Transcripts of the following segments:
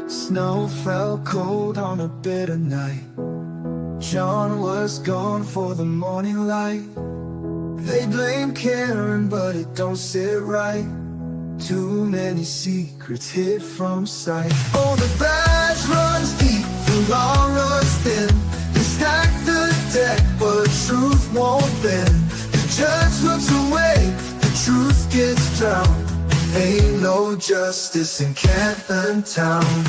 Snow fell cold on a bitter night. John was gone for the morning light. They blame Karen, but it don't sit right. Too many secrets hid from sight. Oh, the badge runs deep, the law runs thin. They stack the deck, but truth won't bend. The judge looks away, the truth gets drowned. Ain't no justice in Canton Town.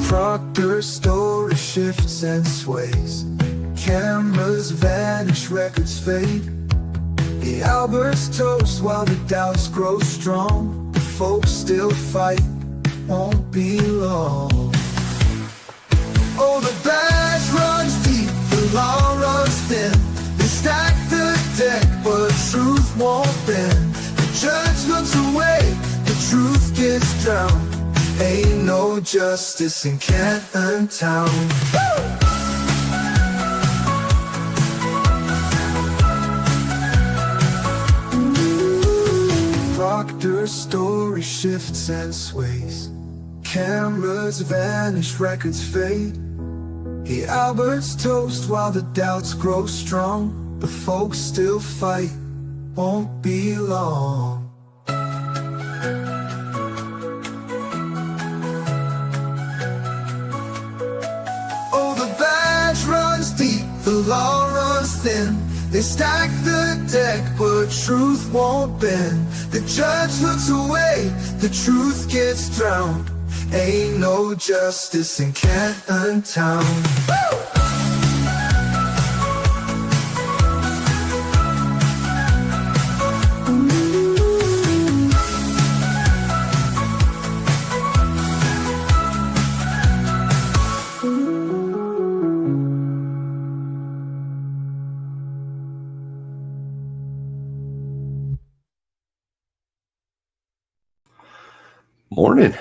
Proctor's story shifts and sways. Cameras vanish, records fade. The Alberts toast while the doubts grow strong. The folks still fight, won't be long. Oh, the badge runs deep, the law runs thin. They stack the deck, but truth won't bend. The judge looks away, the truth gets drowned. Ain't no justice in Canton Town. Proctor's story shifts and sways. Cameras vanish, records fade. The Alberts toast while the doubts grow strong. The folks still fight, won't be long. Oh, the badge runs deep, the law runs thin. They stack the deck, but truth won't bend. The judge looks away, the truth gets drowned. Ain't no justice in Canton Town. Morning.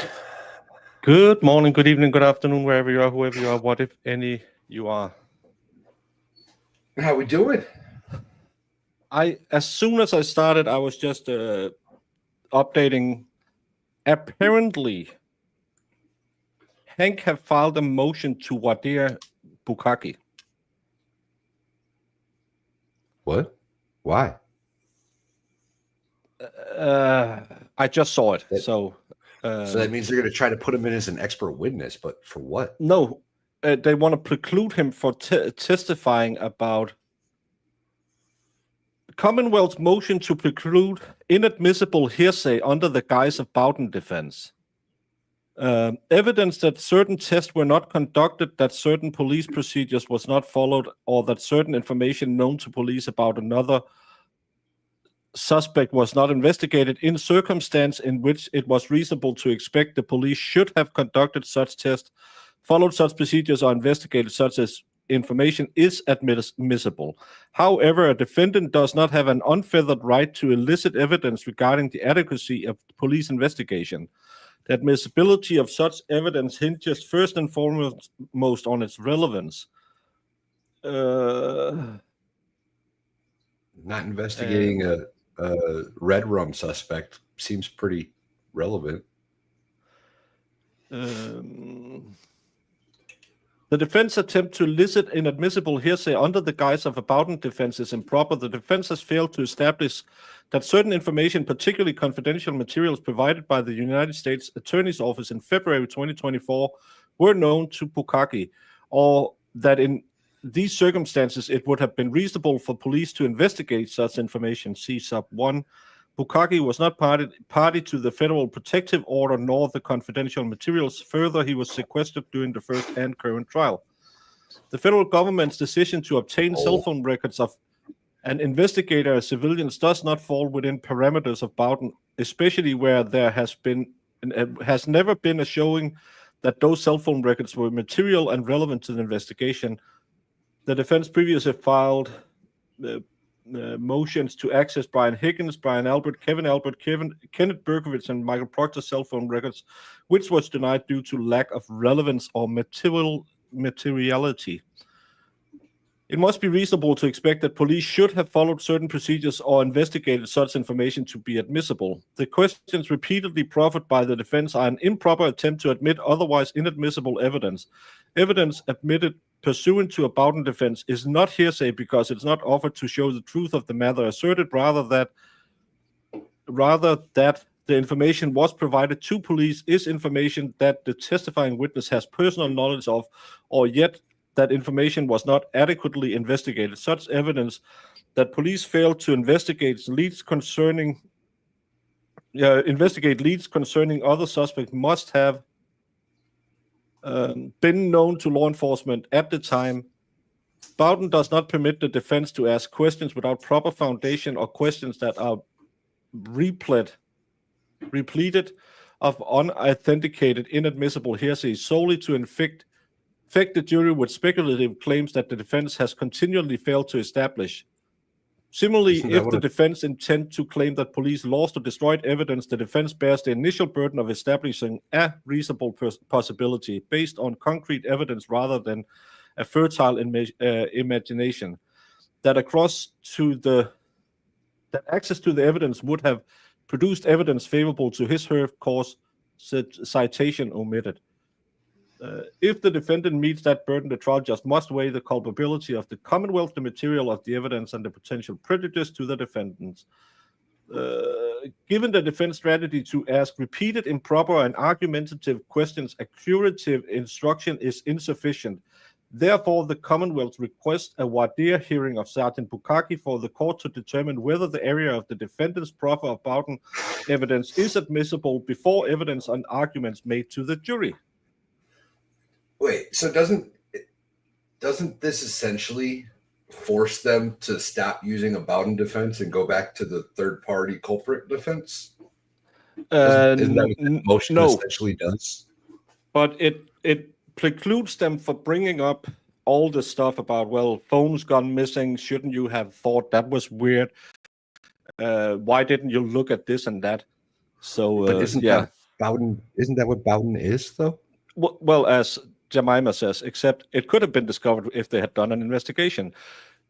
Good morning, good evening, good afternoon, wherever you are, whoever you are, what if any you are. How we doing? As soon as I started, I was just updating. Apparently, Hank have filed a motion to Wadir Bukaki. What? Why? I just saw it, so that means they're going to try to put him in as an expert witness, but for what? No, they want to preclude him for testifying about Commonwealth's motion to preclude inadmissible hearsay under the guise of Bowden defense. Evidence that certain tests were not conducted, that certain police procedures was not followed, or that certain information known to police about another suspect was not investigated in circumstance in which it was reasonable to expect the police should have conducted such tests, followed such procedures, or investigated such as information is admissible. However, a defendant does not have an unfettered right to elicit evidence regarding the adequacy of police investigation. The admissibility of such evidence hinges first and foremost on its relevance. Not investigating a red rum suspect seems pretty relevant. The defense attempt to elicit inadmissible hearsay under the guise of a Bowden defense is improper. The defense has failed to establish that certain information, particularly confidential materials provided by the United States Attorney's Office in February 2024, were known to Bukaki, or that in these circumstances it would have been reasonable for police to investigate such information. See sub 1. Bukaki was not party to the federal protective order nor the confidential materials. Further, he was sequestered during the first and current trial. The federal government's decision to obtain cell phone records of an investigator as civilians does not fall within parameters of Bowden, especially where there has never been a showing that those cell phone records were material and relevant to the investigation. The defense previously filed motions to access Brian Higgins, Brian Albert, Kevin Albert, Kenneth Berkowitz, and Michael Proctor's cell phone records, which was denied due to lack of relevance or materiality. It must be reasonable to expect that police should have followed certain procedures or investigated such information to be admissible. The questions repeatedly proffered by the defense are an improper attempt to admit otherwise inadmissible evidence. Evidence admitted pursuant to a Bowden defense is not hearsay because it's not offered to show the truth of the matter asserted, rather that the information was provided to police is information that the testifying witness has personal knowledge of, or yet that information was not adequately investigated. Such evidence that police failed to investigate leads concerning other suspects must have been known to law enforcement at the time. Bowden does not permit the defense to ask questions without proper foundation or questions that are repleted of unauthenticated, inadmissible hearsay solely to infect the jury with speculative claims that the defense has continually failed to establish. Similarly, if the defense intend to claim that police lost or destroyed evidence, the defense bears the initial burden of establishing a reasonable possibility based on concrete evidence rather than a fertile imagination. That access to the evidence would have produced evidence favorable to his/her cause, citation omitted. If the defendant meets that burden, the trial judge must weigh the culpability of the Commonwealth, the material of the evidence, and the potential prejudice to the defendants. Given the defense strategy to ask repeated, improper, and argumentative questions, a curative instruction is insufficient. Therefore, the Commonwealth requests a voir dire hearing of Sergeant Bukaki for the court to determine whether the area of the defendant's proffer of Bowden evidence is admissible before evidence and arguments made to the jury. Wait, so doesn't this essentially force them to stop using a Bowden defense and go back to the third-party culprit defense? Isn't that what the motion essentially does? But it precludes them from bringing up all the stuff about, well, phone's gone missing. Shouldn't you have thought that was weird? Why didn't you look at this and that? So, but isn't that Bowden? Isn't that what Bowden is, though? Well, as Jemima says, except it could have been discovered if they had done an investigation.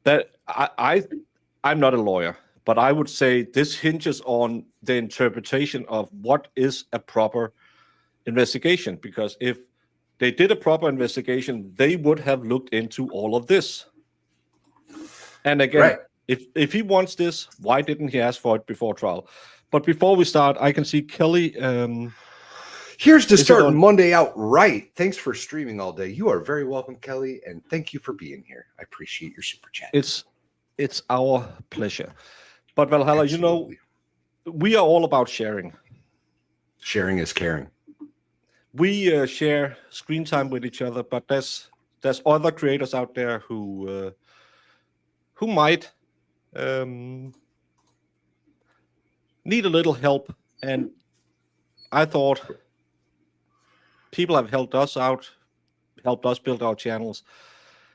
That I'm not a lawyer, but I would say this hinges on the interpretation of what is a proper investigation. Because if they did a proper investigation, they would have looked into all of this. And again, if he wants this, why didn't he ask for it before trial? But before we start, I can see Kelly. Here's to starting Monday out right. Thanks for streaming all day. You are very welcome, Kelly, and thank you for being here. I appreciate your super chat. It's our pleasure. But Valhalla, Absolutely. we are all about sharing. Sharing is caring. We share screen time with each other, but there's other creators out there who might need a little help, and I thought people have helped us out, helped us build our channels.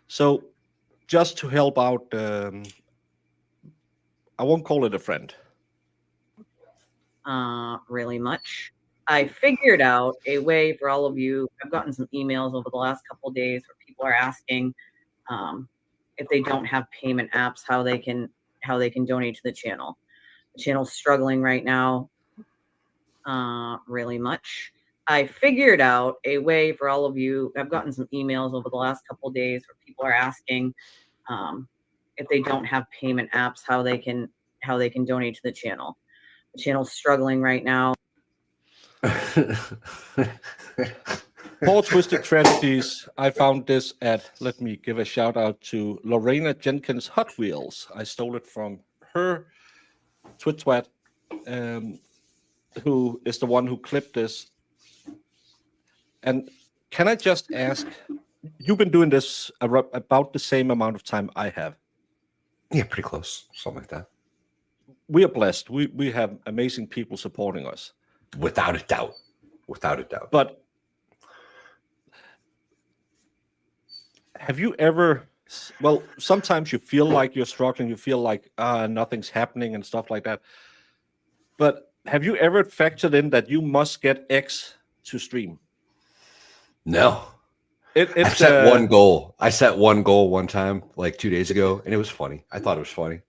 So just to help out, I won't call it a friend. Really much. I figured out a way for all of you. I've gotten some emails over the last couple of days where people are asking if they don't have payment apps, how they can donate to the channel. The channel's struggling right now. Really much. I figured out a way for all of you. I've gotten some emails over the last couple of days where people are asking if they don't have payment apps, how they can donate to the channel. The channel's struggling right now. Paul Twisted Tragedies. I found this at, let me give a shout out to Lorena Jenkins Hot Wheels. I stole it from her Twitwat, who is the one who clipped this. And can I just ask, you've been doing this about the same amount of time I have. Yeah, pretty close. Something like that. We are blessed. We have amazing people supporting us. Without a doubt. Without a doubt. But have you ever, well, sometimes you feel like you're struggling, you feel like nothing's happening and stuff like that. But have you ever factored in that you must get X to stream? No. I set one goal. I set one goal one time, like 2 days ago, and it was funny. I thought it was funny.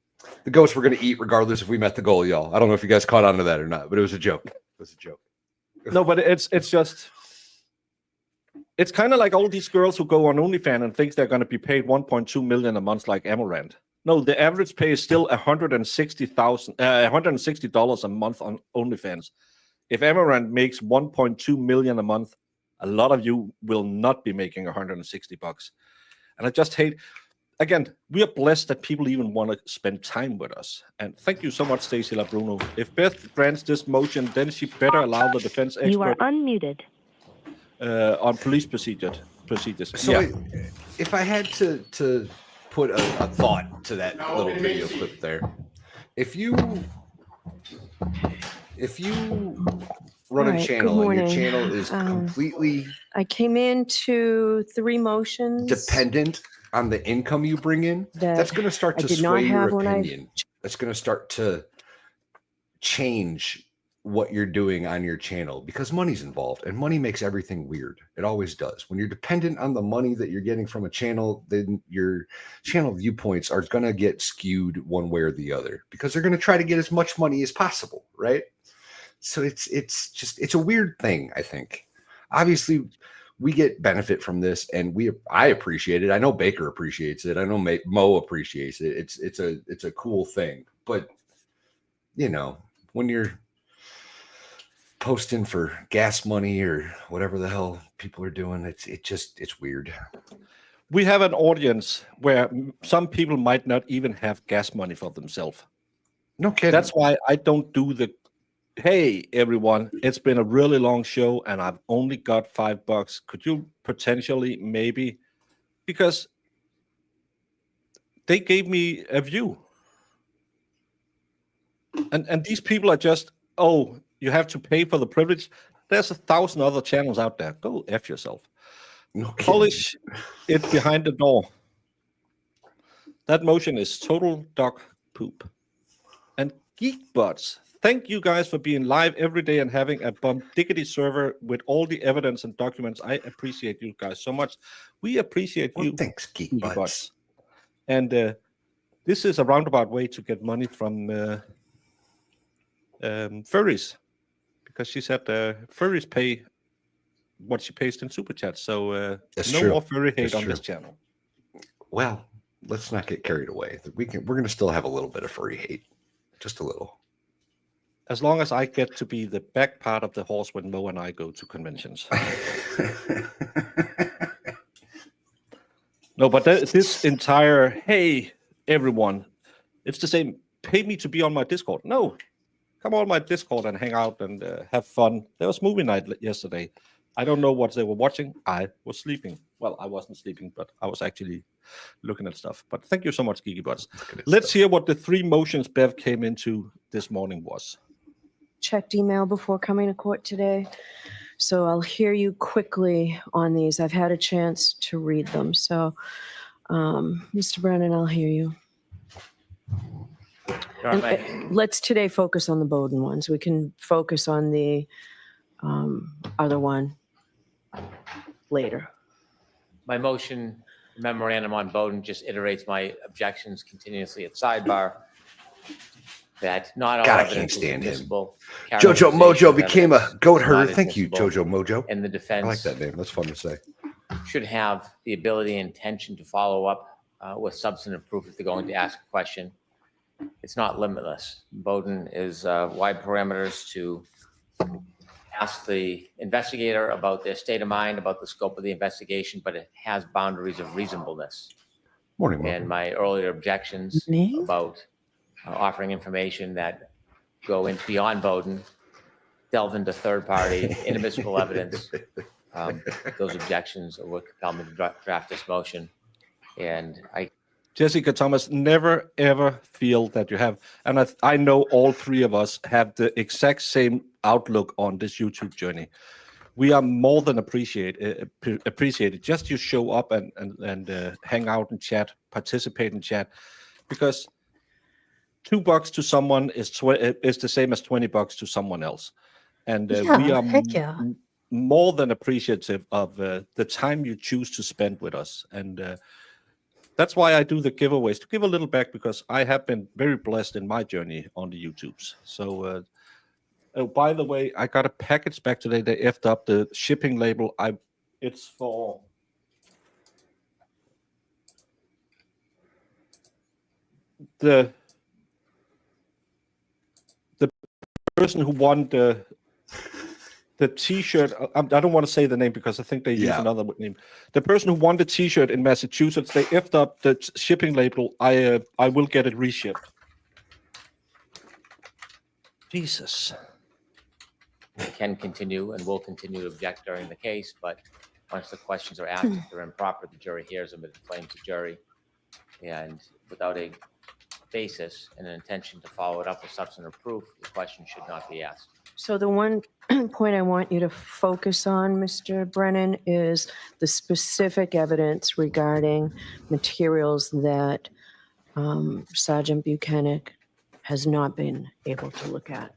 The ghosts were going to eat regardless if we met the goal, y'all. I don't know if you guys caught on to that or not, but it was a joke. It was a joke. No, but it's just, it's kind of like all these girls who go on OnlyFans and think they're going to be paid 1.2 million a month like Amaranth. No, the average pay is still $160 a month on OnlyFans. If Amaranth makes 1.2 million a month, a lot of you will not be making $160. And I just hate, again, we are blessed that people even want to spend time with us. And thank you so much, Stacey LaBruno. If Beth grants this motion, then she better allow the defense expert. You are unmuted. On police procedures. So if I had to put a thought to that little video clip there, if you run a channel and your channel is completely I came into 3 motions dependent on the income you bring in, that's going to start to sway your opinion. That's going to start to change what you're doing on your channel because money's involved and money makes everything weird. It always does. When you're dependent on the money that you're getting from a channel, then your channel viewpoints are going to get skewed one way or the other because they're going to try to get as much money as possible, right? So it's a weird thing, I think. Obviously, we get benefit from this and I appreciate it. I know Baker appreciates it. I know Mo appreciates it. It's a cool thing. But you know, when you're posting for gas money or whatever the hell people are doing, it's weird. We have an audience where some people might not even have gas money for themselves. No kidding. That's why I don't do the, hey everyone, it's been a really long show and I've only got $5. Could you potentially maybe, because they gave me a view. And these people are just, oh, you have to pay for the privilege. There's 1,000 other channels out there. Go F yourself. No kidding. Polish it behind the door. That motion is total dog poop. And Geekbots, thank you guys for being live every day and having a diggity server with all the evidence and documents. I appreciate you guys so much. We appreciate you. Thanks, Geekbots. And this is a roundabout way to get money from furries, because she said furries pay what she pays in super chat. So no true. more furry hate That's on true. this channel. Well, let's not get carried away. We're going to still have a little bit of furry hate, just a little. As long as I get to be the back part of the horse when Mo and I go to conventions. No, but this entire, hey, everyone, it's the same. Pay me to be on my Discord. No, come on my Discord and hang out and have fun. There was movie night yesterday. I don't know what they were watching. I was sleeping. Well, I wasn't sleeping, but I was actually looking at stuff. But thank you so much, GeekyBuds. Let's hear what the 3 motions Bev came into this morning was. checked email before coming to court today, so I'll hear you quickly on these. I've had a chance to read them. So, Mr. Brennan, I'll hear you. Let's today focus on the Bowden ones. We can focus on the other one later. My motion memorandum on Bowden just iterates my objections continuously at sidebar. That not all God, I evidence can't is stand him. admissible. Jojo Mojo became a goat is herder. not Thank you, admissible, Jojo Mojo. And the I defense like that name. That's fun to say. should have the ability and intention to follow up with substantive proof if they're going to ask a question. It's not limitless. Bowden is wide parameters to ask the investigator about their state of mind, about the scope of the investigation, but it has boundaries of reasonableness. Morning, Mo. And my earlier objections Me? about offering information that go into beyond Bowden, delve into third-party inadmissible evidence. Those objections are what compelled me to draft this motion. And Jessica Thomas, never ever feel that you have, and I know all 3 of us have the exact same outlook on this YouTube journey. We are more than appreciated. Just you show up and hang out and chat, participate in chat, because $2 to someone is the same as $20 to someone else, and we are more than appreciative of the time you choose to spend with us. And that's why I do the giveaways, to give a little back, because I have been very blessed in my journey on the YouTubes. So, oh, by the way, I got a package back today. They effed up the shipping label. It's for the person who won the T-shirt. I don't want to say the name because I think they use another name. The person who won the T-shirt in Massachusetts, they effed up the shipping label. I will get it reshipped. Jesus. We can continue and will continue to object during the case, but once the questions are asked, if they're improper, the jury hears them, it inflames the jury. And without a basis and an intention to follow it up with substantive proof, the question should not be asked. So the one point I want you to focus on, Mr. Brennan, is the specific evidence regarding materials that Sergeant Buchanan has not been able to look at.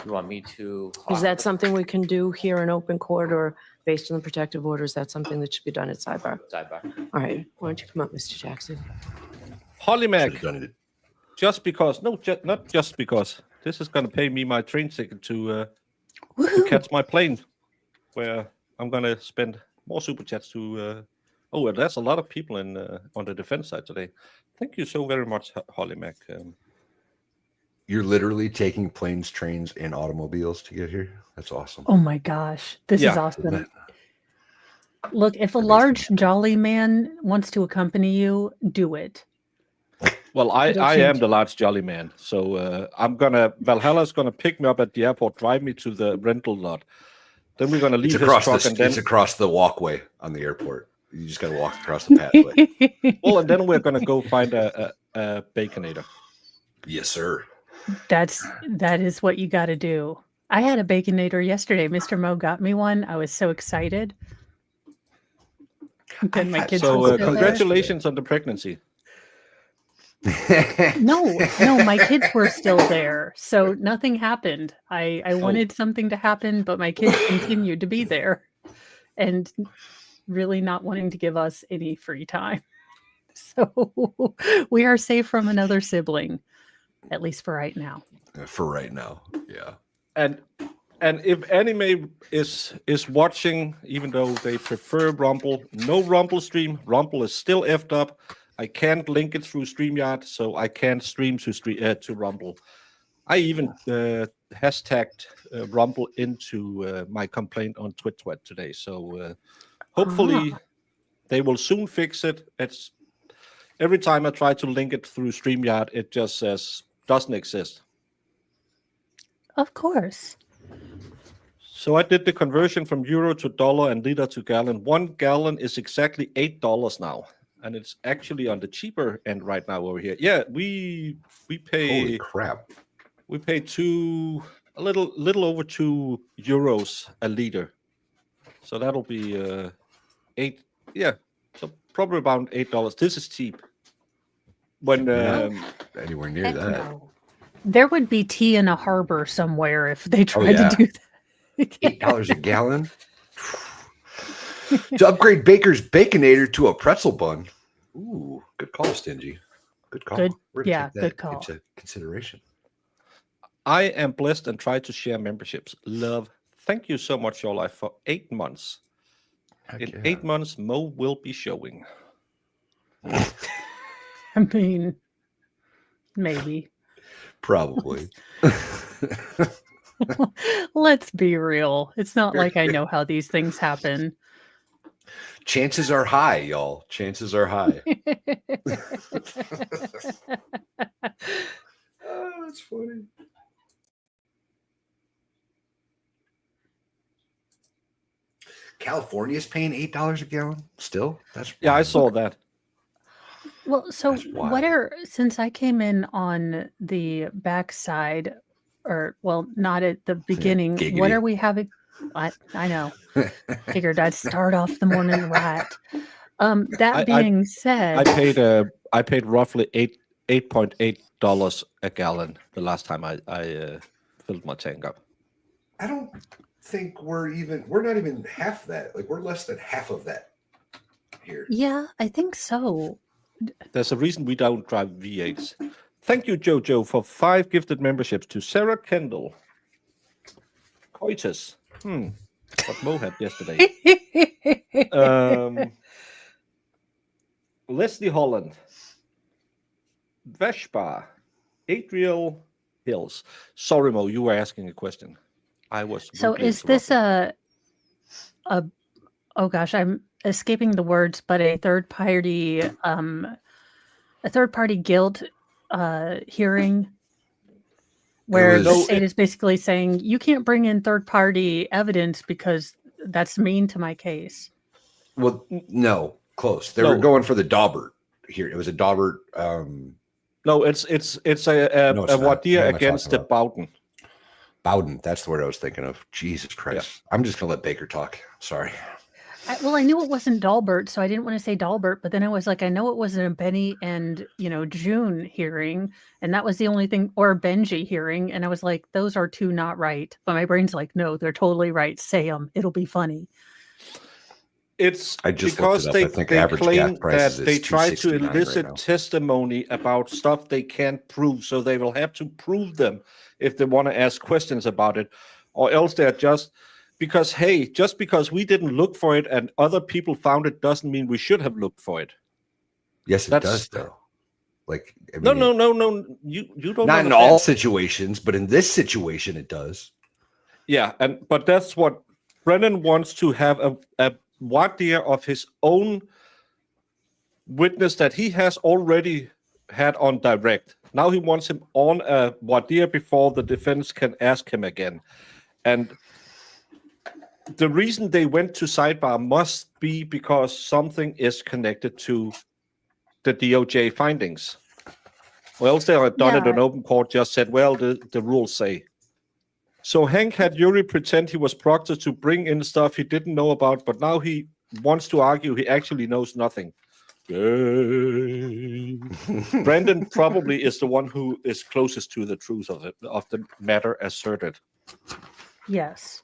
You want me to? Is that something we can do here in open court, or based on the protective order, is that something that should be done at sidebar? Sidebar. All right, why don't you come up, Mr. Jackson? Holly Mac, Should've done it. just because, no, not just because, this is going to pay me my train ticket to catch my plane, where I'm going to spend more super chats to. Oh, and there's a lot of people on the defense side today. Thank you so very much, Holly Mac. You're literally taking planes, trains, and automobiles to get here? That's awesome. Oh my gosh, this is Yeah. awesome. Look, if a large jolly man wants to accompany you, do it. Well, I It'll am change. the large jolly man, so Valhalla's gonna pick me up at the airport, drive me to the rental lot. Then we're gonna leave It's his across truck, the and then it's across the walkway on the airport. You just got to walk across the pathway. and then we're gonna go find a Baconator. Yes, sir. That is what you got to do. I had a Baconator yesterday. Mr. Mo got me one. I was so excited. Then my kids So were still there. congratulations on the pregnancy. No, my kids were still there, so nothing happened. I wanted something to happen, but my kids continued to be there, and really not wanting to give us any free time. So we are safe from another sibling, at least for right now. For right now, yeah. And if anime is watching, even though they prefer Rumble, no Rumble stream. Rumble is still effed up. I can't link it through StreamYard, so I can't stream to Rumble. I even hashtagged Rumble into my complaint on TwitTwit today. So hopefully they will soon fix it. It's every time I try to link it through StreamYard, it just says doesn't exist. Of course. So I did the conversion from euro to dollar and liter to gallon. 1 gallon is exactly $8 now. And it's actually on the cheaper end right now over here. Yeah, we pay. Holy crap! We pay a little over €2 a liter. So that'll be $8. Yeah, so probably about $8. This is cheap. When Anywhere near Heck that. no. There would be tea in a harbor somewhere if they tried to do that. $8 a gallon. To upgrade Baker's Baconator to a pretzel bun. Ooh, good call, Stingy. Good call. Good- We're gonna yeah, take that good call. into consideration. I am blessed and try to share memberships. Love. Thank you so much, Your Life, for 8 months. Heck In yeah. 8 months, Mo will be showing. I mean, maybe. Probably. Let's be real. It's not like I know how these things happen. Chances are high, y'all. Chances are high. Oh, that's funny. California's paying $8 a gallon still. That's Yeah, I wild. saw that. Well, so That's wild. what are, since I came in on the backside, or well, not at the beginning, what giggity. are we having? I know. Figured I'd start off the morning right. That being said, I paid roughly $8.8 a gallon the last time I filled my tank up. I don't think we're not even half that. Like, we're less than half of that here. Yeah, I think so. There's a reason we don't drive V8s. Thank you, Jojo, for 5 gifted memberships to Sarah Kendall. Coitus. What Mo had yesterday. Leslie Holland. Veshpa. Adriel Hills. Sorry, Mo, you were asking a question. I was. So rudely is this interrupted. oh gosh, I'm escaping the words, but a third party guilt hearing where the state is basically saying you can't bring in third party evidence because that's mean to my case. Well, no, close. They were going for the Daubert here. It was a Daubert. No, it's a voir dire against the Bowden. Bowden, that's the word I was thinking of. Jesus Christ. Yeah. I'm just going to let Baker talk. Sorry. I knew it wasn't Dalbert, so I didn't want to say Dalbert, but then I was like, I know it wasn't a Benny and, June hearing, and that was the only thing, or a Benji hearing, and I was like, those are 2 not right. But my brain's like, no, they're totally right. Say them. It'll be funny. It's I just because they claim that they try to elicit right testimony about stuff they can't prove, so they will have to prove them if they want to ask questions about it, or else they're just because we didn't look for it and other people found it doesn't mean we should have looked for it. Yes, it does though. Like no. You don't. Not in all situations, but in this situation, it does. Yeah, but that's what Brennan wants to have a voir dire of his own witness that he has already had on direct. Now he wants him on a voir dire before the defense can ask him again. And the reason they went to sidebar must be because something is connected to the DOJ findings. Or else they had done it in open court, just said, well, the rules say. So Hank had Yuri pretend he was proctor to bring in stuff he didn't know about, but now he wants to argue he actually knows nothing. Brandon probably is the one who is closest to the truth of the matter asserted. Yes.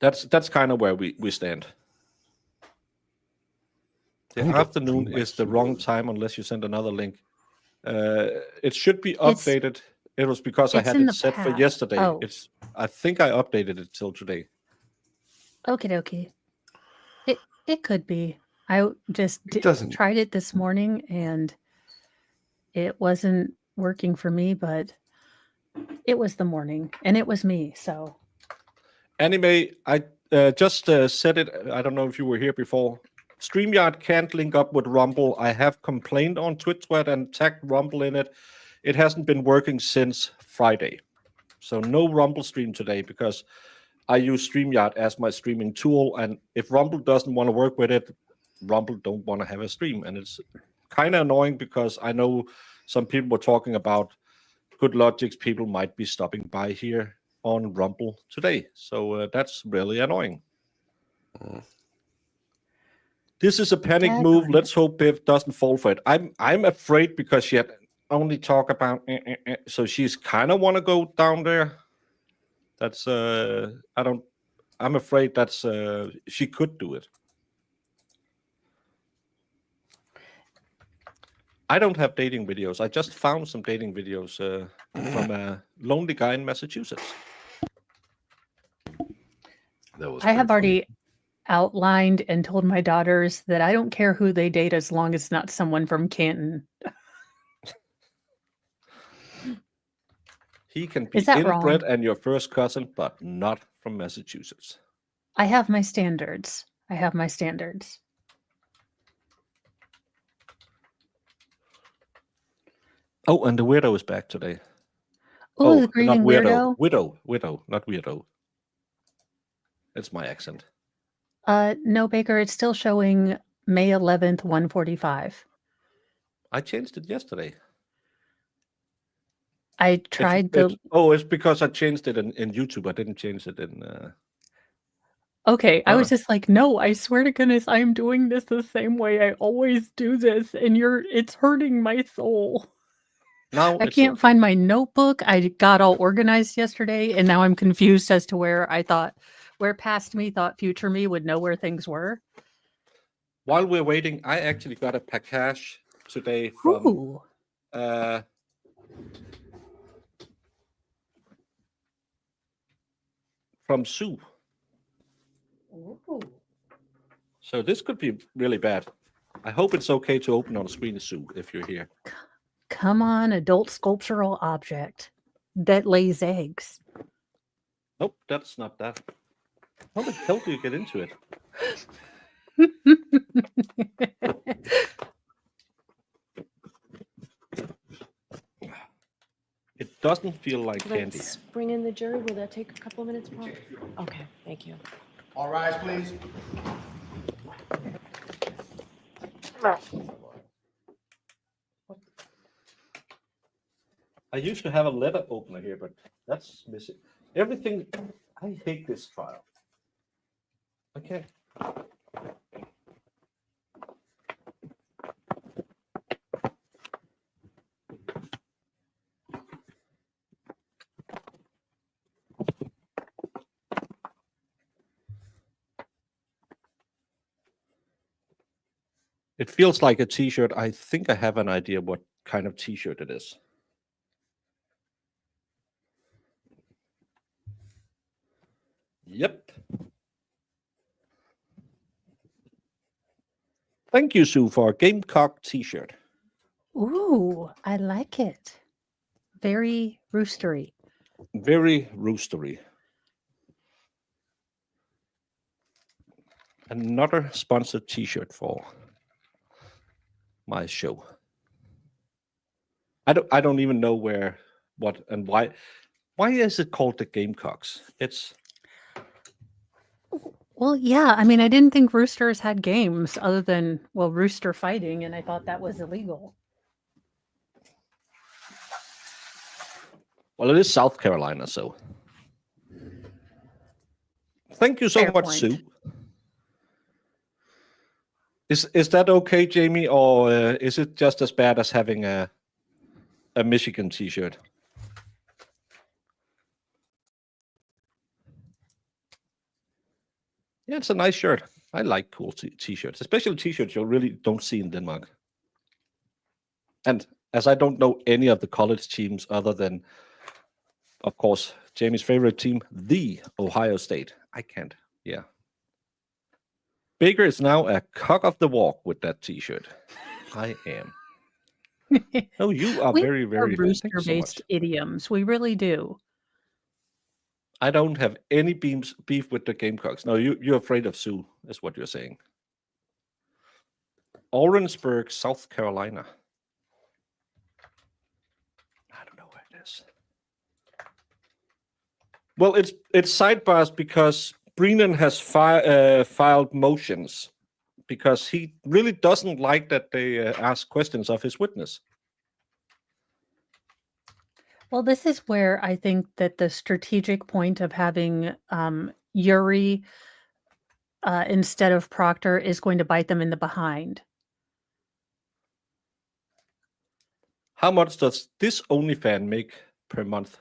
That's kind of where we stand. The afternoon is the wrong time unless you send another link. It should be updated. It was because I had it set for yesterday. Oh. I think I updated it till today. Okay. It could be. I just tried it this morning and it wasn't working for me, but it was the morning and it was me. So anime, I just said it. I don't know if you were here before. StreamYard can't link up with Rumble. I have complained on TwitchTweet and tagged Rumble in it. It hasn't been working since Friday. So no Rumble stream today because I use StreamYard as my streaming tool. And if Rumble doesn't want to work with it, Rumble don't want to have a stream. And it's kind of annoying because I know some people were talking about Good Logics. People might be stopping by here on Rumble today. So that's really annoying. This is a panic move. Let's hope Biv doesn't fall for it. I'm afraid because she had only talk about so she's kind of want to go down there. That's I'm afraid that's she could do it. I don't have dating videos. I just found some dating videos from a lonely guy in Massachusetts. I have already outlined and told my daughters that I don't care who they date as long as it's not someone from Canton. He can be inbred and your first cousin, but not from Massachusetts. I have my standards. Oh, and the weirdo is back today. Oh, the grieving weirdo. Widow, not weirdo. It's my accent. No, Baker, it's still showing May 11th, 1:45. I changed it yesterday. I tried it's because I changed it in YouTube. I didn't change it in. Okay, I was just like, no, I swear to goodness, I'm doing this the same way I always do this, and it's hurting my soul. Now I it's can't okay. find my notebook. I got all organized yesterday, and now I'm confused as to where past me thought future me would know where things were. While we're waiting, I actually got a package today from Ooh. Sue. Ooh. So this could be really bad. I hope it's okay to open on screen, Sue, if you're here. Come on, adult sculptural object that lays eggs. Nope, that's not that. How the hell do you get into it? It doesn't feel like candy. Let's bring in the jury. Will that take a couple of minutes, Paul? Okay, thank you. All rise, please. I used to have a letter opener here, but that's missing. Everything. I hate this trial. Okay. It feels like a t-shirt. I think I have an idea what kind of t-shirt it is. Yep. Thank you, Sue, for a Gamecock t-shirt. Ooh, I like it. Very roostery. Very roostery. Another sponsored t-shirt for my show. I don't even know what and why. Why is it called the Gamecocks? It's Well, yeah. I mean, I didn't think roosters had games other than, well, rooster fighting, and I thought that was illegal. well, it is South Carolina, so. Thank you so Fair much, point. Sue. Is that okay, Jamie, or is it just as bad as having a Michigan t-shirt? Yeah, it's a nice shirt. I like cool t-shirts, especially t-shirts you really don't see in Denmark. And as I don't know any of the college teams other than, of course, Jamie's favorite team, the Ohio State. I can't. Yeah. Baker is now a cock of the walk with that t-shirt. I am. Oh, you are We very, have very. Thank you so rooster-based much. idioms. We really do. I don't have any beef with the Gamecocks. No, you're afraid of Sue, is what you're saying. Orangeburg, South Carolina. I don't know where it is. Well, it's sidebars because Brennan has filed motions because he really doesn't like that they ask questions of his witness. Well, this is where I think that the strategic point of having Yuri instead of Proctor is going to bite them in the behind. How much does this OnlyFans make per month?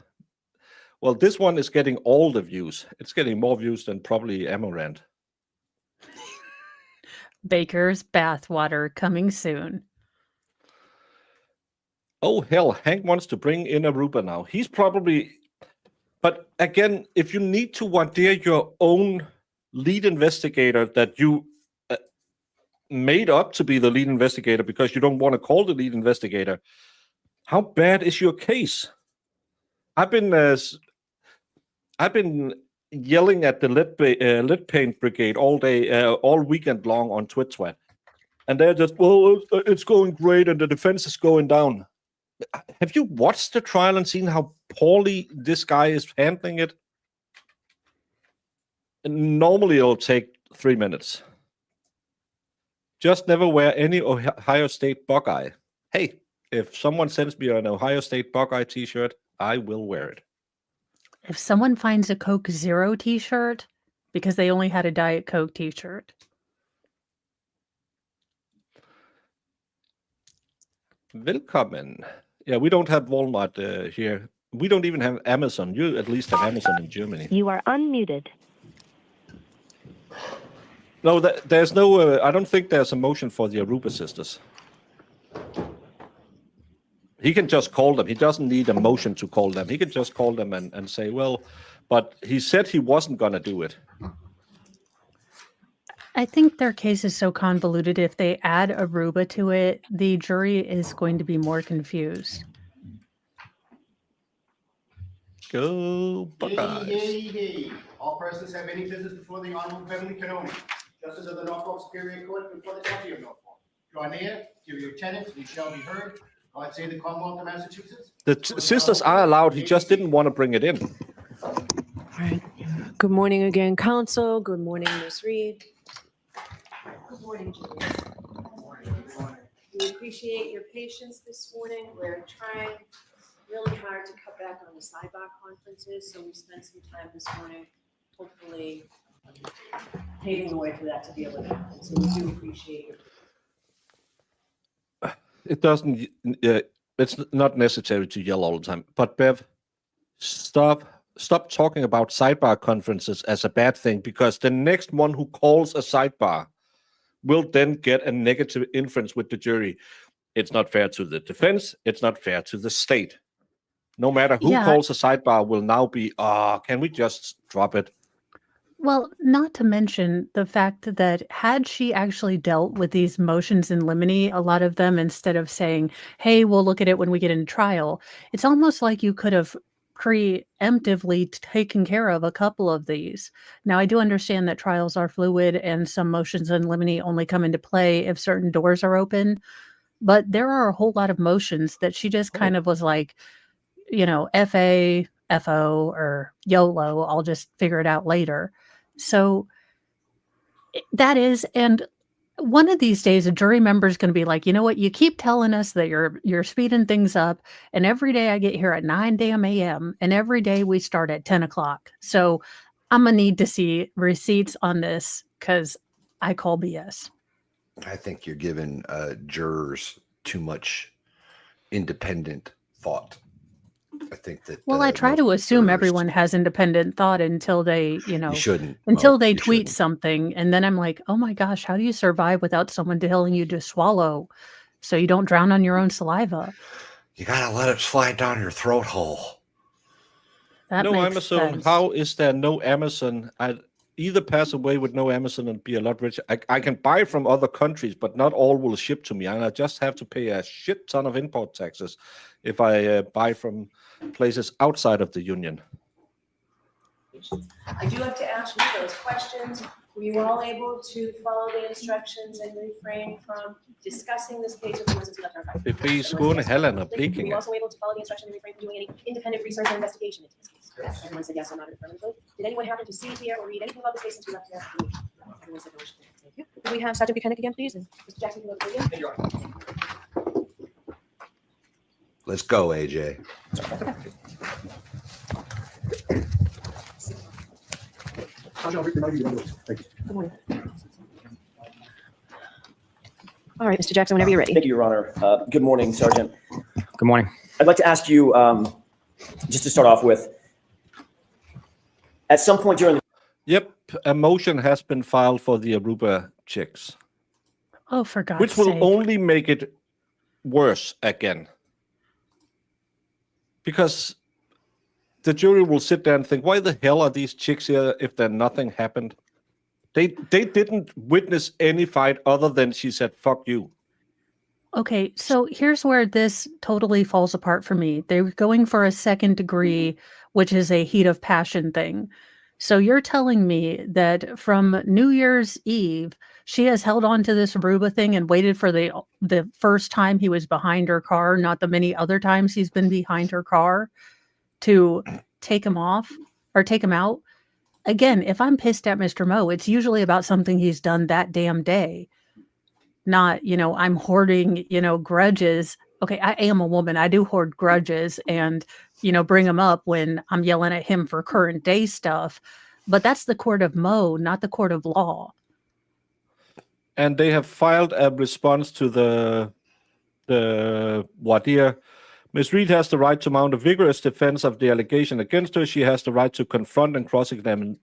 Well, this one is getting all the views. It's getting more views than probably Amaranth. Baker's bathwater coming soon. Oh, hell, Hank wants to bring in Aruba now. He's probably... But again, if you need to wandeer your own lead investigator that you made up to be the lead investigator because you don't want to call the lead investigator, how bad is your case? I've been yelling at the lead paint brigade all day, all weekend long on Twitter, and they're just, well, it's going great and the defense is going down. Have you watched the trial and seen how poorly this guy is handling it? And normally it'll take 3 minutes. Just never wear any Ohio State Buckeye. Hey, if someone sends me an Ohio State Buckeye t-shirt, I will wear it. If someone finds a Coke Zero t-shirt because they only had a Diet Coke t-shirt. Velkommen. Yeah, we don't have Walmart here. We don't even have Amazon. You at least have Amazon in Germany. You are unmuted. No, there's no. I don't think there's a motion for the Aruba sisters. He can just call them. He doesn't need a motion to call them. He can just call them and say, well, but he said he wasn't going to do it. I think their case is so convoluted. If they add Aruba to it, the jury is going to be more confused. Go Buckeyes. Yay, yay. All persons have any business before the Honorable Beverly Canoni, Justice of the Norfolk Superior Court before the County of Norfolk. Draw near, give your attendance, and you shall be heard. God save the Commonwealth of Massachusetts. The sisters are allowed. He just didn't want to bring it in. All right. Good morning again, counsel. Good morning, Ms. Reed. Good morning, Julius. We appreciate your patience this morning. We're trying really hard to cut back on the sidebar conferences, so we spent some time this morning, hopefully paving the way for that to be able to happen. So we do appreciate your. It doesn't. It's not necessary to yell all the time. But Bev, stop talking about sidebar conferences as a bad thing, because the next one who calls a sidebar will then get a negative inference with the jury. It's not fair to the defense. It's not fair to the state. No matter who calls a sidebar will now be, can we just drop it? Well, not to mention the fact that had she actually dealt with these motions in limine, a lot of them, instead of saying, hey, we'll look at it when we get into trial, it's almost like you could have preemptively taken care of a couple of these. Now, I do understand that trials are fluid and some motions in limine only come into play if certain doors are open, but there are a whole lot of motions that she just kind of was like, FA, FO, or YOLO, I'll just figure it out later. So that is, and one of these days, a jury member is going to be like, you know what, you keep telling us that you're speeding things up, and every day I get here at 9 damn a.m., and every day we start at 10 o'clock. So I'm going to need to see receipts on this because I call BS. I think you're giving jurors too much independent thought. I think that. Well, I try to assume everyone has independent thought until they, You shouldn't. until they you tweet shouldn't. something. And then I'm like, oh my gosh, how do you survive without someone telling you to swallow so you don't drown on your own saliva? You gotta let it slide down your throat hole. That No makes Amazon. sense. How is there no Amazon? I'd either pass away with no Amazon and be a lot richer. I can buy from other countries, but not all will ship to me. And I just have to pay a shit ton of import taxes if I buy from places outside of the union. I do have to ask you those questions. Were you all able to follow the instructions and refrain from discussing this case with the ones that left our fight? Det blir Skåne, Halland og Were Blekinge. you also able to follow the instructions and refrain from doing any independent research or investigation into this case? Yes. Everyone said yes or not affirmatively. Did anyone happen to see, hear, or read anything about this case since we left here? Everyone said no. Thank you. Can we have Sergeant Buchanan again, please? And Mr. Jackson, can you go again? Let's go, AJ. Good morning. All right, Mr. Jackson, whenever you're ready. Thank you, Your Honor. Good morning, Sergeant. Good morning. I'd like to ask you, just to start off with, at some point during the Yep, a motion has been filed for the Aruba chicks, Oh, for God's which will sake. only make it worse again. Because the jury will sit there and think, why the hell are these chicks here if there nothing happened? They didn't witness any fight other than she said, fuck you. Okay, so here's where this totally falls apart for me. They were going for a second degree, which is a heat of passion thing. So you're telling me that from New Year's Eve, she has held on to this Aruba thing and waited for the first time he was behind her car, not the many other times he's been behind her car, to take him off or take him out? Again, if I'm pissed at Mr. Moe, it's usually about something he's done that damn day. Not, I'm hoarding, grudges. Okay, I am a woman. I do hoard grudges and, bring them up when I'm yelling at him for current day stuff. But that's the court of Moe, not the court of law. And they have filed a response to the voir dire Ms. Reed has the right to mount a vigorous defense of the allegation against her. She has the right to confront and cross-examine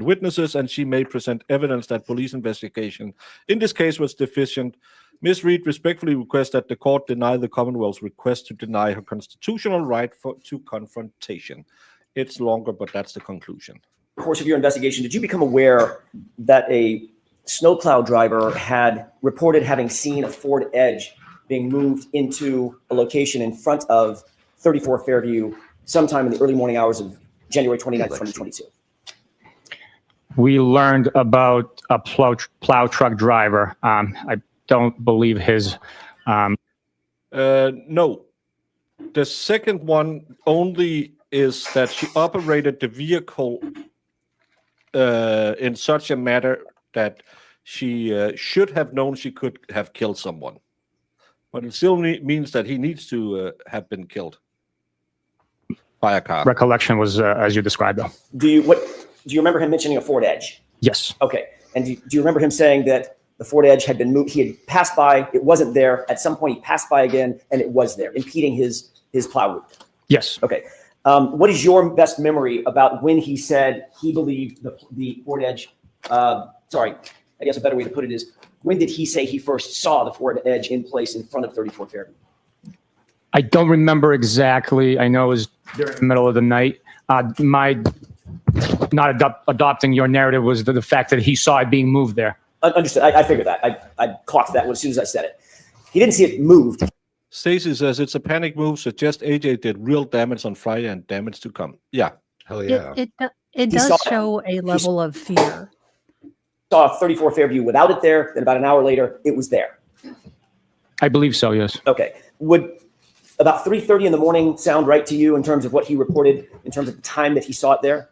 witnesses, and she may present evidence that police investigation in this case was deficient. Ms. Reed respectfully requests that the court deny the Commonwealth's request to deny her constitutional right to confrontation. It's longer, but that's the conclusion. In the course of your investigation, did you become aware that a snowplow driver had reported having seen a Ford Edge being moved into a location in front of 34 Fairview sometime in the early morning hours of January 29th, 2022? We learned about a plow truck driver. I don't believe his. No. The second one only is that she operated the vehicle in such a manner that she should have known she could have killed someone. But it still means that he needs to have been killed by a car. Recollection was as you described, though. Do you remember him mentioning a Ford Edge? Yes. Okay. And do you remember him saying that the Ford Edge had been moved? He had passed by, it wasn't there. At some point, he passed by again, and it was there, impeding his plow route. Yes. Okay. What is your best memory about when he said he believed the Ford Edge? Sorry, I guess a better way to put it is, when did he say he first saw the Ford Edge in place in front of 34 Fairview? I don't remember exactly. I know it was during the middle of the night. My not adopting your narrative was the fact that he saw it being moved there. Understood. I figured that. I clocked that as soon as I said it. He didn't see it moved. Stacy says it's a panic move. Suggest AJ did real damage on Friday and damage to come. Yeah. Hell yeah. It does show a level of fear. Saw 34 Fairview without it there, then about an hour later, it was there. I believe so, yes. Okay. Would about 3:30 in the morning sound right to you in terms of what he reported, in terms of the time that he saw it there?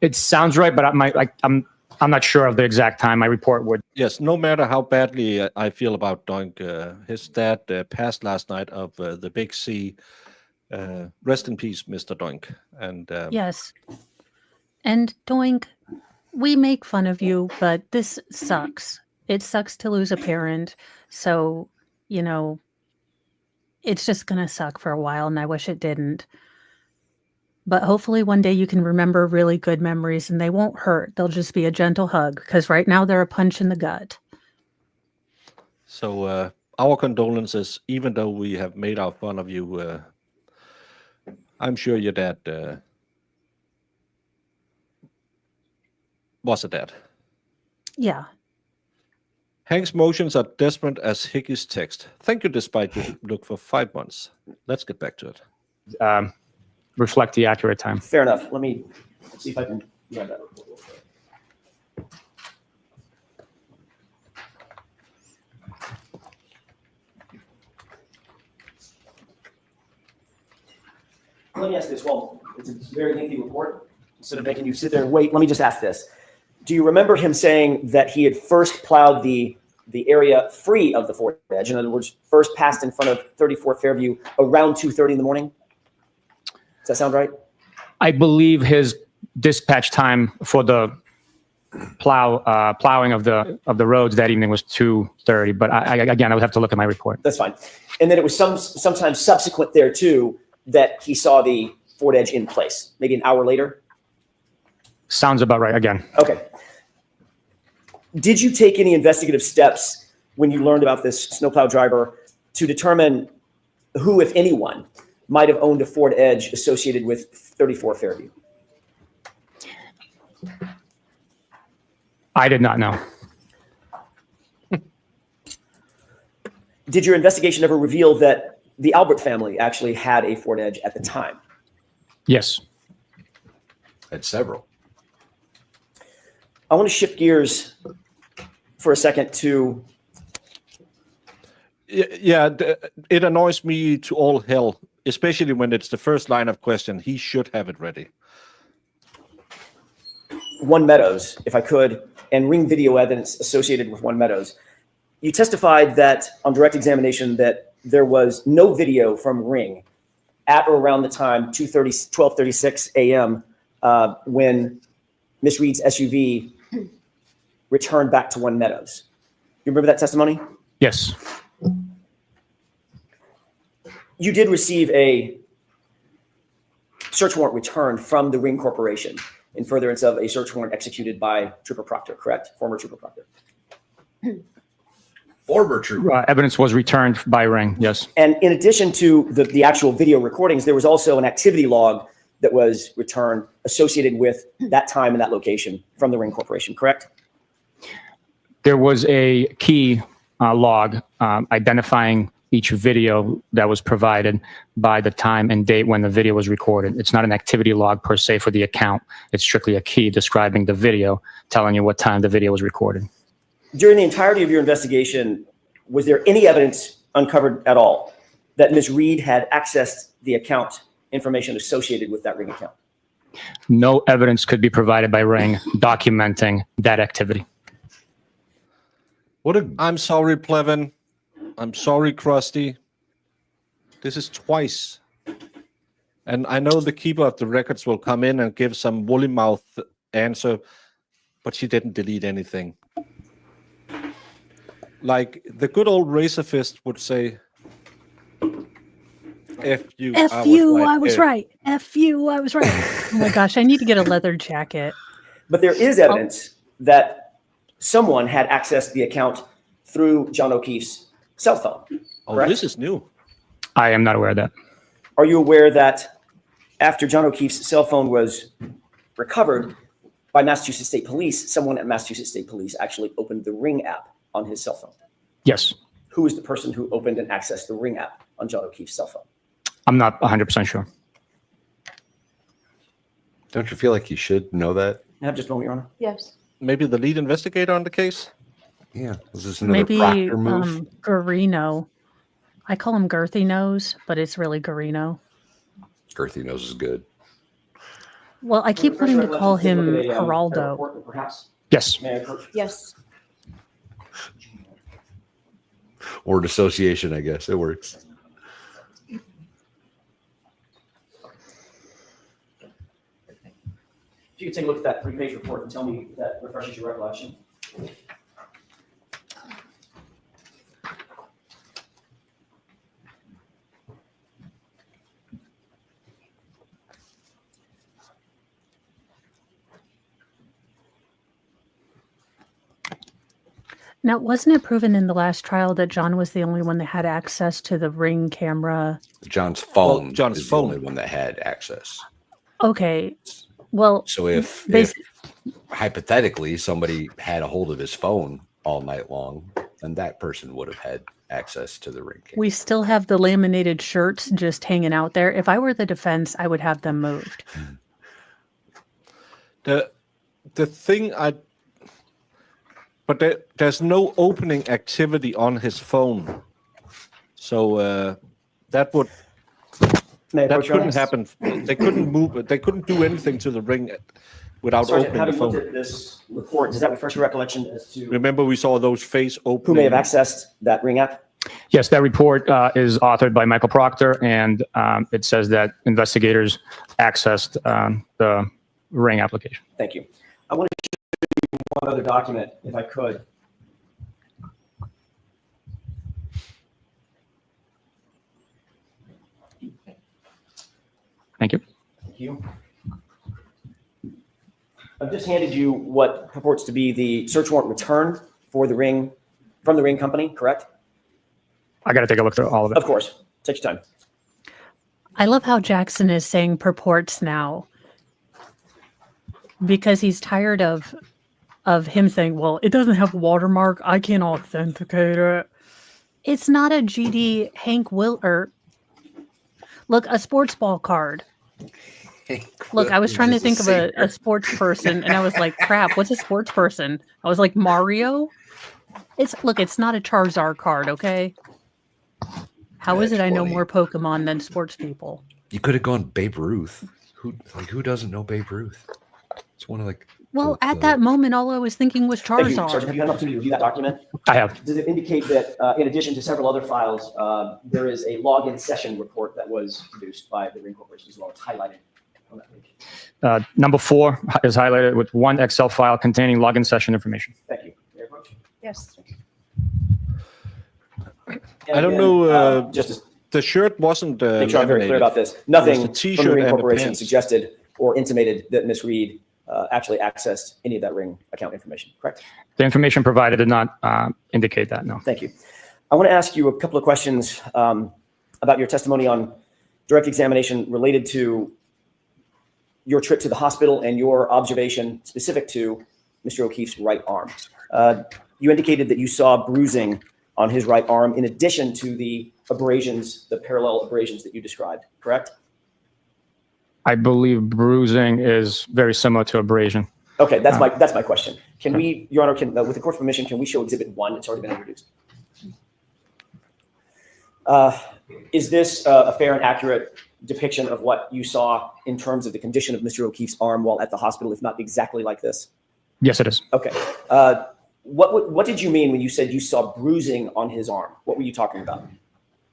It sounds right, but I'm not sure of the exact time. My report would. Yes, no matter how badly I feel about Doink, his dad passed last night of the Big C. Rest in peace, Mr. Doink. And yes. And Doink, we make fun of you, but this sucks. It sucks to lose a parent. So, it's just going to suck for a while, and I wish it didn't. But hopefully one day you can remember really good memories, and they won't hurt. They'll just be a gentle hug, because right now they're a punch in the gut. So our condolences, even though we have made our fun of you. I'm sure your dad was a dad. Yeah. Hank's motions are desperate as Hickey's text. Thank you, despite you look for 5 months. Let's get back to it. Reflect the accurate time. Fair enough. Let me see if I can grab that report real quick. Let me ask this. Well, it's a very lengthy report. Instead of making you sit there and wait, let me just ask this. Do you remember him saying that he had first plowed the area free of the Ford Edge? In other words, first passed in front of 34 Fairview around 2:30 in the morning? Does that sound right? I believe his dispatch time for the plowing of the roads that evening was 2:30. But I would have to look at my report. That's fine. And then it was sometime subsequent there too that he saw the Ford Edge in place, maybe an hour later. Sounds about right. Again. Okay. Did you take any investigative steps when you learned about this snowplow driver to determine who, if anyone, might have owned a Ford Edge associated with 34 Fairview? I did not know. Did your investigation ever reveal that the Albert family actually had a Ford Edge at the time? Yes. Had several. I want to shift gears for a second to... Yeah, it annoys me to all hell, especially when it's the first line of question. He should have it ready. One Meadows, if I could, and ring video evidence associated with One Meadows. You testified that on direct examination that there was no video from Ring at or around the time 12:36 a.m. When Miss Reed's SUV returned back to One Meadows. You remember that testimony? Yes. you did receive a search warrant returned from the Ring Corporation in furtherance of a search warrant executed by Trooper Proctor, correct? Former Trooper Proctor. Former trooper. Evidence was returned by Ring, yes. And in addition to the actual video recordings, there was also an activity log that was returned associated with that time and that location from the Ring Corporation, correct? There was a key log identifying each video that was provided by the time and date when the video was recorded. It's not an activity log per se for the account. It's strictly a key describing the video, telling you what time the video was recorded. During the entirety of your investigation, was there any evidence uncovered at all that Ms. Reed had accessed the account information associated with that Ring account? No evidence could be provided by Ring documenting that activity. I'm sorry, Plevin. I'm sorry, Krusty. This is twice. And I know the keeper of the records will come in and give some woolly mouth answer, but she didn't delete anything. Like the good old razor fist would say, F you, I was right. F you, I was right. Oh my gosh, I need to get a leather jacket. But there is evidence that someone had accessed the account through John O'Keefe's cell phone. Oh, correct? this is new. I am not aware of that. Are you aware that after John O'Keefe's cell phone was recovered by Massachusetts State Police, someone at Massachusetts State Police actually opened the Ring app on his cell phone? Yes. Who is the person who opened and accessed the Ring app on John O'Keefe's cell phone? I'm not 100% sure. Don't you feel like you should know that? Have just a moment, Your Honor. Yes. Maybe the lead investigator on the case? Yeah. Was this another Maybe Proctor move? Garino. I call him Girthy Nose, but it's really Garino. Girthy Nose is good. Well, I keep wanting to call him Geraldo. Perhaps. Yes. May I approach? Yes. Word association, I guess. It works. If you could take a look at that 3-page report and tell me if that refreshes your recollection. Now, wasn't it proven in the last trial that John was the only one that had access to the Ring camera? John's phone John's is phone. the only one that had access. Okay. Well, So if hypothetically somebody had a hold of his phone all night long, then that person would have had access to the Ring camera. we still have the laminated shirts just hanging out there. If I were the defense, I would have them moved. The thing but there's no opening activity on his phone, so that couldn't happen. They couldn't move. They couldn't do anything to the Ring without Sergeant, opening the having looked phone. at this report, does that refresh your recollection as to Remember, we saw those face who opening. may have accessed that Ring app? Yes, that report is authored by Michael Proctor, and it says that investigators accessed the Ring application. Thank you. I want to show you one other document, if I could. Thank you. Thank you. I've just handed you what purports to be the search warrant return for the Ring, from the Ring company, correct? I got to take a look through all of it. Of course. Take your time. I love how Jackson is saying purports now, because he's tired of him saying, well, it doesn't have a watermark. I can't authenticate it. It's not a GD Hank Willer. Look, a sports ball card. Look, I was trying to think of a sports person, and I was like, crap, what's a sports person? I was like, Mario? It's not a Charizard card, okay? How is it I know funny. more Pokemon than sports people? You could have gone Babe Ruth. Who doesn't know Babe Ruth? It's one of Well, at that moment, all I was thinking was Thank you, Sergeant. Charizard. Have you had an opportunity to review that document? I have. Does it indicate that in addition to several other files, there is a login session report that was produced by the Ring Corporation as well? It's highlighted on that page. Number 4 is highlighted with one Excel file containing login session information. Thank you. May I approach? Yes. I don't know. Just The shirt wasn't Make sure I'm very clear laminated. about this. It was Nothing the from T-shirt the Ring and the Corporation pants. suggested or intimated that Ms. Reed actually accessed any of that Ring account information, correct? The information provided did not indicate that, no. Thank you. I want to ask you a couple of questions about your testimony on direct examination related to your trip to the hospital and your observation specific to Mr. O'Keefe's right arm. You indicated that you saw bruising on his right arm in addition to the abrasions, the parallel abrasions that you described, correct? I believe bruising is very similar to abrasion. Okay, that's my question. Can we, Your Honor, with the court's permission, can we show Exhibit 1? It's already been introduced. Is this a fair and accurate depiction of what you saw in terms of the condition of Mr. O'Keefe's arm while at the hospital, if not exactly like this? Yes, it is. Okay. What did you mean when you said you saw bruising on his arm? What were you talking about?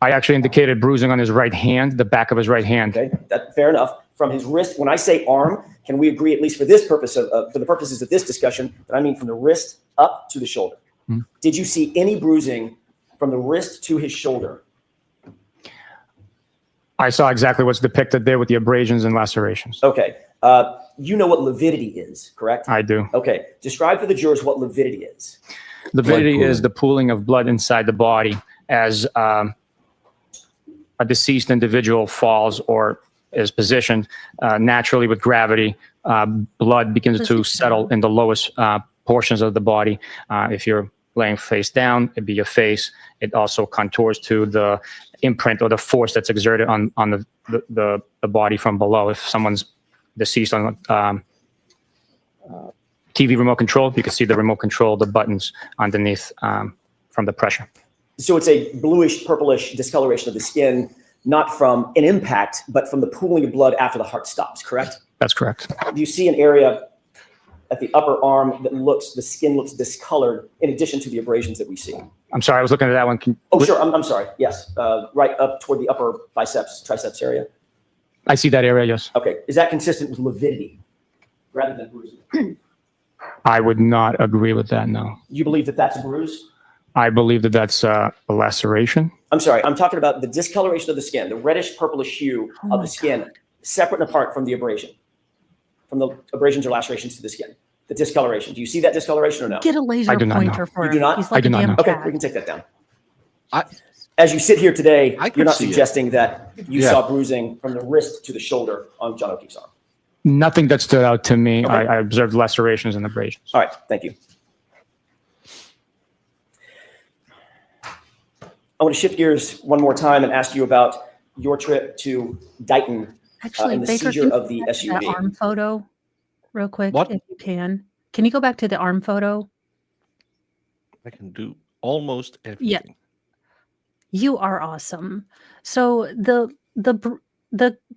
I actually indicated bruising on his right hand, the back of his right hand. Okay, fair enough. From his wrist, when I say arm, can we agree, at least for this purpose for the purposes of this discussion, that I mean from the wrist up to the shoulder? Did you see any bruising from the wrist to his shoulder? I saw exactly what's depicted there with the abrasions and lacerations. Okay. You know what lividity is, correct? I do. Okay. Describe for the jurors what lividity is. Lividity is the pooling of blood inside the body as a deceased individual falls or is positioned naturally with gravity. Blood begins to settle in the lowest portions of the body. If you're laying face down, it'd be your face. It also contours to the imprint or the force that's exerted on the body from below. If someone's deceased on TV remote control, you can see the remote control, the buttons underneath from the pressure. So it's a bluish, purplish discoloration of the skin, not from an impact, but from the pooling of blood after the heart stops, correct? That's correct. Do you see an area at the upper arm that the skin looks discolored in addition to the abrasions that we see? I'm sorry, I was looking at that one. Sure, I'm sorry, yes. Right up toward the upper triceps area. I see that area, yes. Okay, is that consistent with lividity rather than bruising? I would not agree with that, no. You believe that that's a bruise? I believe that that's a laceration. I'm sorry, I'm talking about the discoloration of the skin, the reddish purplish hue of the skin, separate and apart from the abrasion, from the abrasions or lacerations to the skin. The discoloration. Do you see that discoloration or no? Get a laser pointer for You do not? He's like I do not know. Okay, we can take that down. I- As you sit here today, I could you're not see it. suggesting that you Yeah. saw bruising from the wrist to the shoulder on John O'Keefe's arm. Nothing that stood out to me. Okay. I observed lacerations and abrasions. All right, thank you. I want to shift gears one more time and ask you about your trip to Dighton Actually, and the Baker, seizure can you of the go back to that SUV. arm photo real quick, What? if you can. Can you go back to the arm photo? I can do almost everything. Yeah. You are awesome. So the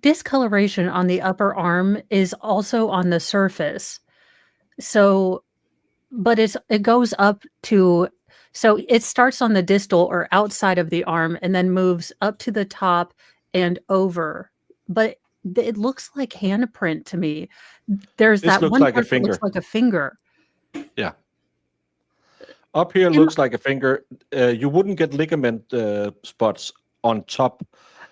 discoloration on the upper arm is also on the surface. So, but it goes up to, so it starts on the distal or outside of the arm and then moves up to the top and over. But it looks like handprint to me. There's This that looks one like a part that finger. looks like a finger. Yeah. Up here looks like a finger. You wouldn't get ligament spots on top.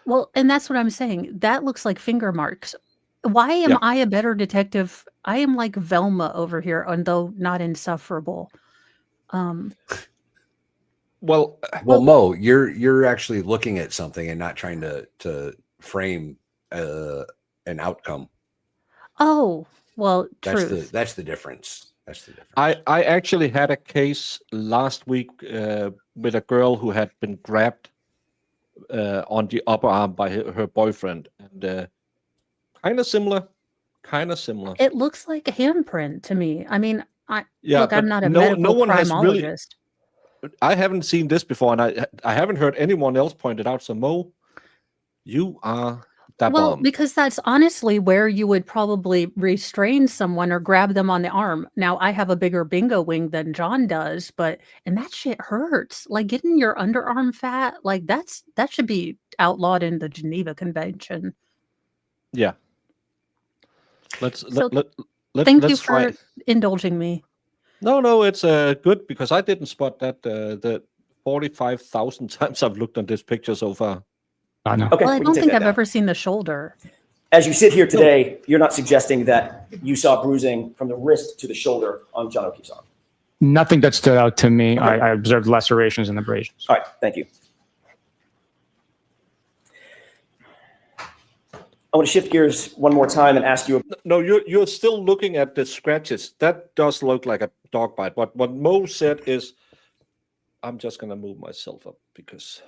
Well, and that's what I'm saying. That looks like finger marks. Why am Yeah. I a better detective? I am like Velma over here, although not insufferable. Well, Mo, you're actually looking at something and not trying to frame an outcome. Oh, well, That's truth. that's the difference. That's the difference. I actually had a case last week with a girl who had been grabbed on the upper arm by her boyfriend, and kind of similar. It looks like a handprint to me. I mean, Yeah, look, I'm but not a no medical one has really. criminologist. I haven't seen this before, and I haven't heard anyone else point it out. So Mo, you are that Well, bomb. because that's honestly where you would probably restrain someone or grab them on the arm. Now, I have a bigger bingo wing than John does, and that shit hurts. Like getting your underarm fat, like that should be outlawed in the Geneva Convention. Yeah. Let's So let's you try. for indulging me. No, it's good because I didn't spot that the 45,000 times I've looked on this picture so far. No. Okay. Well, I we can don't take think that I've down. ever seen the shoulder. As you sit here today, you're not suggesting that you saw bruising from the wrist to the shoulder on John O'Keefe's arm. Nothing that stood out to me. I observed lacerations and abrasions. All right, thank you. I want to shift gears one more time and ask you. No, you're still looking at the scratches. That does look like a dog bite. But what Mo said is, I'm just gonna move myself up because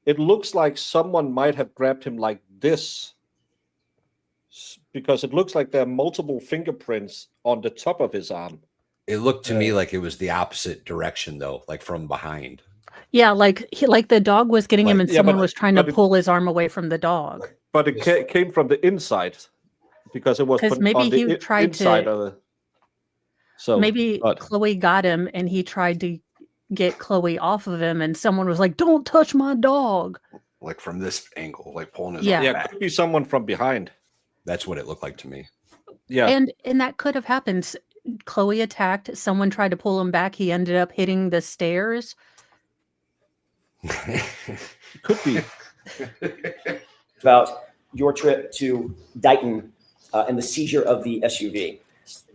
it looks like someone might have grabbed him like this, because it looks like there are multiple fingerprints on the top of his arm. It looked to me like it was the opposite direction, though, like from behind. Yeah, like the dog was getting him, and Yeah, someone but- was trying to but it- pull his arm away from the dog. But it came from the inside because it was 'Cause maybe on the he tried inside to- of the. So Maybe but- Chloe got him, and he tried to get Chloe off of him, and someone was like, "Don't touch my dog." Like from this angle, like pulling his Yeah. arm yeah, back. could be someone from behind. That's what it looked like to me. Yeah, And that could have happened. Chloe attacked. Someone tried to pull him back. He ended up hitting the stairs. could be. About your trip to Dighton and the seizure of the SUV.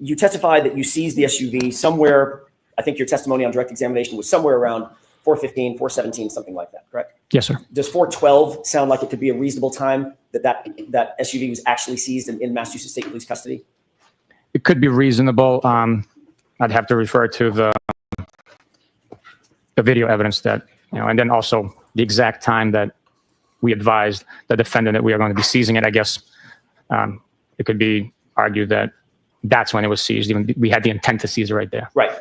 You testified that you seized the SUV somewhere. I think your testimony on direct examination was somewhere around 4:15, 4:17, something like that, correct? Yes, sir. Does 4:12 sound like it could be a reasonable time that SUV was actually seized in Massachusetts State Police custody? It could be reasonable. I'd have to refer to the video evidence that, and then also the exact time that we advised the defendant that we are going to be seizing it. I guess it could be argued that that's when it was seized. Even we had the intent to seize it right there. Right.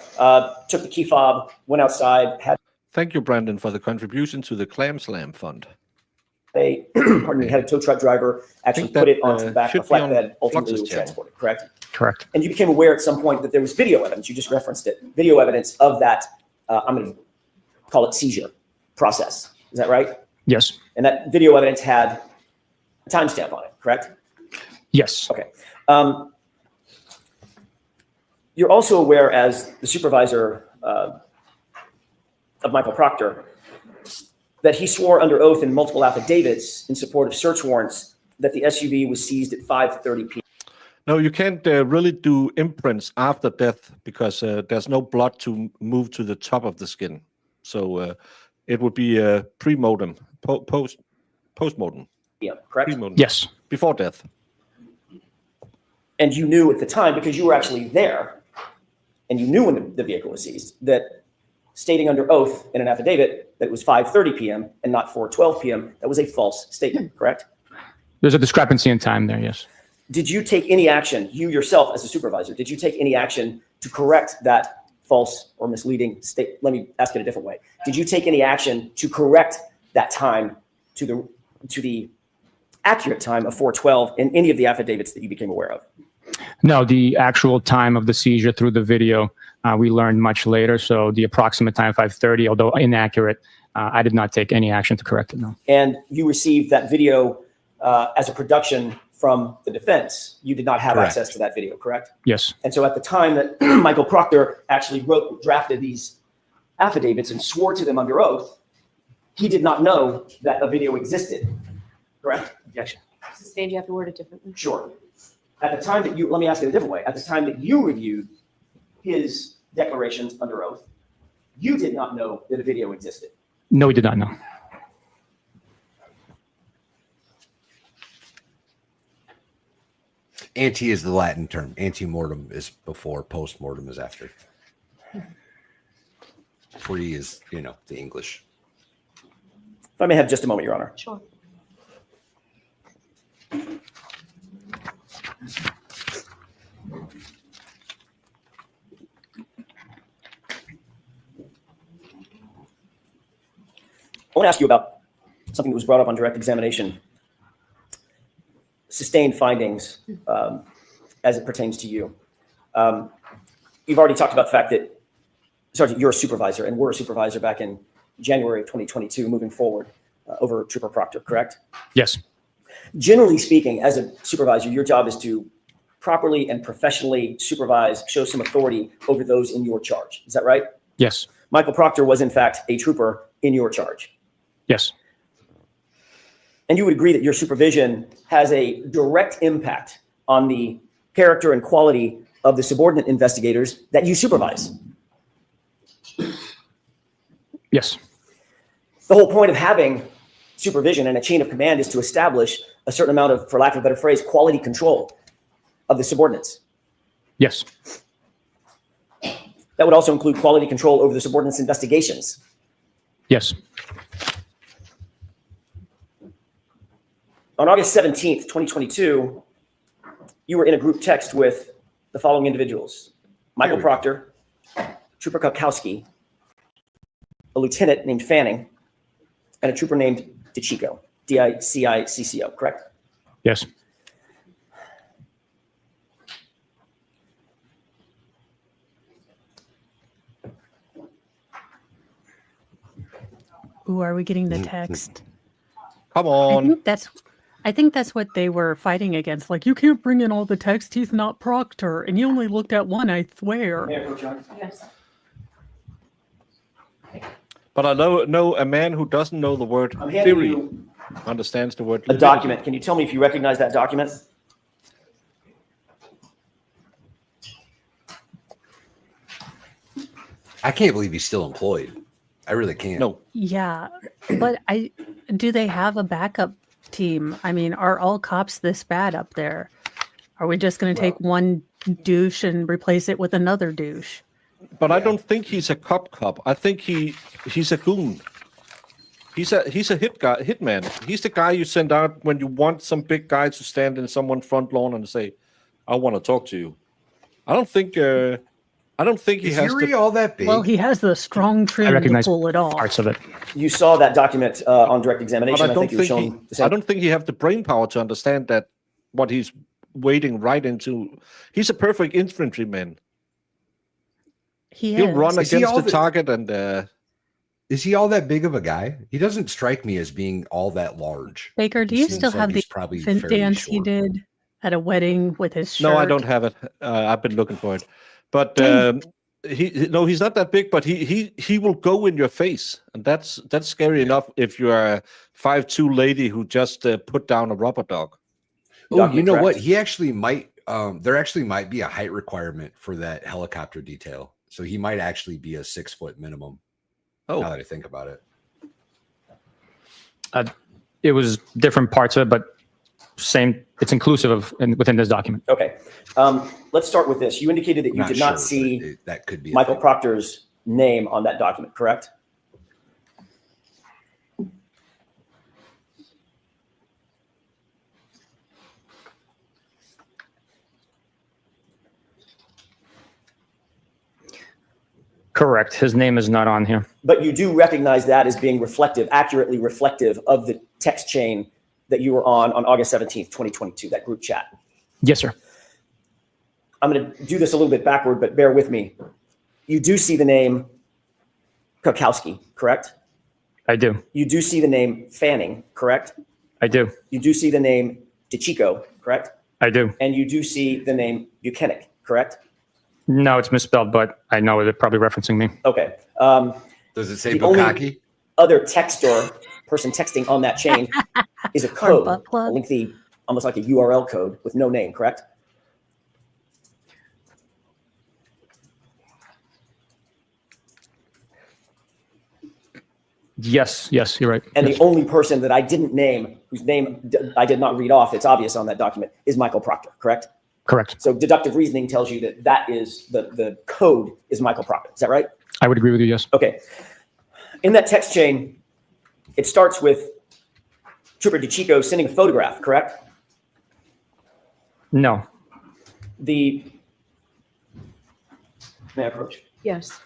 Took the key fob, went outside, had Thank you, Brandon, for the contribution to the Clam Slam Fund. pardon me, had a tow truck driver actually think put that, it onto the back of should the be on flatbed, ultimately Flux's was channel. transported, correct? Correct. And you became aware at some point that there was video evidence, you just referenced it, video evidence of that, I'm going to call it seizure process. Is that right? Yes. And that video evidence had a timestamp on it, correct? Yes. Okay. You're also aware, as the supervisor of Michael Proctor, that he swore under oath in multiple affidavits in support of search warrants that the SUV was seized at 5:30 p.m. No, you can't really do imprints after death because there's no blood to move to the top of the skin. So it would be pre-mortem, post-mortem. Yeah, correct? Pre-mortem. Yes. Before death. And you knew at the time, because you were actually there, and you knew when the vehicle was seized, that stating under oath in an affidavit that it was 5:30 p.m. and not 4:12 p.m., that was a false statement, correct? There's a discrepancy in time there. Yes. Did you take any action, you yourself as a supervisor, did you take any action to correct that false or misleading state? Let me ask it a different way. Did you take any action to correct that time to the accurate time of 4:12 in any of the affidavits that you became aware of? No, the actual time of the seizure through the video, we learned much later. So the approximate time, 5:30, although inaccurate, I did not take any action to correct it, no. And you received that video as a production from the defense. You did not have Correct. access to that video, correct? Yes. And so at the time that Michael Proctor actually drafted these affidavits and swore to them under oath, he did not know that a video existed, correct? Objection. Sustained, you have to word it differently. Sure. At the time that you, let me ask it a different way. At the time that you reviewed his declarations under oath, you did not know that a video existed. No, we did not know. Ante is the Latin term. Ante-mortem is before, post-mortem is after. Pre is, the English. If I may have just a moment, Your Honor. Sure. I want to ask you about something that was brought up on direct examination. Sustained findings as it pertains to you. You've already talked about the fact that, Sergeant, you're a supervisor and we're a supervisor back in January of 2022 moving forward over Trooper Proctor, correct? Yes. Generally speaking, as a supervisor, your job is to properly and professionally supervise, show some authority over those in your charge. Is that right? Yes. Michael Proctor was, in fact, a trooper in your charge. Yes. And you would agree that your supervision has a direct impact on the character and quality of the subordinate investigators that you supervise. Yes. The whole point of having supervision and a chain of command is to establish a certain amount of, for lack of a better phrase, quality control of the subordinates. Yes. That would also include quality control over the subordinates' investigations. Yes. On August 17th, 2022, you were in a group text with the following individuals: Michael Proctor, Trooper Kukowski, a lieutenant named Fanning, and a trooper named DiCicco, D-I-C-I-C-C-O, correct? Yes. Ooh, are we getting the text? Come I on. think that's what they were fighting against. Like, you can't bring in all the text. He's not Proctor, and you only looked at one, I swear. Yes. But I know a man who doesn't know the word I'm handing theory you understands the word a validity. document. Can you tell me if you recognize that document? I can't believe he's still employed. I really can't. No. Yeah, but do they have a backup team? I mean, are all cops this bad up there? Are we just going to take one douche and replace it with another douche? But I don't think he's a cop. I think he's a goon. He's a hitman. He's the guy you send out when you want some big guy to stand in someone's front lawn and say, "I want to talk to you." I don't think he Is has Yuri to. all that big? Well, he has the strong I trim to recognize pull it off. parts of it. You saw that document on direct But examination. I I don't think you were think shown the same. I don't think he have the brain power to understand that what he's wading right into. He's a perfect infantryman. He'll run Is he against all the target and. Is he all that big of a guy? He doesn't strike me as being all that large. Baker, do He you seems still like have the he's probably infant fairly dance he short. did at a wedding with his shirt? No, I don't have it. I've been looking for it, but Dang. he's not that big. But he will go in your face, and that's scary enough if you're a 5'2" lady who just put down a rubber dog. Oh, you Document know what? correct. He actually might. There actually might be a height requirement for that helicopter detail, so he might actually be a 6 foot minimum. Oh, Now that I think about it. It was different parts of it, but same. It's inclusive of within this document. Okay. Let's start with this. You indicated that you Not did sure, not but see that could be a Michael thing. Proctor's name on that document, correct? Correct. His name is not on here. But you do recognize that as being reflective, accurately reflective of the text chain that you were on August 17th, 2022, that group chat. Yes, sir. I'm going to do this a little bit backward, but bear with me. You do see the name Kukowski, correct? I do. You do see the name Fanning, correct? I do. You do see the name DiCicco, correct? I do. And you do see the name Buchanan, correct? No, it's misspelled, but I know they're probably referencing me. Okay. Does it say The only- Bukaki? Other texter, person texting on that chain, is a code, butt plug. a lengthy, almost like a URL code with no name, correct? Yes, you're right. And Yes. the only person that I didn't name, whose name I did not read off, it's obvious on that document, is Michael Proctor, correct? Correct. So deductive reasoning tells you that that is the code is Michael Proctor. Is that right? I would agree with you, yes. Okay. In that text chain, it starts with Trooper DiCicco sending a photograph, correct? No. May I approach? Yes.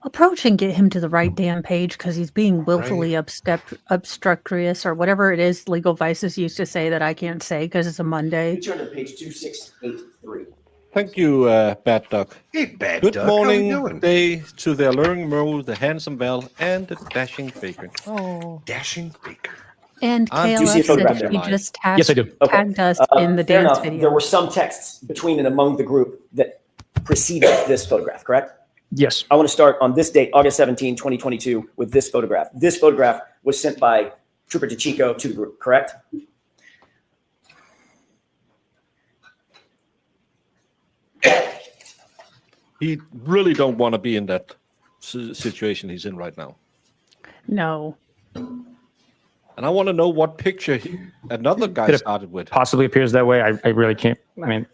Approach and get him to the right damn page because he's being willfully obstructious or whatever it is legal vices used to say that I can't say because it's a Monday. You turn to page 2683. thank you, Bad Duck. Hey, Bad Good Duck, how you morning, doing? day to the alluring Mo, the handsome Val, and the dashing Bacon. Oh. Dashing Baker. And Do you see a KLF photograph said there? he just Yes, I do. Okay. tagged us in the Fair dance enough. video. There were some texts between and among the group that preceded this photograph, correct? Yes. I want to start on this date, August 17, 2022, with this photograph. This photograph was sent by Trooper DeChico to the group, correct? He really don't want to be in that situation he's in right now. No. And I want to know what picture another guy It started with. Possibly appears that way. I really can't. I mean,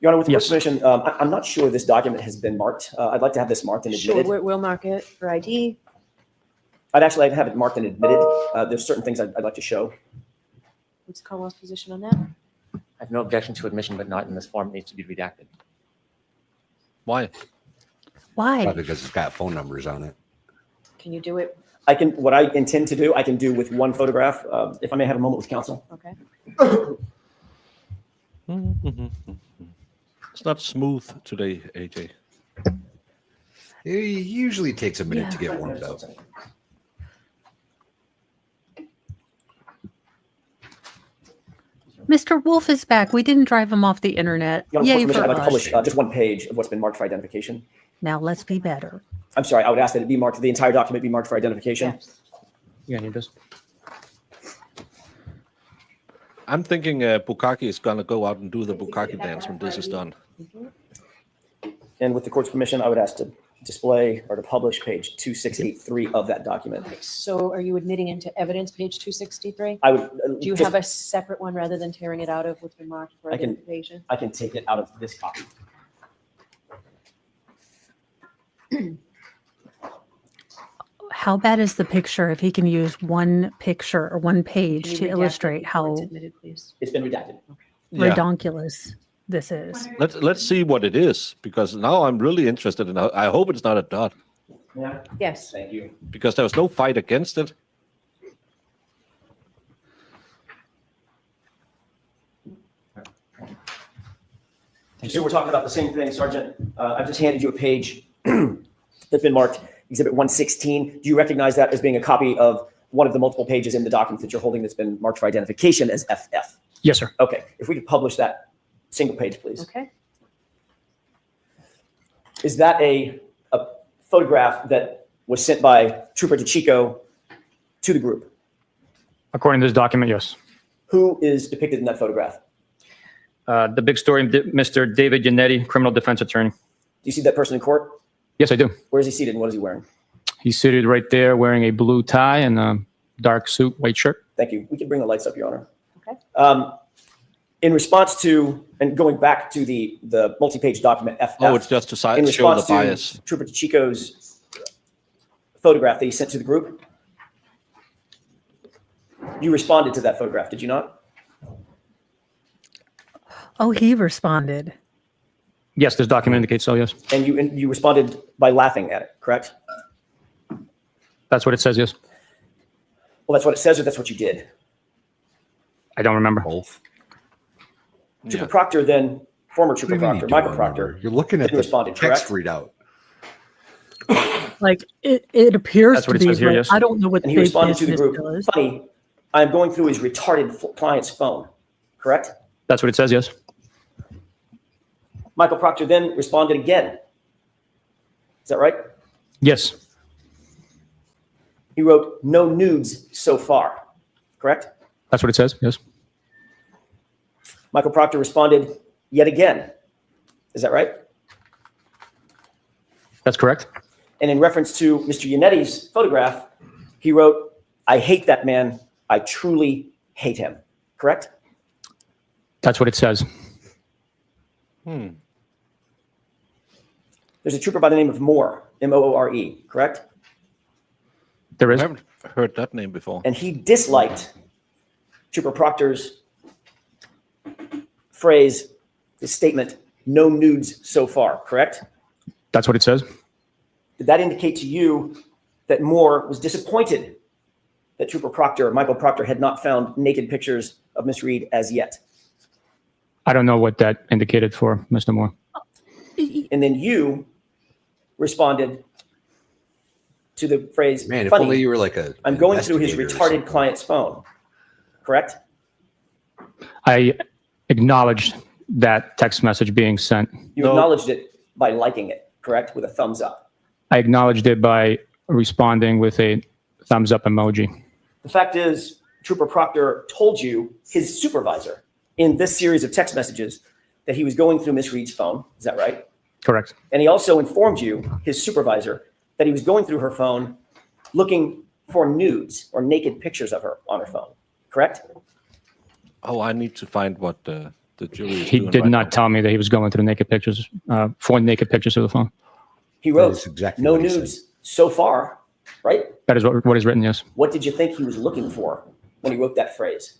Your Honor, with the Yes. court's permission, I'm not sure this document has been marked. I'd like to have this marked and Sure, admitted. we'll mark it for ID. I'd actually like to have it marked and admitted. There's certain things I'd like to show. What's Cornwall's position on that? I have no objection to admission, but not in this form. It needs to be redacted. Why? Why? Probably because it's got phone numbers on it. Can you do it? What I intend to do, I can do with one photograph. If I may have a moment with counsel. Okay. It's not smooth today, AJ. It usually takes a minute to get warmed up. Mr. Wolf is back. We didn't drive him off the internet. Your Honor, Yay with for permission, I'd like to us. publish just one page of what's been marked for identification. Now let's be better. I'm sorry, I would ask that it be marked, the entire document be marked for identification. Yes. you need this. I'm thinking Bukaki is going to go out and do the Bukaki dance when this is done. And with the court's permission, I would ask to display or to publish page 2683 of that document. So are you admitting into evidence, page 263? I would. Do you have a separate one rather than tearing it out of what's been marked for I can- identification? I can take it out of this copy. How bad is the picture if he can use one picture or one Can page you to redact illustrate it before it's how admitted, please? It's been redacted. Yeah. redonkulous this is? Let's see what it is, because now I'm really interested in. I hope it's not a dot, Yeah. Yes. Thank you. because there was no fight against it. So we're talking about the same thing, Sergeant. I've just handed you a page that's been marked Exhibit 116. Do you recognize that as being a copy of one of the multiple pages in the document that you're holding that's been marked for identification as FF? Yes, sir. Okay, if we could publish that single page, please. Okay. Is that a photograph that was sent by Trooper DeChico to the group? According to this document, yes. Who is depicted in that photograph? The big story, Mr. David Yannetti, criminal defense attorney. Do you see that person in court? Yes, I do. Where is he seated and what is he wearing? He's seated right there wearing a blue tie and a dark suit, white shirt. Thank you. We can bring the lights up, Your Honor. Okay. In response to, and going back to the multi-page document FF. Oh, it's just to in show the response to bias. Trooper DeChico's photograph that he sent to the group. You responded to that photograph, did you not? Oh, he responded. Yes, this document indicates so, yes. And you responded by laughing at it, correct? That's what it says, yes. Well, that's what it says, or that's what you did. I don't remember. Both. Trooper Yeah. Proctor then, former Trooper What do you mean Proctor, you Michael don't Proctor. remember? You're looking at didn't the respond, text correct? readout. Like it appears That's to what it be. says here, but yes. I don't know what And he big responded to the business group, does. funny, I'm going through his retarded client's phone, correct? That's what it says, yes. Michael Proctor then responded again. Is that right? Yes. He wrote, no nudes so far, correct? That's what it says, yes. Michael Proctor responded yet again. Is that right? That's correct. And in reference to Mr. Yannetti's photograph, he wrote, I hate that man. I truly hate him, correct? That's what it says. Hmm. There's a trooper by the name of Moore, M-O-O-R-E, correct? There I is. haven't heard that name before. And he disliked Trooper Proctor's phrase, his statement, no nudes so far, correct? That's what it says. Did that indicate to you that Moore was disappointed that Trooper Proctor, Michael Proctor, had not found naked pictures of Miss Reed as yet? I don't know what that indicated for Mr. Moore. And then you responded to the phrase, Man, if funny, only you were like a. I'm going through his investigator or retarded something. client's phone, correct? I acknowledged that text message being sent. You No. acknowledged it by liking it, correct? With a thumbs up. I acknowledged it by responding with a thumbs up emoji. The fact is, Trooper Proctor told you, his supervisor, in this series of text messages, that he was going through Miss Reed's phone. Is that right? Correct. And he also informed you, his supervisor, that he was going through her phone looking for nudes or naked pictures of her on her phone. Correct? Oh, I need to find what the jury is He doing did right not now. tell me that he was going through naked pictures, for naked pictures of the phone. He wrote, is exactly no what he said. nudes so far, right? That is what is written, yes. What did you think he was looking for when he wrote that phrase?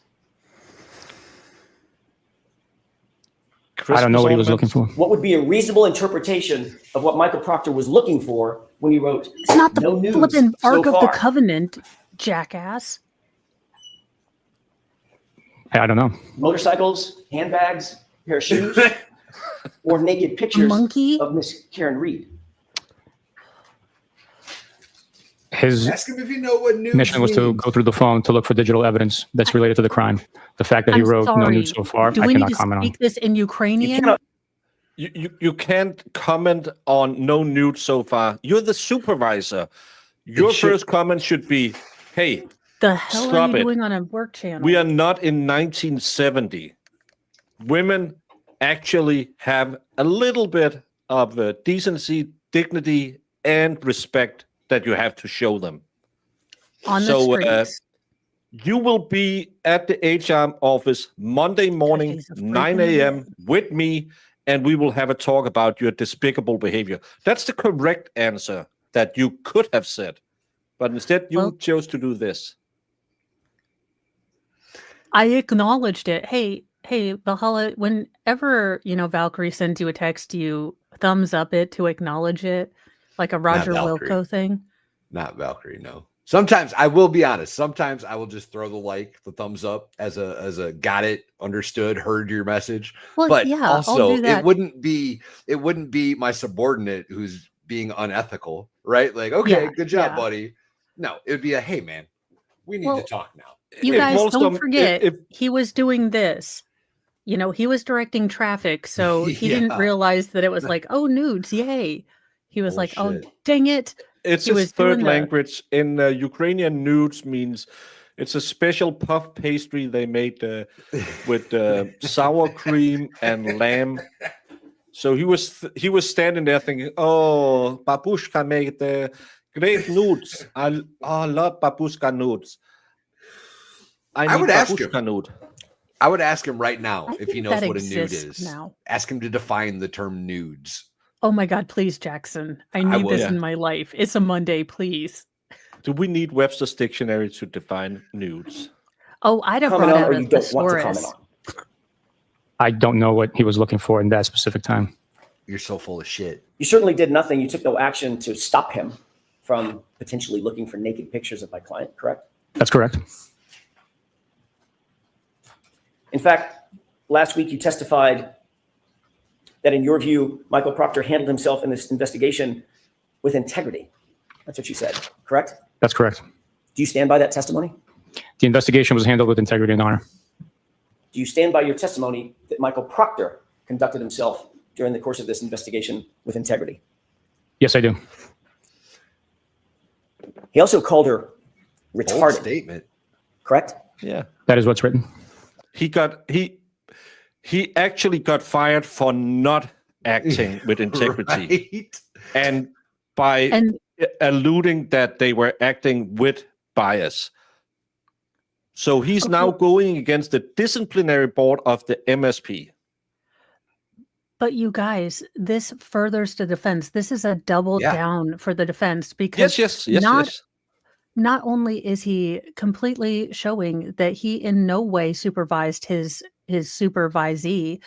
I don't know what he was Christmas looking for. What would be a reasonable interpretation of what Michael Proctor was looking for when he wrote, It's not the no nudes flippin' Ark so of the far? Covenant, jackass. I don't know. Motorcycles, handbags, pair of shoes, or naked pictures monkey? of Miss Karen Reed? His Ask him if you know what nudes mission was to means. go through the phone to look for digital evidence that's related to the crime. The fact that he I'm wrote no sorry. nudes so far, Do I we need cannot to comment on. speak this in Ukrainian? cannot- You can't comment on no nude so far. You're the supervisor. Your first comment should be, hey, The hell stop are you it. doing on a work channel? We are not in 1970. Women actually have a little bit of decency, dignity, and respect that you have to show them. on the So, streets. You will be at the HR office Monday morning, he's a 9 freaking a.m. with me, and we will have a talk about your despicable behavior. That's the correct answer that you could have said. But instead, you Well- chose to do this. I acknowledged it. Hey, Valhalla, whenever, Valkyrie sends you a text, you thumbs up it to acknowledge it, like a Roger Valkyrie. Wilco thing. Not Valkyrie, no. Sometimes I will be honest. Sometimes I will just throw the thumbs up as a got it, understood, heard your message. Well, But yeah, I'll also do that. it wouldn't be my subordinate who's being unethical, right? Like, okay, Yeah, good job, yeah. buddy. No, it would be a hey man, we need Well, to talk now. You If guys most don't of- forget, if- he was doing this. He was directing traffic, so he didn't Yeah. realize that it was like, oh, nudes, yay. He was like, oh, Bullshit. dang it. It's He his was third doing the- language. In Ukrainian, nudes means it's a special puff pastry they made with sour cream and lamb. So he was standing there thinking, "Oh, babushka made great nudes. I love babushka nudes. I I need would ask him. babushka nude." I would ask him right now I if think he knows that what a nude exists is. now. Ask him to define the term nudes. Oh my God, please, Jackson. I need would. this Yeah. in my life. It's a Monday, please. Do we need Webster's dictionary to define nudes? Oh, I'd have Comment brought on out or a you don't want to comment thesaurus. on? I don't know what he was looking for in that specific time. You're so full of shit. You certainly did nothing. You took no action to stop him from potentially looking for naked pictures of my client, correct? That's correct. In fact, last week you testified that in your view, Michael Proctor handled himself in this investigation with integrity. That's what you said, correct? That's correct. Do you stand by that testimony? The investigation was handled with integrity and honor. Do you stand by your testimony that Michael Proctor conducted himself during the course of this investigation with integrity? Yes, I do. He also called her Bold retarded, statement. correct? Yeah. That is what's written. He actually got fired for not acting with integrity. Right? And by And alluding that they were acting with bias. So he's now Okay. going against the disciplinary board of the MSP. But you guys, this furthers the defense. This is a double Yeah. down for the defense because Yes. not only is he completely showing that he in no way supervised his supervisee,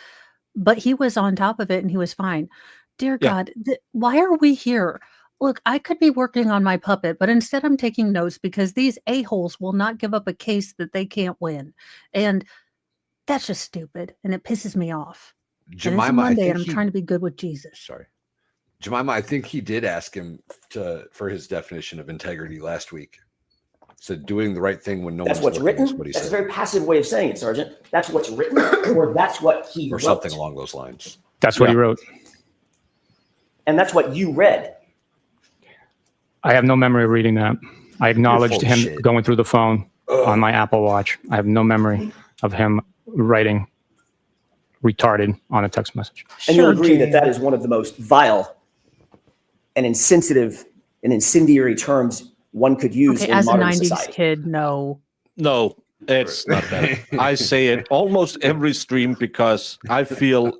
but he was on top of it and he was fine. Dear Yeah. God, why are we here? Look, I could be working on my puppet, but instead I'm taking notes because these a-holes will not give up a case that they can't win. And that's just stupid. And it pisses me off. And it's a Jemima, I Monday think and I'm he- trying to be good with Jesus. Sorry. Jemima, I think he did ask him for his definition of integrity last week. Said doing the right thing when no That's one's what's looking is written. what he That's a said. very passive way of saying it, Sergeant. That's what's written, or that's what he Or wrote. something along those lines. That's what he wrote. And that's what you read. I have no memory of reading that. I acknowledged full of him shit. going through the phone on my Apple Watch. I have no memory of him writing retarded on a text message. And you'll Sure, agree that Jane. that is one of the most vile and insensitive and incendiary terms one could use Okay, in as a modern 90s society. kid, no. No, it's not that. I say it almost every stream because I feel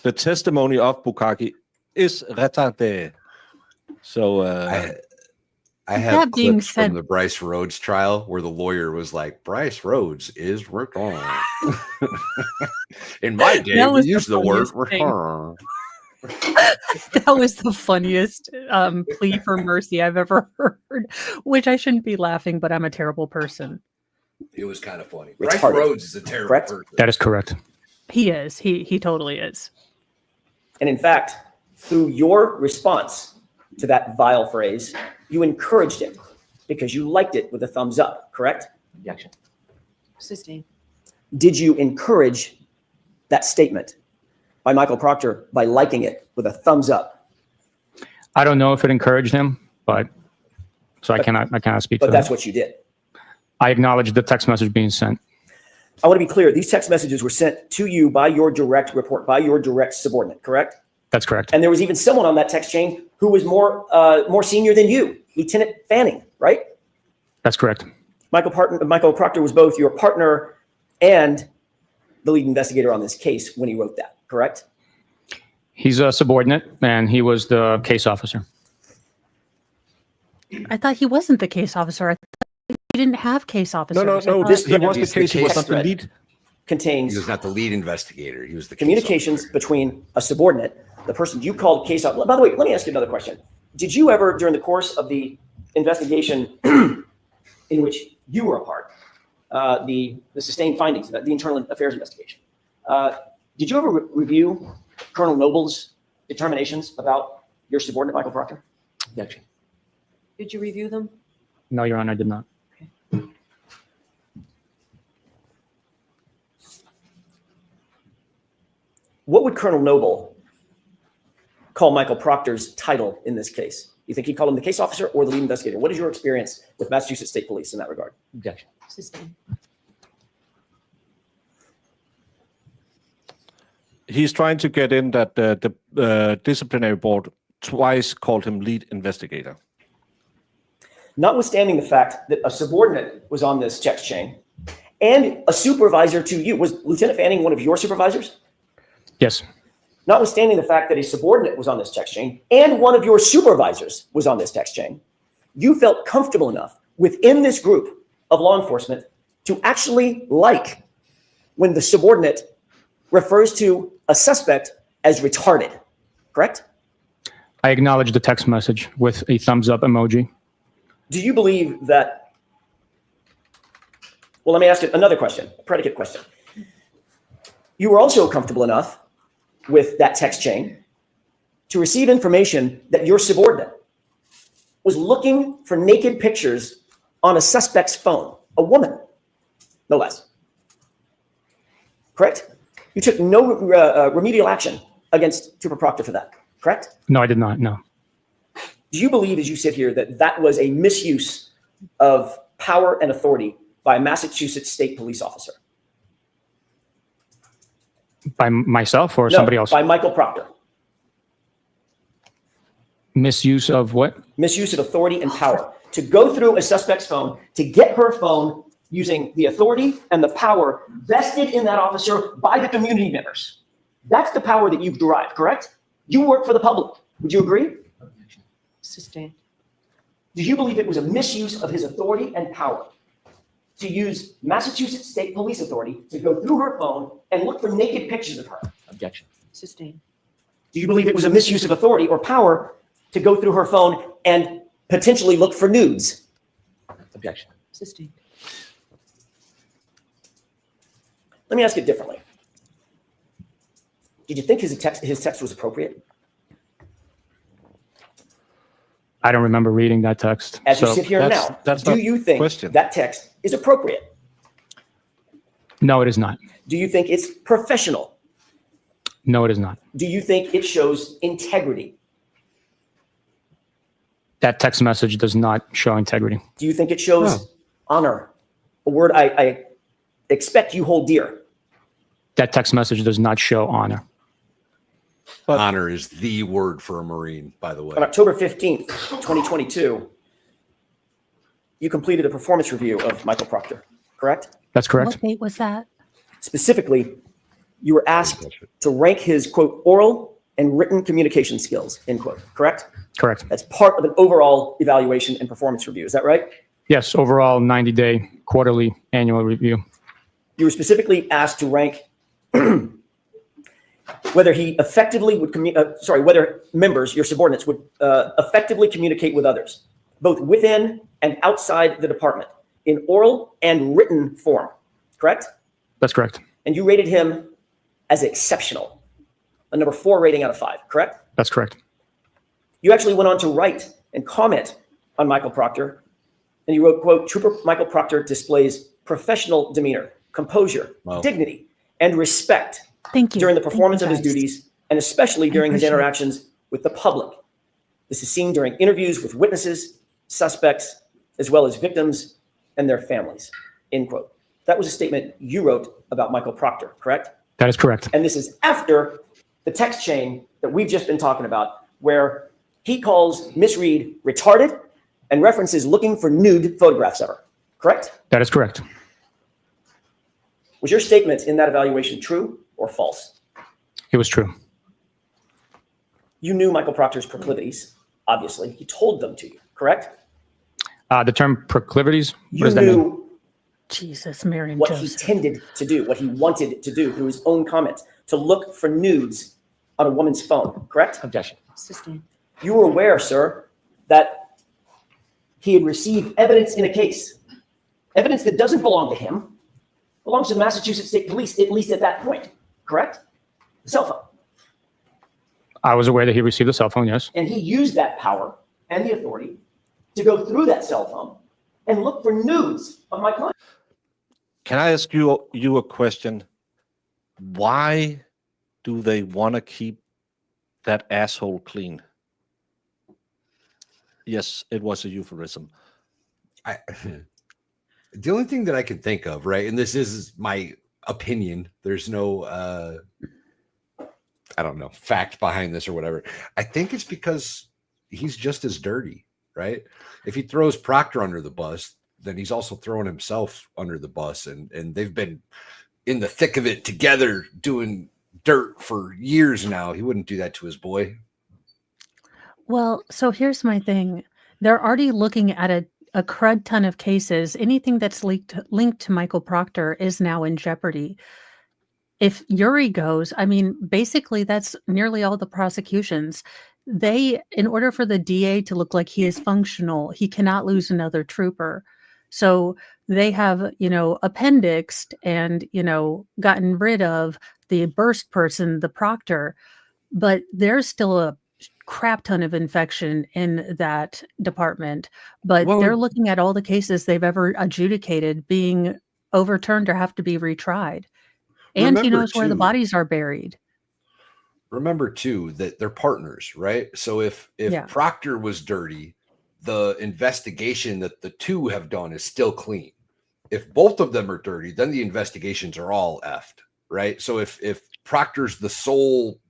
the testimony of Bukaki is retardé. So I have That being clips said- from the Bryce Rhodes trial where the lawyer was like, Bryce Rhodes is wrong. In my day, That we was the used the word funniest thing. wrong. That was the funniest plea for mercy I've ever heard, which I shouldn't be laughing, but I'm a terrible person. It was kind of funny. Bryce Retarded. Rhodes is a terrible Correct? person. That is correct. He is. He totally is. And in fact, through your response to that vile phrase, you encouraged it because you liked it with a thumbs up, correct? Objection. Sustained. Did you encourage that statement by Michael Proctor by liking it with a thumbs up? I don't know if it encouraged him, but so I cannot speak But to that's that. what you did. I acknowledge the text message being sent. I want to be clear. These text messages were sent to you by your direct report, by your direct subordinate, correct? That's correct. And there was even someone on that text chain who was more senior than you, Lieutenant Fanning, right? That's correct. Michael Proctor was both your partner and the lead investigator on this case when he wrote that, correct? He's a subordinate, and he was the case officer. I thought he wasn't the case officer. I thought he didn't have case officers. no. I thought- This He was the is case. He was text not the thread lead. Contains He was not the lead investigator. He was the case communications officer. between a subordinate, the person you called case officer. By the way, let me ask you another question. Did you ever, during the course of the investigation in which you were a part, the sustained findings, the internal affairs investigation, did you ever review Colonel Noble's determinations about your subordinate, Michael Proctor? Objection. Did you review them? No, Your Honor, I did not. What would Colonel Noble call Michael Proctor's title in this case? You think he'd call him the case officer or the lead investigator? What is your experience with Massachusetts State Police in that regard? Objection. Sustained. He's trying to get in that the disciplinary board twice called him lead investigator. Notwithstanding the fact that a subordinate was on this text chain and a supervisor to you, was Lieutenant Fanning one of your supervisors? Yes. Notwithstanding the fact that a subordinate was on this text chain and one of your supervisors was on this text chain, you felt comfortable enough within this group of law enforcement to actually like when the subordinate refers to a suspect as retarded, correct? I acknowledge the text message with a thumbs up emoji. Do you believe that? Well, let me ask you another question, a predicate question. You were also comfortable enough with that text chain to receive information that your subordinate was looking for naked pictures on a suspect's phone, a woman, no less. Correct? You took no remedial action against Trooper Proctor for that, correct? No, I did not. No. Do you believe, as you sit here, that that was a misuse of power and authority by a Massachusetts State Police officer? By myself or No, somebody else? by Michael Proctor. Misuse of what? Misuse of authority and power to go through a suspect's phone, to get her phone using the authority and the power vested in that officer by the community members. That's the power that you've derived, correct? You work for the public. Would you agree? Sustained. Do you believe it was a misuse of his authority and power to use Massachusetts State Police authority to go through her phone and look for naked pictures of her? Objection. Sustained. Do you believe it was a misuse of authority or power to go through her phone and potentially look for nudes? Objection. Sustained. Let me ask it differently. Did you think his text was appropriate? I don't remember reading that text. As you So sit here that's- now, that's do not you think question. that text is appropriate? no, it is not. Do you think it's professional? No, it is not. Do you think it shows integrity? That text message does not show integrity. Do you think it shows honor? a word I expect you hold dear. That text message does not show honor. But Honor is the word for a Marine, by the way. On October 15th, 2022, you completed a performance review of Michael Proctor, correct? That's correct. What date was that? Specifically, you were asked to rank his, quote, oral and written communication skills, end quote, correct? Correct. That's part of an overall evaluation and performance review. Is that right? Yes, overall 90-day quarterly annual review. You were specifically asked to rank whether he effectively would whether members, your subordinates, would effectively communicate with others, both within and outside the department, in oral and written form, correct? That's correct. And you rated him as exceptional, a number 4 rating out of 5, correct? That's correct. You actually went on to write and comment on Michael Proctor, and you wrote, quote, Trooper Michael Proctor displays professional demeanor, composure, dignity, and respect during the performance of his duties, and especially during his interactions with the public. This is seen during interviews with witnesses, suspects, as well as victims and their families, end quote. That was a statement you wrote about Michael Proctor, correct? That is correct. And this is after the text chain that we've just been talking about, where he calls Miss Reed retarded and references looking for nude photographs of her, correct? That is correct. Was your statement in that evaluation true or false? It was true. You knew Michael Proctor's proclivities, obviously. He told them to you, correct? The term proclivities, what You does that mean? knew Jesus, Mary and what Joseph. he tended to do, what he wanted to do through his own comments, to look for nudes on a woman's phone, correct? Objection. You were aware, sir, that he had received evidence in a case, evidence that doesn't belong to him, belongs to the Massachusetts State Police, at least at that point, correct? The cell phone. I was aware that he received a cell phone, yes. And he used that power and the authority to go through that cell phone and look for nudes of my client. can I ask you a question? Why do they want to keep that asshole clean? Yes, it was a euphemism. The only thing that I can think of, right, and this is my opinion, there's no I don't know, fact behind this or whatever. I think it's because he's just as dirty, right? If he throws Proctor under the bus, then he's also throwing himself under the bus, and they've been in the thick of it together doing dirt for years now. He wouldn't do that to his boy. Well, so here's my thing. They're already looking at a crud ton of cases. Anything that's linked to Michael Proctor is now in jeopardy. If Yuri goes, I mean, basically that's nearly all the prosecutions. In order for the DA to look like he is functional, he cannot lose another trooper. So they have, appendixed and, gotten rid of the burst person, the Proctor, but there's still a crap ton of infection in that department. But they're looking at all the cases they've ever adjudicated being overturned or have to be retried. And he knows where the bodies are buried. Remember too that they're partners, right? So if Proctor was dirty, the investigation that the two have done is still clean. If both of them are dirty, then the investigations are all effed, right? So if Proctor's the sole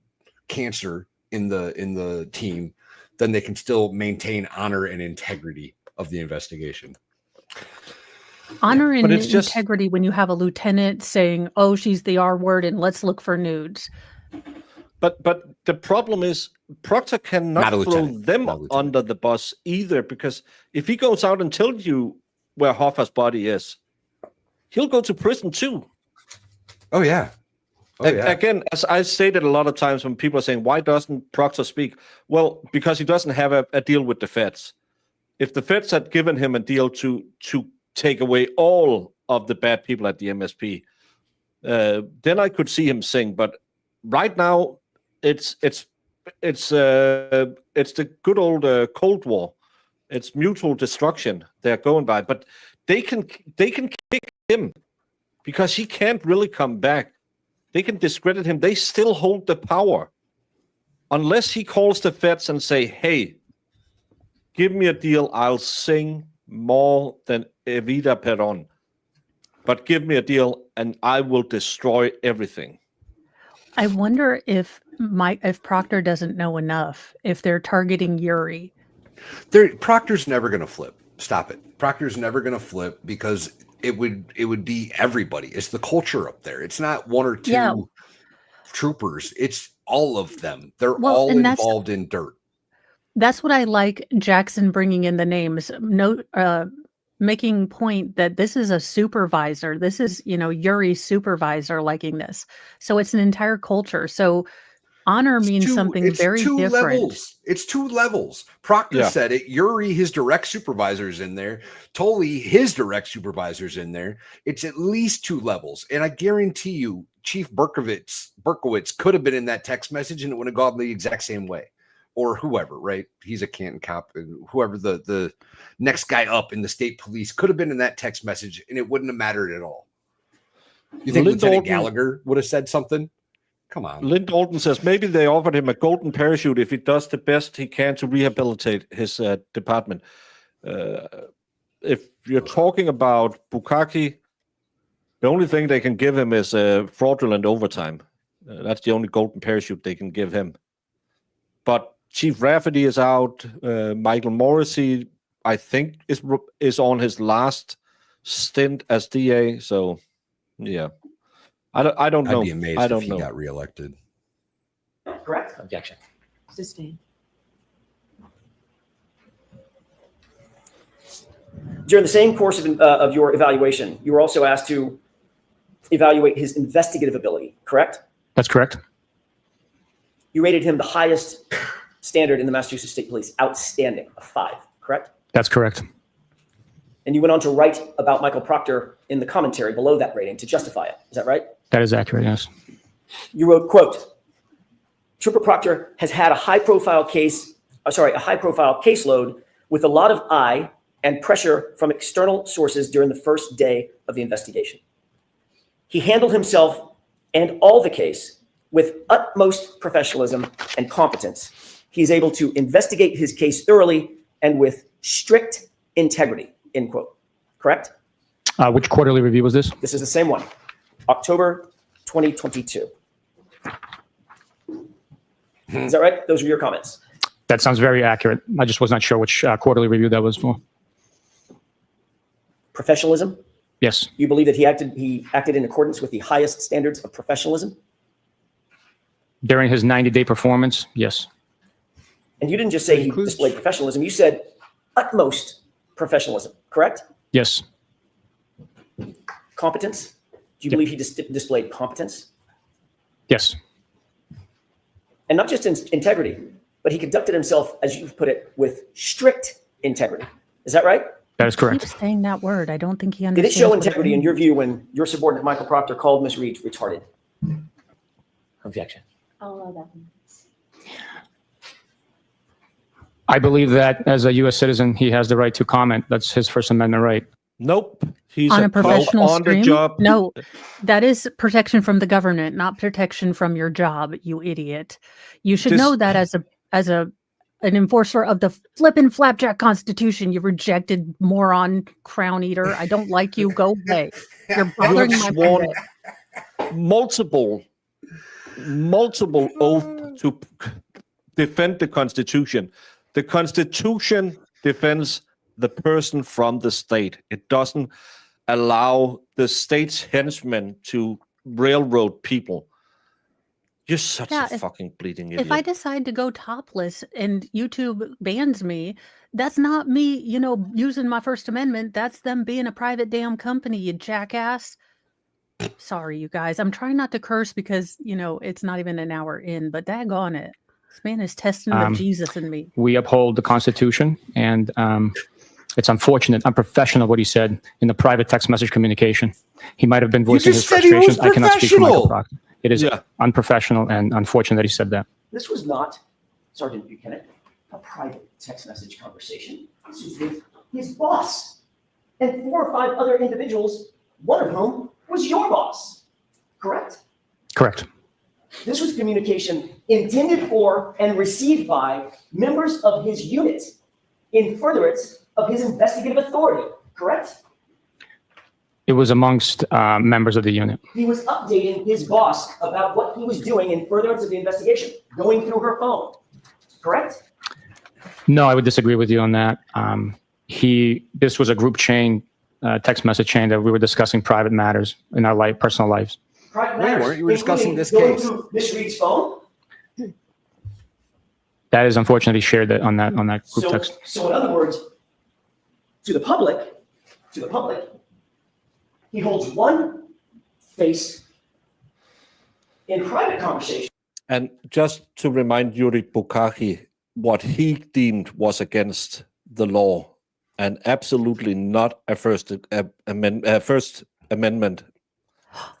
cancer in the team, then they can still maintain honor and integrity of the investigation. Honor and integrity when you have a lieutenant saying, "Oh, she's the R word, and let's look for nudes." But the problem is Proctor cannot throw them under the bus either, because if he goes out and tells you where Hoffa's body is, he'll go to prison too. Oh yeah. Again, as I stated a lot of times when people are saying, why doesn't Proctor speak? Well, because he doesn't have a deal with the feds. If the feds had given him a deal to take away all of the bad people at the MSP, then I could see him sing. But right now, it's the good old Cold War. It's mutual destruction they're going by. But they can kick him because he can't really come back. They can discredit him. They still hold the power. Unless he calls the feds and say, hey, give me a deal, I'll sing more than Evita Peron. but give me a deal and I will destroy everything. I wonder if Proctor doesn't know enough, if they're targeting Yuri. Proctor's never going to flip. Stop it. Proctor's never going to flip because it would be everybody. It's the culture up there. It's not one or two troopers. It's all of them. They're all involved in dirt. That's what I like Jackson bringing in the names. Making point that this is a supervisor. This is, Yuri's supervisor liking this. So it's an entire culture. So honor means something very different. Levels. It's 2 levels. Proctor said it. Yuri, his direct supervisor's in there. Tully, his direct supervisor's in there. It's at least 2 levels. And I guarantee you, Chief Berkowitz could have been in that text message and it would have gone the exact same way. Or whoever, right? He's a Canton cop. Whoever the next guy up in the state police could have been in that text message, and it wouldn't have mattered at all. You think Lieutenant Gallagher would have said something? Come on. Lynn Dalton says maybe they offered him a golden parachute if he does the best he can to rehabilitate his department. If you're talking about Bukaki, the only thing they can give him is fraudulent overtime. That's the only golden parachute they can give him. But Chief Rafferty is out. Michael Morrissey, I think, is on his last stint as DA. So, yeah, I don't know. I'd be amazed if he got reelected. Correct. Objection. Sustained. During the same course of your evaluation, you were also asked to evaluate his investigative ability, correct? That's correct. You rated him the highest standard in the Massachusetts State Police, outstanding, a 5, correct? That's correct. And you went on to write about Michael Proctor in the commentary below that rating to justify it. Is that right? That is accurate, yes. You wrote, quote, Trooper Proctor has had a high-profile caseload with a lot of eye and pressure from external sources during the first day of the investigation. He handled himself and all the case with utmost professionalism and competence. He is able to investigate his case thoroughly and with strict integrity, end quote. Correct? Which quarterly review was this? This is the same one, October 2022. Is that right? Those are your comments. That sounds very accurate. I just was not sure which quarterly review that was for. Professionalism? Yes. You believe that he acted in accordance with the highest standards of professionalism? During his 90-day performance, yes. And you didn't just say he displayed professionalism. You said utmost professionalism, correct? Yes. Competence? Do you believe he displayed competence? Yes. And not just integrity, but he conducted himself, as you put it, with strict integrity. Is that right? That is correct. Keep saying that word. I don't think he Did understands. it show integrity in your view when your subordinate Michael Proctor called Ms. Reed retarded? Objection. I'll allow that one. I believe that as a U.S. citizen, he has the right to comment. That's his First Amendment right. Nope. He's on a professional on stream? the job. No, that is protection from the government, not protection from your job, you idiot. You should know that as an enforcer of the flippin' flapjack Constitution, you rejected moron crown eater. I don't like you. Go away. You're bothering my sworn Monday. multiple oath to defend the Constitution. The Constitution defends the person from the state. It doesn't allow the state's henchmen to railroad people. You're such a fucking bleeding idiot. If I decide to go topless and YouTube bans me, that's not me, using my First Amendment. That's them being a private damn company, you jackass. Sorry, you guys. I'm trying not to curse because, it's not even an hour in, but daggone it. This man is testing the Jesus in me. We uphold the Constitution, and it's unfortunate, unprofessional what he said in the private text message communication. He might have been voicing his frustrations. I cannot speak for Michael Proctor. It is unprofessional and unfortunate that he said that. This was not, Sergeant Buchanan, a private text message conversation. This was with his boss and 4 or 5 other individuals, one of whom was your boss, correct? Correct. This was communication intended for and received by members of his unit in furtherance of his investigative authority, correct? It was amongst members of the unit. He was updating his boss about what he was doing in furtherance of the investigation, going through her phone. Correct? No, I would disagree with you on that. This was a group chain, text message chain that we were discussing private matters in our personal lives. Private No, you matters, weren't. You were discussing this going case. through Ms. Reed's phone. That is unfortunately shared on that group text. So in other words, to the public, he holds one face in private conversation. And just to remind Yuri Bukaki, what he deemed was against the law and absolutely not a First Amendment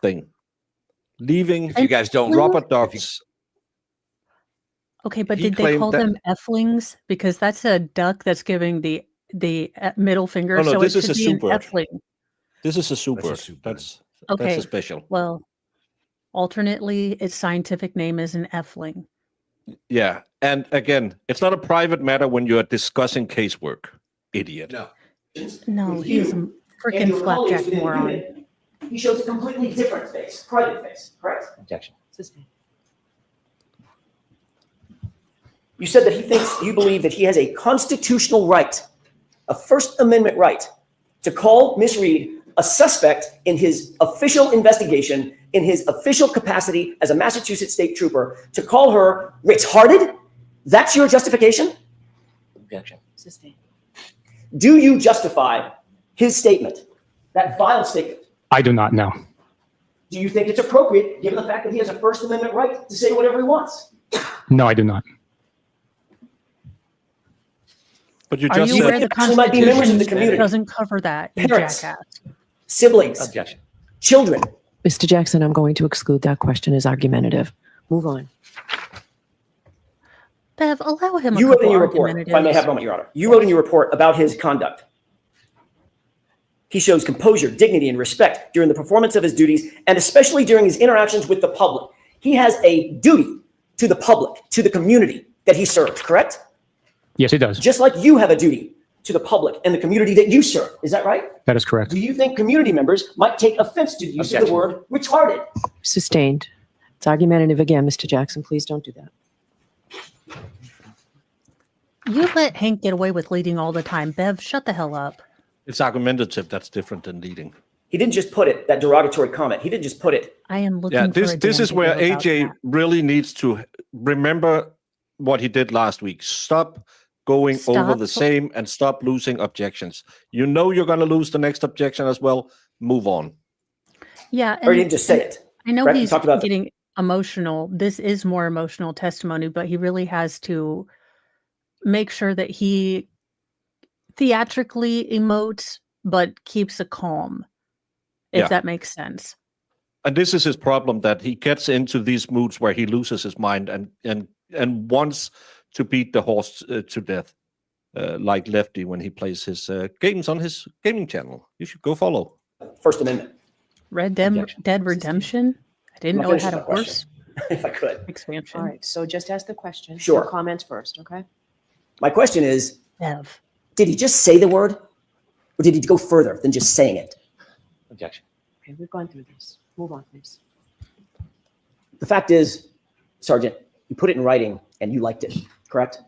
thing. Leaving You guys don't. rubber ducks. Okay, but He did they claimed call that- them F-lings? Because that's a duck that's giving the middle finger. Oh, no, so this it is should a be an super. F-ling. This is a super. That's a super. That's Okay. a special. Well, alternately, its scientific name is an F-ling. Yeah. And again, it's not a private matter when you are discussing casework, idiot. No. No, he is a And freaking your colleagues flapjack within the moron. unit, he shows a completely different face, private face, correct? Objection. You said that you believe that he has a constitutional right, a First Amendment right, to call Ms. Reed a suspect in his official investigation, in his official capacity as a Massachusetts state trooper, to call her retarded? That's your justification? Objection. Do you justify his statement, that vile statement? I do not know. Do you think it's appropriate, given the fact that he has a First Amendment right to say whatever he wants? No, I do not. But you Are just you aware said the Actually might be members of the Constitution community. doesn't cover that, you Parents. jackass? Siblings, Objection. children. Mr. Jackson, I'm going to exclude that question as argumentative. Move on. Bev, allow him a You wrote in couple your report, if I may have a argumentatives. moment, Your Honor. You wrote in your report about his conduct. He shows composure, dignity, and respect during the performance of his duties, and especially during his interactions with the public. He has a duty to the public, to the community that he serves, correct? Yes, it does. Just like you have a duty to the public and the community that you serve. Is that right? That is correct. Do you think community members might take offense to the use of the word retarded? Sustained. It's argumentative again, Mr. Jackson. Please don't do that. You let Hank get away with leading all the time. Bev, shut the hell up. it's argumentative. That's different than leading. He didn't just put it, that derogatory comment. He didn't just put it. I am looking Yeah, for a this damn is where video about AJ that. really needs to remember what he did last week. Stop going over Stop. the same and stop losing objections. You know you're going to lose the next objection as well. Move on. Yeah, Or he and didn't just say it. I know Correct? We he's talked about that. getting emotional. This is more emotional testimony, but he really has to make sure that he theatrically emotes, but keeps a calm, if Yeah. that makes sense. And this is his problem, that he gets into these moods where he loses his mind and wants to beat the horse to death, like Lefty when he plays his games on his gaming channel. You should go follow. First Amendment, Dead Redemption? I didn't I'm know it not had a finishing my horse if I could. expansion. All right, so just ask the question. Sure. No comments first, okay? My question is, Bev. did he just say the word? Or did he go further than just saying it? Objection. Okay, we've gone through this. Move on, please. The fact is, Sergeant, you put it in writing and you liked it, correct?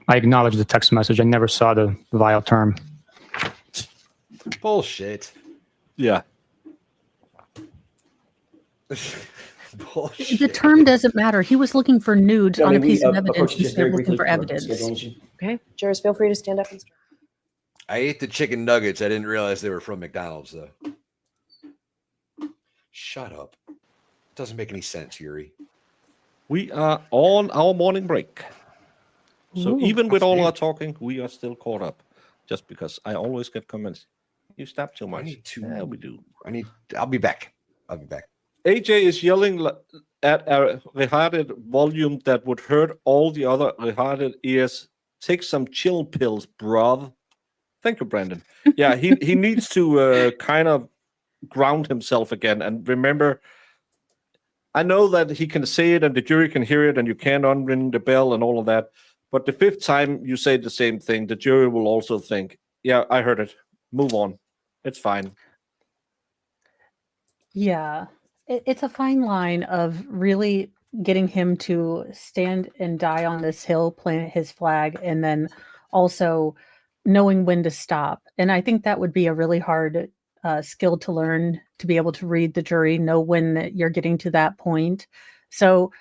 I acknowledge the text message. I never saw the vile term. Bullshit. Yeah. Bullshit. The term doesn't matter. He was looking for nudes I on a mean, we, piece of approached evidence this instead very of looking briefly for for evidence. scheduling issue. Okay, jurors, feel free to stand up and stretch. I ate the chicken nuggets. I didn't realize they were from McDonald's, though. Shut up. Doesn't make any sense, Yuri. We are on our morning break. So Ooh, even with all that's our talking, we are still caught up. Just because I always get comments. You stop too much. need to- Yeah, we do. I'll be back. I'll be back. AJ is yelling at a retarded volume that would hurt all the other retarded ears. Take some chill pills, bruv. Thank you, Brandon. Yeah, he needs to kind of ground himself again and remember. I know that he can say it and the jury can hear it and you can't unring the bell and all of that. But the fifth time you say the same thing, the jury will also think, yeah, I heard it. Move on. It's fine. Yeah, it's a fine line of really getting him to stand and die on this hill, plant his flag, and then also knowing when to stop. And I think that would be a really hard skill to learn, to be able to read the jury, know when that you're getting to that point. So,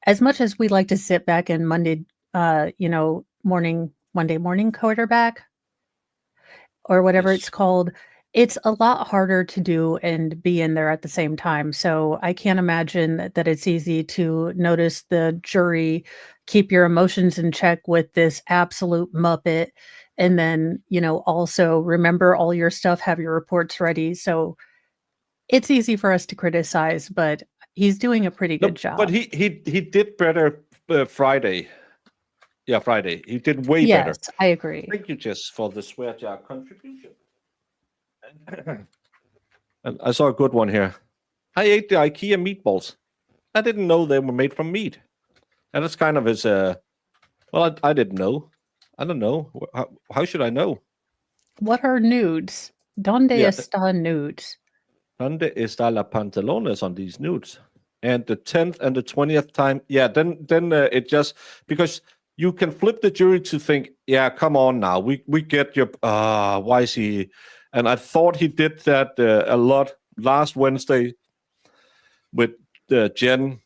as much as we like to sit back and Monday morning quarterback or whatever Yes. it's called, it's a lot harder to do and be in there at the same time. So I can't imagine that it's easy to notice the jury, keep your emotions in check with this absolute muppet, and then, also remember all your stuff, have your reports ready. So it's easy for us to criticize, but he's doing a pretty No, good job. but he did better Friday. Yeah, Friday. He did way better. Yes, I agree. Thank you, Jess, for the swear jar contribution. And I saw a good one here. I ate the IKEA meatballs. I didn't know they were made from meat. And that's kind of his, well, I didn't know. I don't know. How should I know? What are nudes? Donde Yeah. están nudes? Donde está la pantalones on these nudes? And the 10th and the 20th time, yeah, then it just, because you can flip the jury to think, yeah, come on now, we get your, why is he, and I thought he did that a lot last Wednesday with Jen.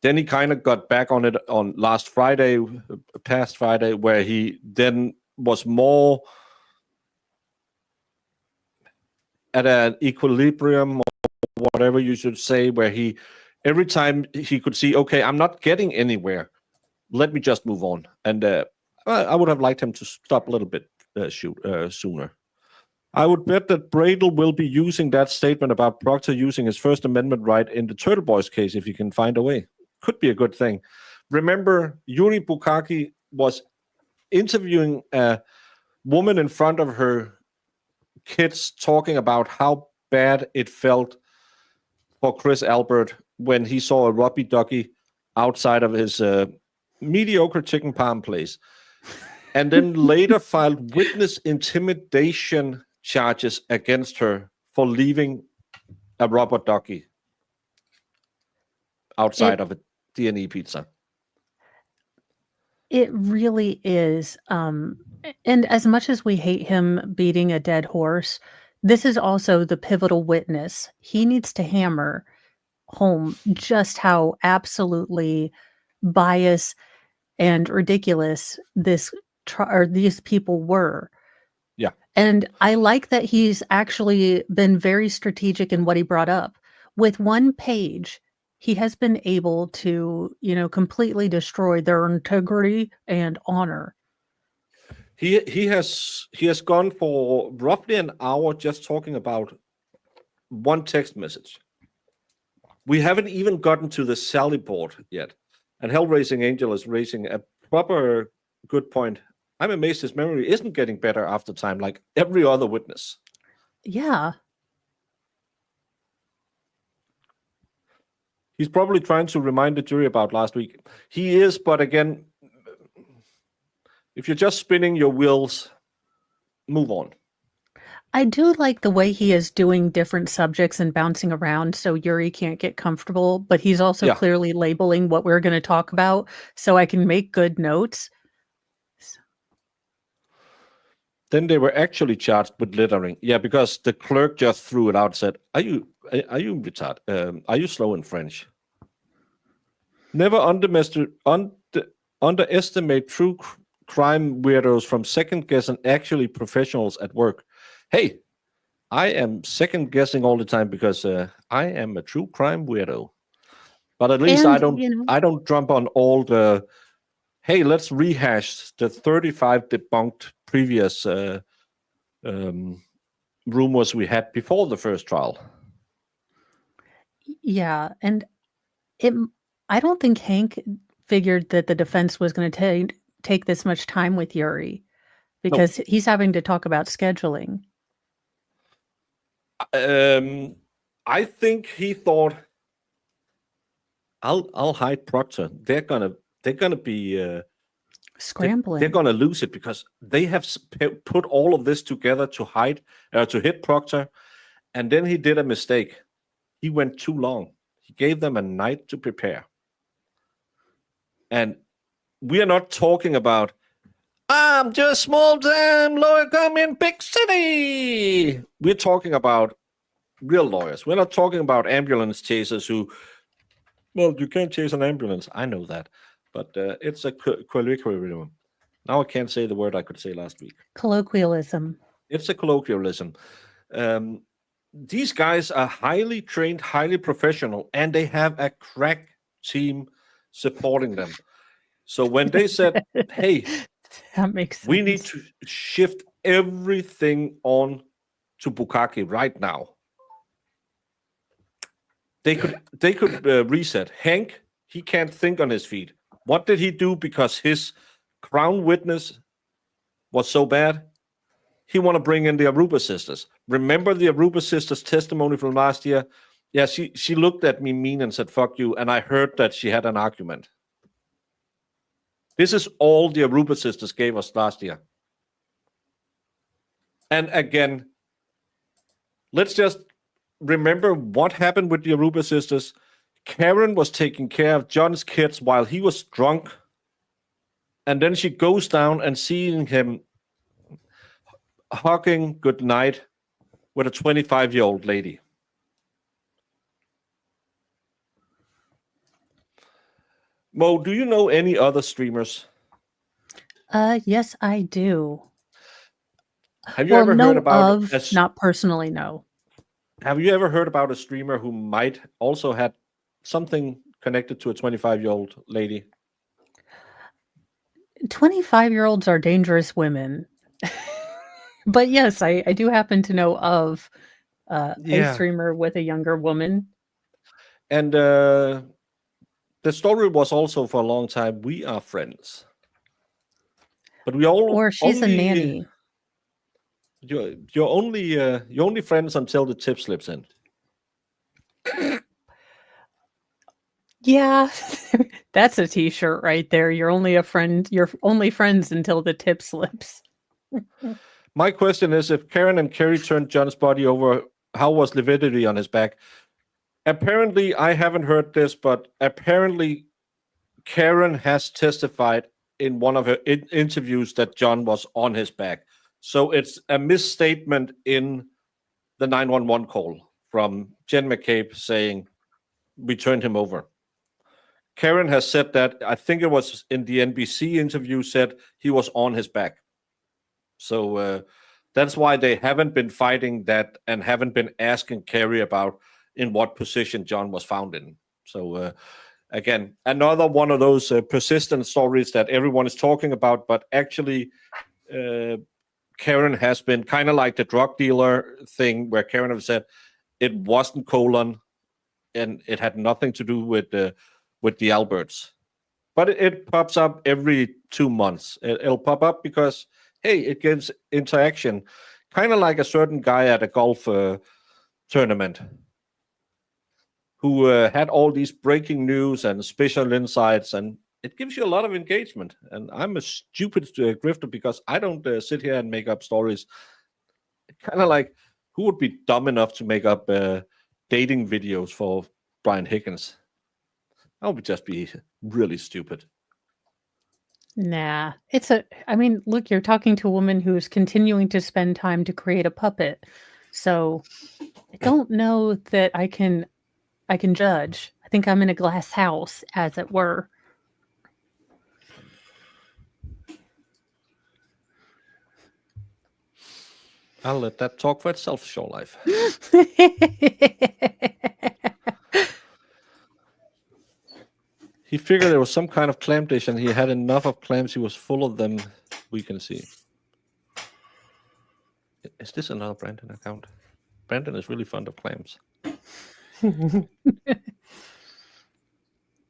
Then he kind of got back on it on past Friday, where he then was more at an equilibrium, or whatever you should say, where he, every time he could see, okay, I'm not getting anywhere, let me just move on. And I would have liked him to stop a little bit sooner. I would bet that Bradel will be using that statement about Proctor using his First Amendment right in the Turtle Boys case if he can find a way. Could be a good thing. Remember, Yuri Bukaki was interviewing a woman in front of her kids, talking about how bad it felt for Chris Albert when he saw a rubby ducky outside of his mediocre chicken palm place, and then later filed witness intimidation charges against her for leaving a rubber ducky outside of a D&E pizza. It really is. And as much as we hate him beating a dead horse, this is also the pivotal witness. He needs to hammer home just how absolutely biased and ridiculous these people were. Yeah. And I like that he's actually been very strategic in what he brought up. With one page, he has been able to, completely destroy their integrity and honor. He has gone for roughly an hour just talking about one text message. We haven't even gotten to the Sally board yet. And Hellraising Angel is raising a proper good point. I'm amazed his memory isn't getting better after time, like every other witness. Yeah. He's probably trying to remind the jury about last week. He is, but again, if you're just spinning your wheels, move on. I do like the way he is doing different subjects and bouncing around so Yuri can't get comfortable, but he's also clearly labeling what we're going to talk about so I can make good notes. Then they were actually charged with littering. Yeah, because the clerk just threw it out and said, are you retarded? Are you slow in French? Never underestimate true crime weirdos from second guessing actually professionals at work. Hey, I am second guessing all the time because I am a true crime weirdo. But at least I don't jump on all the, hey, let's rehash the 35 debunked previous rumors we had before the first trial. Yeah, and I don't think Hank figured that the defense was going to take this much time with Yuri because he's having to talk about scheduling. I think he thought, I'll hide Proctor. They're gonna be scrambling. They're gonna lose it because they have put all of this together to hit Proctor, and then he did a mistake. he went too long. He gave them a night to prepare. And we are not talking about, I'm just small time lawyer come in big city. We're talking about real lawyers. We're not talking about ambulance chasers who, well, you can't chase an ambulance. I know that. But it's a colloquialism. Now I can't say the word I could say last week. Colloquialism. It's a colloquialism. These guys are highly trained, highly professional, and they have a crack team supporting them. So when they said, hey, that makes sense. We need to shift everything on to Bukkake right now. They could reset. Hank, he can't think on his feet. What did he do because his crown witness was so bad? He want to bring in the Aruba sisters. Remember the Aruba sisters' testimony from last year? Yeah, she looked at me mean and said, fuck you, and I heard that she had an argument. This is all the Aruba sisters gave us last year. And again, let's just remember what happened with the Aruba sisters. Karen was taking care of John's kids while he was drunk. And then she goes down and seeing him hugging goodnight with a 25-year-old lady. Mo, do you know any other streamers? Yes, I do. Have you ever heard about not personally, no. Have you ever heard about a streamer who might also had something connected to a 25-year-old lady? 25-year-olds are dangerous women. But yes, I do happen to know of a streamer with a younger woman. And the story was also for a long time, we are friends. But we all or she's a nanny. You're only friends until the tip slips in. Yeah, that's a t-shirt right there. You're only a friend. You're only friends until the tip slips. My question is, if Karen and Kerry turned John's body over, how was lividity on his back? Apparently, I haven't heard this, but apparently Karen has testified in one of her interviews that John was on his back. So it's a misstatement in the 911 call from Jen McCabe saying we turned him over. Karen has said that, I think it was in the NBC interview, said he was on his back. So that's why they haven't been fighting that and haven't been asking Kerry about in what position John was found in. So again, another one of those persistent stories that everyone is talking about, but actually Karen has been kind of like the drug dealer thing where Karen has said it wasn't colon and it had nothing to do with the Alberts. But it pops up every 2 months. It'll pop up because, hey, it gives interaction. Kind of like a certain guy at a golf tournament who had all these breaking news and special insights, and it gives you a lot of engagement. And I'm a stupid grifter because I don't sit here and make up stories. Kind of like, who would be dumb enough to make up dating videos for Brian Higgins? I would just be really stupid. Nah, look, you're talking to a woman who's continuing to spend time to create a puppet. So I don't know that I can judge. I think I'm in a glass house, as it were. I'll let that talk for itself, Show Life. He figured there was some kind of clam dish and he had enough of clams. He was full of them. We can see. Is this another Brandon account? Brandon is really fond of clams.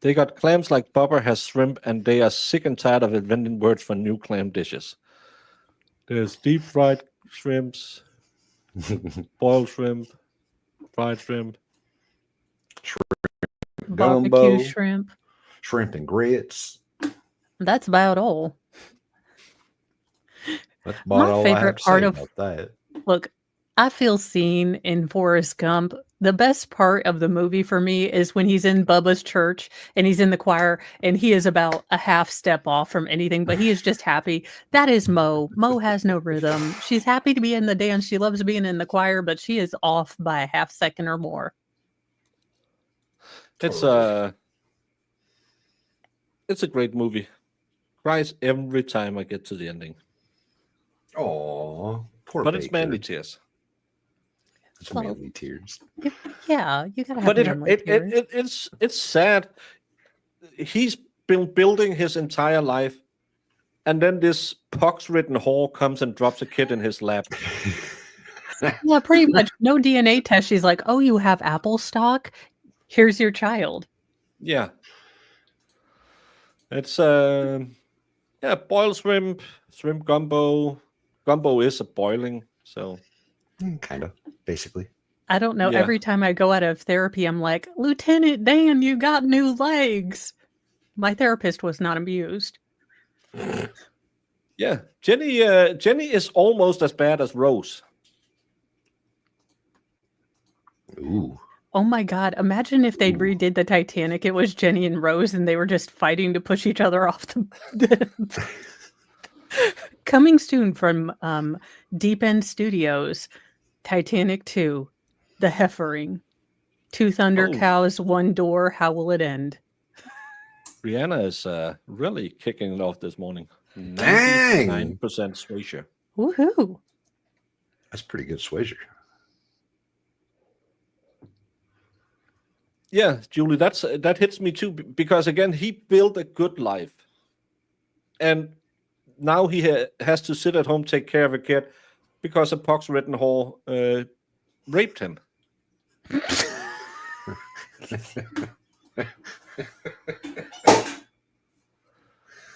They got clams like Bubba has shrimp, and they are sick and tired of inventing words for new clam dishes. There's deep fried shrimps, boiled shrimp, fried shrimp, barbecue shrimp, shrimp and grits. That's about all. That's about My all favorite I have to part say of about that. Look, I feel seen in Forrest Gump The best part of the movie for me is when he's in Bubba's church and he's in the choir and he is about a half step off from anything, but he is just happy. That is Mo. Mo has no rhythm. She's happy to be in the dance. She loves being in the choir, but she is off by a half second or more. It's a great movie. Cries every time I get to the ending. Oh, poor But Baker. it's manly tears. It's manly tears. Yeah, you gotta have But manly tears. it's sad. He's been building his entire life, and then this pox-ridden whore comes and drops a kid in his lap. Yeah, pretty much. No DNA test. She's like, "Oh, you have apple stock? Here's your child." Yeah. It's boiled shrimp gumbo. Gumbo is a boiling, so kind of, basically. I don't know. Yeah. Every time I go out of therapy, I'm like, Lieutenant Dan, you got new legs. My therapist was not amused. Yeah, Jenny is almost as bad as Rose. Ooh. Oh my God. Imagine if they'd redid the Titanic. It was Jenny and Rose, and they were just fighting to push each other off the. Coming soon from Deep End Studios, Titanic 2, The Heffering. 2 thunder cows, 1 door. How will it end? Rihanna is really kicking it off this morning. Dang! 99% Swayze. Woohoo! That's pretty good Swayze. Yeah, Julie, that hits me too, because again, he built a good life, and now he has to sit at home, take care of a kid, because a pox-ridden whore raped him.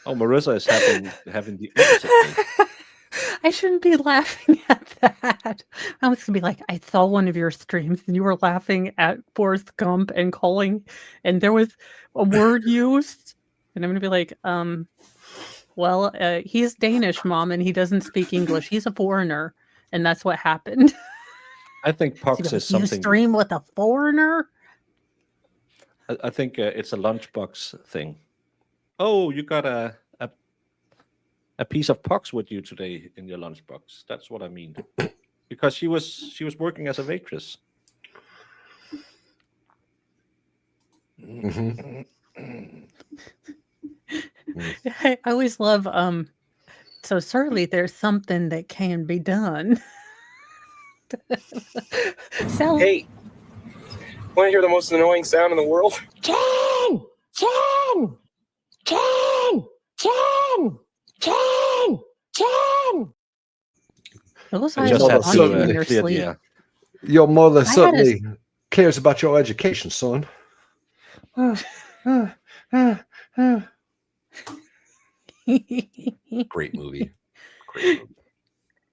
Oh, Marissa is having the opposite thing. I shouldn't be laughing at that. I was gonna be like, I saw one of your streams and you were laughing at Forrest Gump and calling, and there was a word used, and I'm gonna be like, well, he's Danish, Mom, and he doesn't speak English. He's a foreigner, and that's what happened. I think pox Like, is something. You stream with a foreigner? I think it's a lunchbox thing. Oh, you got a piece of pox with you today in your lunchbox. That's what I mean. Because she was working as a waitress. Mm-hmm. I always love so certainly there's something that can be done. So Hey, want to hear the most annoying sound in the world? Jen! Jen! Jen! Jen! Jen! Jen! those I eyes just will had haunt you in to your clear sleep. the air. Your mother I had a- certainly cares about your education, son. Great movie. Great movie.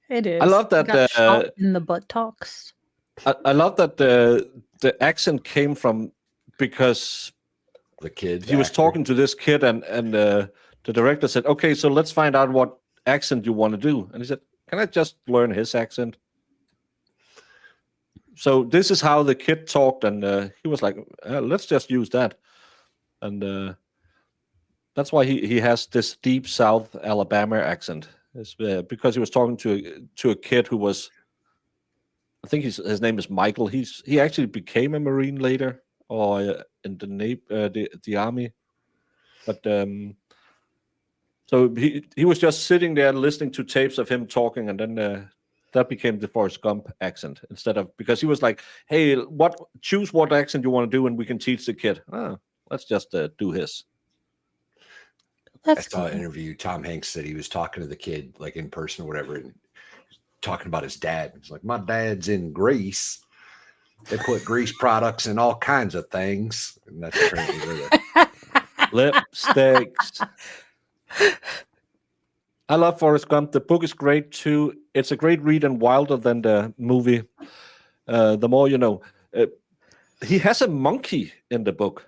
It is. I love that, Got shot in the buttocks. I love that the accent came from, because The kid. he was actor. talking to this kid, and the director said, "Okay, so let's find out what accent you want to do." And he said, "Can I just learn his accent?" So this is how the kid talked, and he was like, "Let's just use that." And that's why he has this deep South Alabama accent. It's, because he was talking to a kid who was, I think his name is Michael. He actually became a Marine later, or in the army. But so he was just sitting there listening to tapes of him talking, and then that became the Forrest Gump accent, instead of, because he was like, "Hey, choose what accent you want to do, and we can teach the kid." Let's just do his. I That's saw an cool. interview. Tom Hanks said he was talking to the kid, like in person or whatever, and talking about his dad. It's like, my dad's in Greece. They put grease products in all kinds of things, and that's apparently where Lipsticks. I love Forrest Gump. The book is great too. It's a great read and wilder than the movie. The more you know. He has a monkey in the book.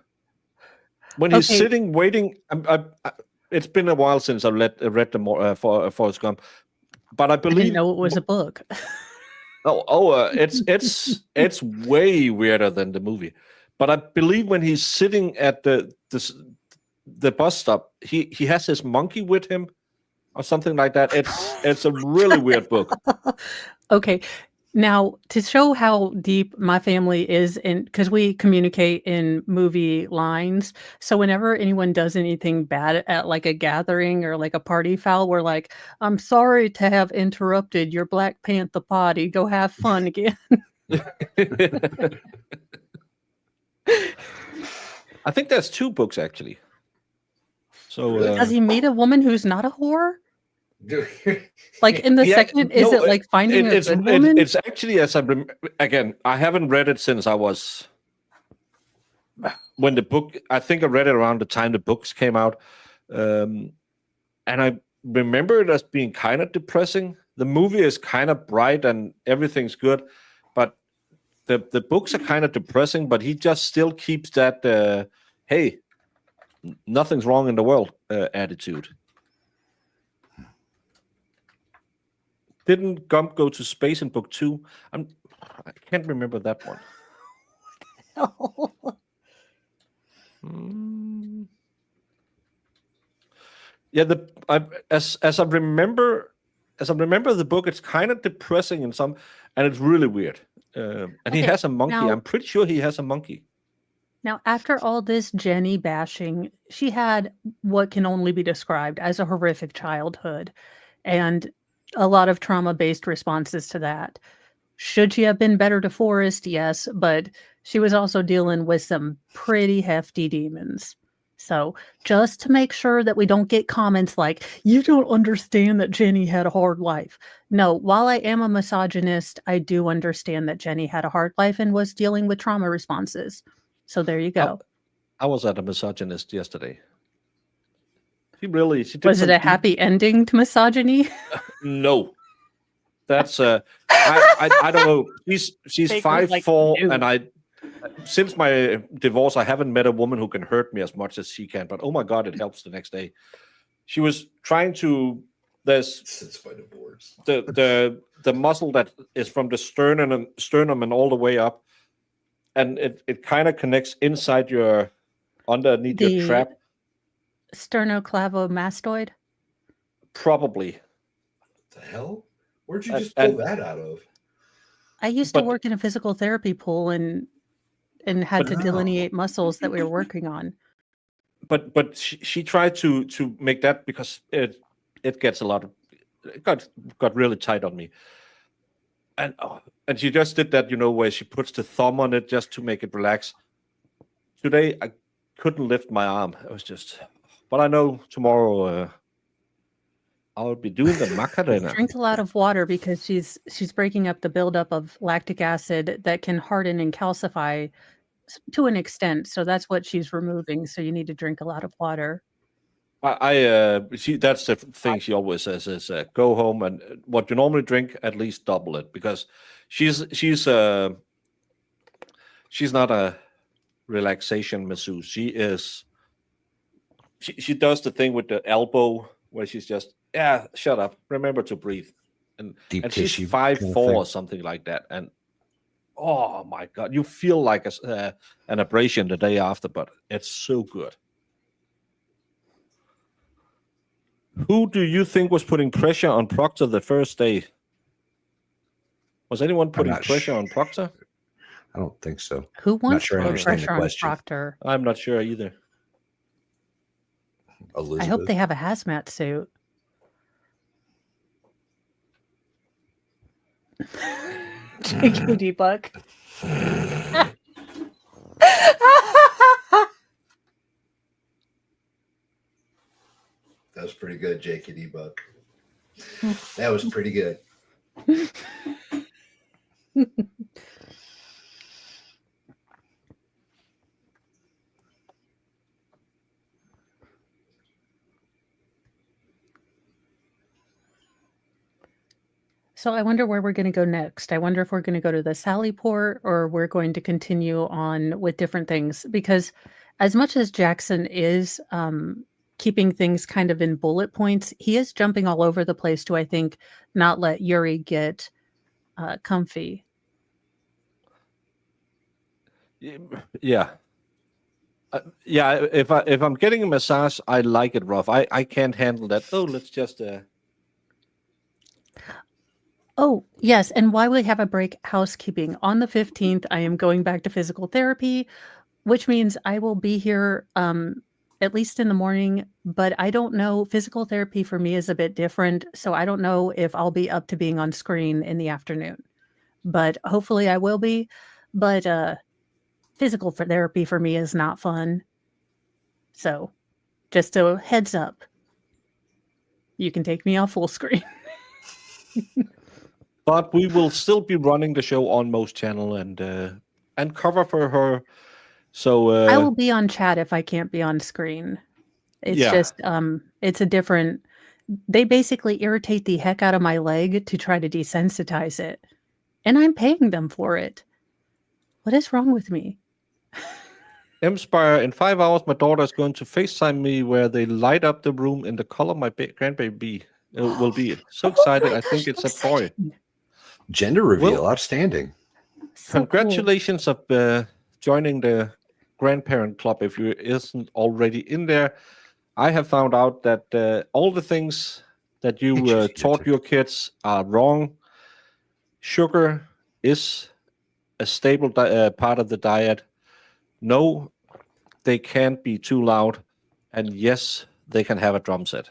When he's Okay. sitting waiting, it's been a while since I've read the Forrest Gump, but I I didn't believe know it was a book. It's way weirder than the movie. But I believe when he's sitting at the bus stop, he has his monkey with him or something like that. It's a really weird book. Okay. Now, to show how deep my family is in, because we communicate in movie lines. So whenever anyone does anything bad at like a gathering or like a party foul, we're like, I'm sorry to have interrupted your Black Panther party. Go have fun again. I think there's 2 books actually. So does he meet a woman who's not a whore? Like in the second, is it like finding a good woman? It's actually, as again, I haven't read it since I was when the book. I think I read it around the time the books came out, and I remember it as being kind of depressing. The movie is kind of bright and everything's good, but the books are kind of depressing. But he just still keeps that hey, nothing's wrong in the world attitude. Didn't Gump go to space in book 2? I can't remember that one. Yeah, as I remember the book, it's kind of depressing in some, and it's really weird. And he has a monkey. Now, I'm pretty sure he has a monkey. Now, after all this Jenny bashing, she had what can only be described as a horrific childhood, and a lot of trauma-based responses to that. Should she have been better to Forrest? Yes, but she was also dealing with some pretty hefty demons. So just to make sure that we don't get comments like, you don't understand that Jenny had a hard life. No, while I am a misogynist, I do understand that Jenny had a hard life and was dealing with trauma responses. So there you go. I was at a misogynist yesterday. She did was it a happy ending to misogyny? No, that's I don't know. She's 5'4", and since my divorce, I haven't met a woman who can hurt me as much as she can. But oh my god, it helps the next day. She was trying to. Since my divorce, the muscle that is from the sternum and all the way up, and it kind of connects inside your underneath your trap. Sternoclavomastoid? Probably. What the hell? Where'd you just pull that out of? I used to work in a physical therapy pool and had to delineate muscles that we were working on. But she tried to make that because it gets it got really tight on me. And she just did that, where she puts the thumb on it just to make it relax. Today I couldn't lift my arm. It was just. But I know tomorrow I'll be doing the Macarena. Drink a lot of water because she's breaking up the buildup of lactic acid that can harden and calcify to an extent. So that's what she's removing. So you need to drink a lot of water. That's the thing she always says is go home and what you normally drink, at least double it, because she's not a relaxation masseuse. She does the thing with the elbow where she's just, shut up, remember to breathe. And she's 5'4" or something like that. And oh my God, you feel like an abrasion the day after, but it's so good. Who do you think was putting pressure on Proctor the first day? Was anyone putting pressure on Proctor? I don't think so. Who wants to put pressure on Proctor? I'm not sure either. Elizabeth. I hope they have a hazmat suit. JQD Buck. That was pretty good, JQD Buck. That was pretty good. So I wonder where we're going to go next. I wonder if we're going to go to the Sallyport or we're going to continue on with different things. Because as much as Jackson is keeping things kind of in bullet points, he is jumping all over the place to, I think, not let Yuri get comfy. Yeah. Yeah, if I'm getting a massage, I like it rough. I can't handle that. Oh, let's just Oh, yes, and while we have a break, housekeeping. On the 15th, I am going back to physical therapy, which means I will be here at least in the morning, but I don't know. Physical therapy for me is a bit different, so I don't know if I'll be up to being on screen in the afternoon. But hopefully I will be. But physical therapy for me is not fun. So just a heads up. You can take me off full screen. But we will still be running the show on most channel and cover for her. So I will be on chat if I can't be on screen. It's just it's a different. They basically irritate the heck out of my leg to try to desensitize it, and I'm paying them for it. What is wrong with me? Inspire, in 5 hours, my daughter is going to FaceTime me where they light up the room in the color my grandbaby will be. So excited. I think it's a boy. Gender reveal. Outstanding. So congratulations of joining the grandparent club if you isn't already in there. I have found out that all the things that you taught your kids are wrong. Sugar is a staple part of the diet. No, they can't be too loud. And yes, they can have a drum set.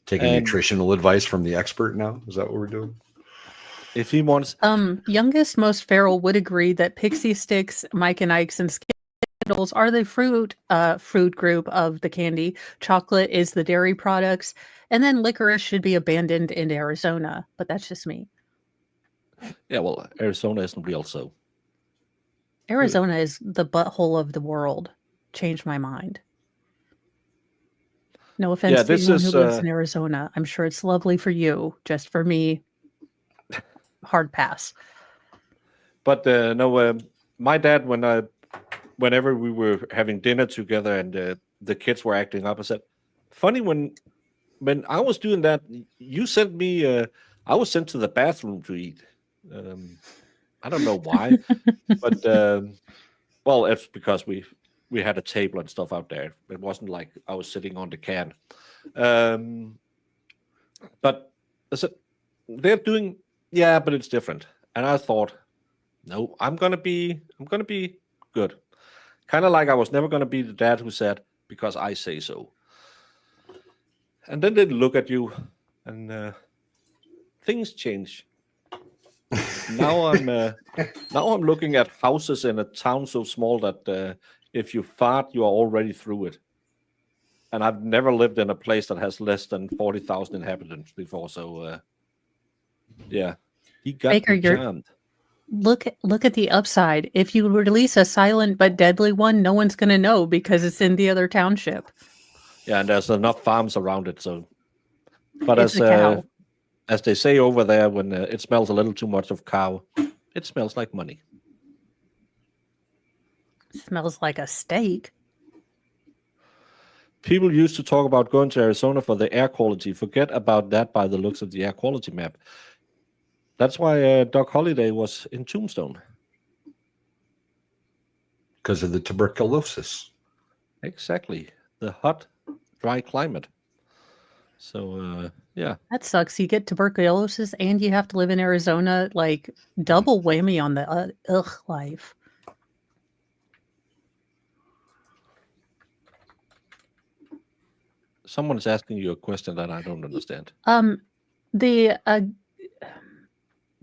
Taking nutritional advice from the expert now? Is that what we're doing? If he wants... Youngest, most feral would agree that Pixie Sticks, Mike and Ike's, and Skittles are the fruit group of the candy. Chocolate is the dairy products. And then licorice should be abandoned in Arizona. But that's just me. Yeah, well, Arizona isn't real, so... Arizona is the butthole of the world. Changed my mind. No offense to anyone who lives in Arizona. I'm sure it's lovely for you. Just for me, hard pass. But no, my dad, whenever we were having dinner together and the kids were acting up, I said, funny, when I was doing that, you sent me, I was sent to the bathroom to eat. I don't know why, but well, it's because we had a table and stuff out there. It wasn't like I was sitting on the can. But I said, they're doing, yeah, but it's different. And I thought, no, I'm gonna be good. Kind of like I was never gonna be the dad who said, because I say so. And then they look at you, and things change. Now I'm looking at houses in a town so small that if you fart, you are already through it. And I've never lived in a place that has less than 40,000 inhabitants before. So yeah, he got Baker, jammed. Look at the upside. If you release a silent but deadly one, no one's going to know because it's in the other township. Yeah, and there's enough farms around it. So, but it's a cow. As they say over there, when it smells a little too much of cow, it smells like money. It smells like a steak. People used to talk about going to Arizona for the air quality. Forget about that by the looks of the air quality map. That's why Doc Holliday was in Tombstone. Because of the tuberculosis. Exactly. The hot, dry climate. So, yeah. That sucks. You get tuberculosis and you have to live in Arizona. Like, double whammy on the life. Someone's asking you a question that I don't understand.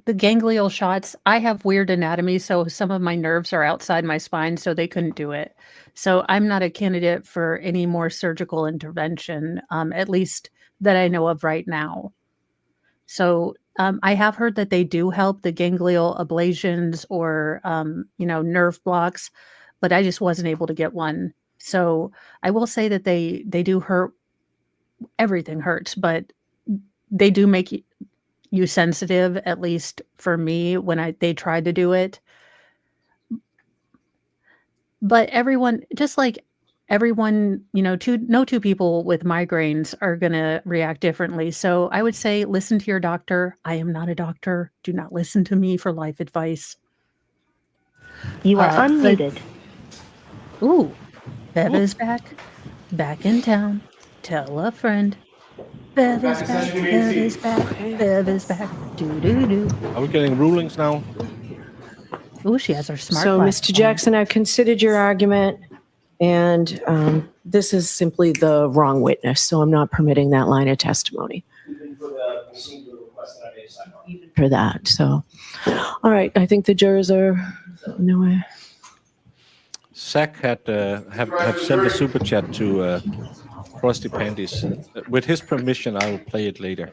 The ganglial shots, I have weird anatomy, so some of my nerves are outside my spine, so they couldn't do it. So I'm not a candidate for any more surgical intervention, at least that I know of right now. So I have heard that they do help, the ganglial ablations or, nerve blocks, but I just wasn't able to get one. So I will say that they do hurt. Everything hurts, but they do make you sensitive, at least for me, when they tried to do it. But everyone, just like everyone, no two people with migraines are going to react differently. So I would say listen to your doctor. I am not a doctor. Do not listen to me for life advice. You are unmuted. Ooh, Bev is back. Back in town. Tell a friend. Bev is back. Bev is back. Bev is back. Do. Are we getting rulings now? Ooh, she has her smart So, glass Mr. on. Jackson, I've considered your argument, and this is simply the wrong witness, so I'm not permitting that line of testimony. Even for the single request that I made a sidebar. Even for that, so. All right, I think the jurors are, no way. Zach had have sent a super chat to Krusty Panties. With his permission, I will play it later.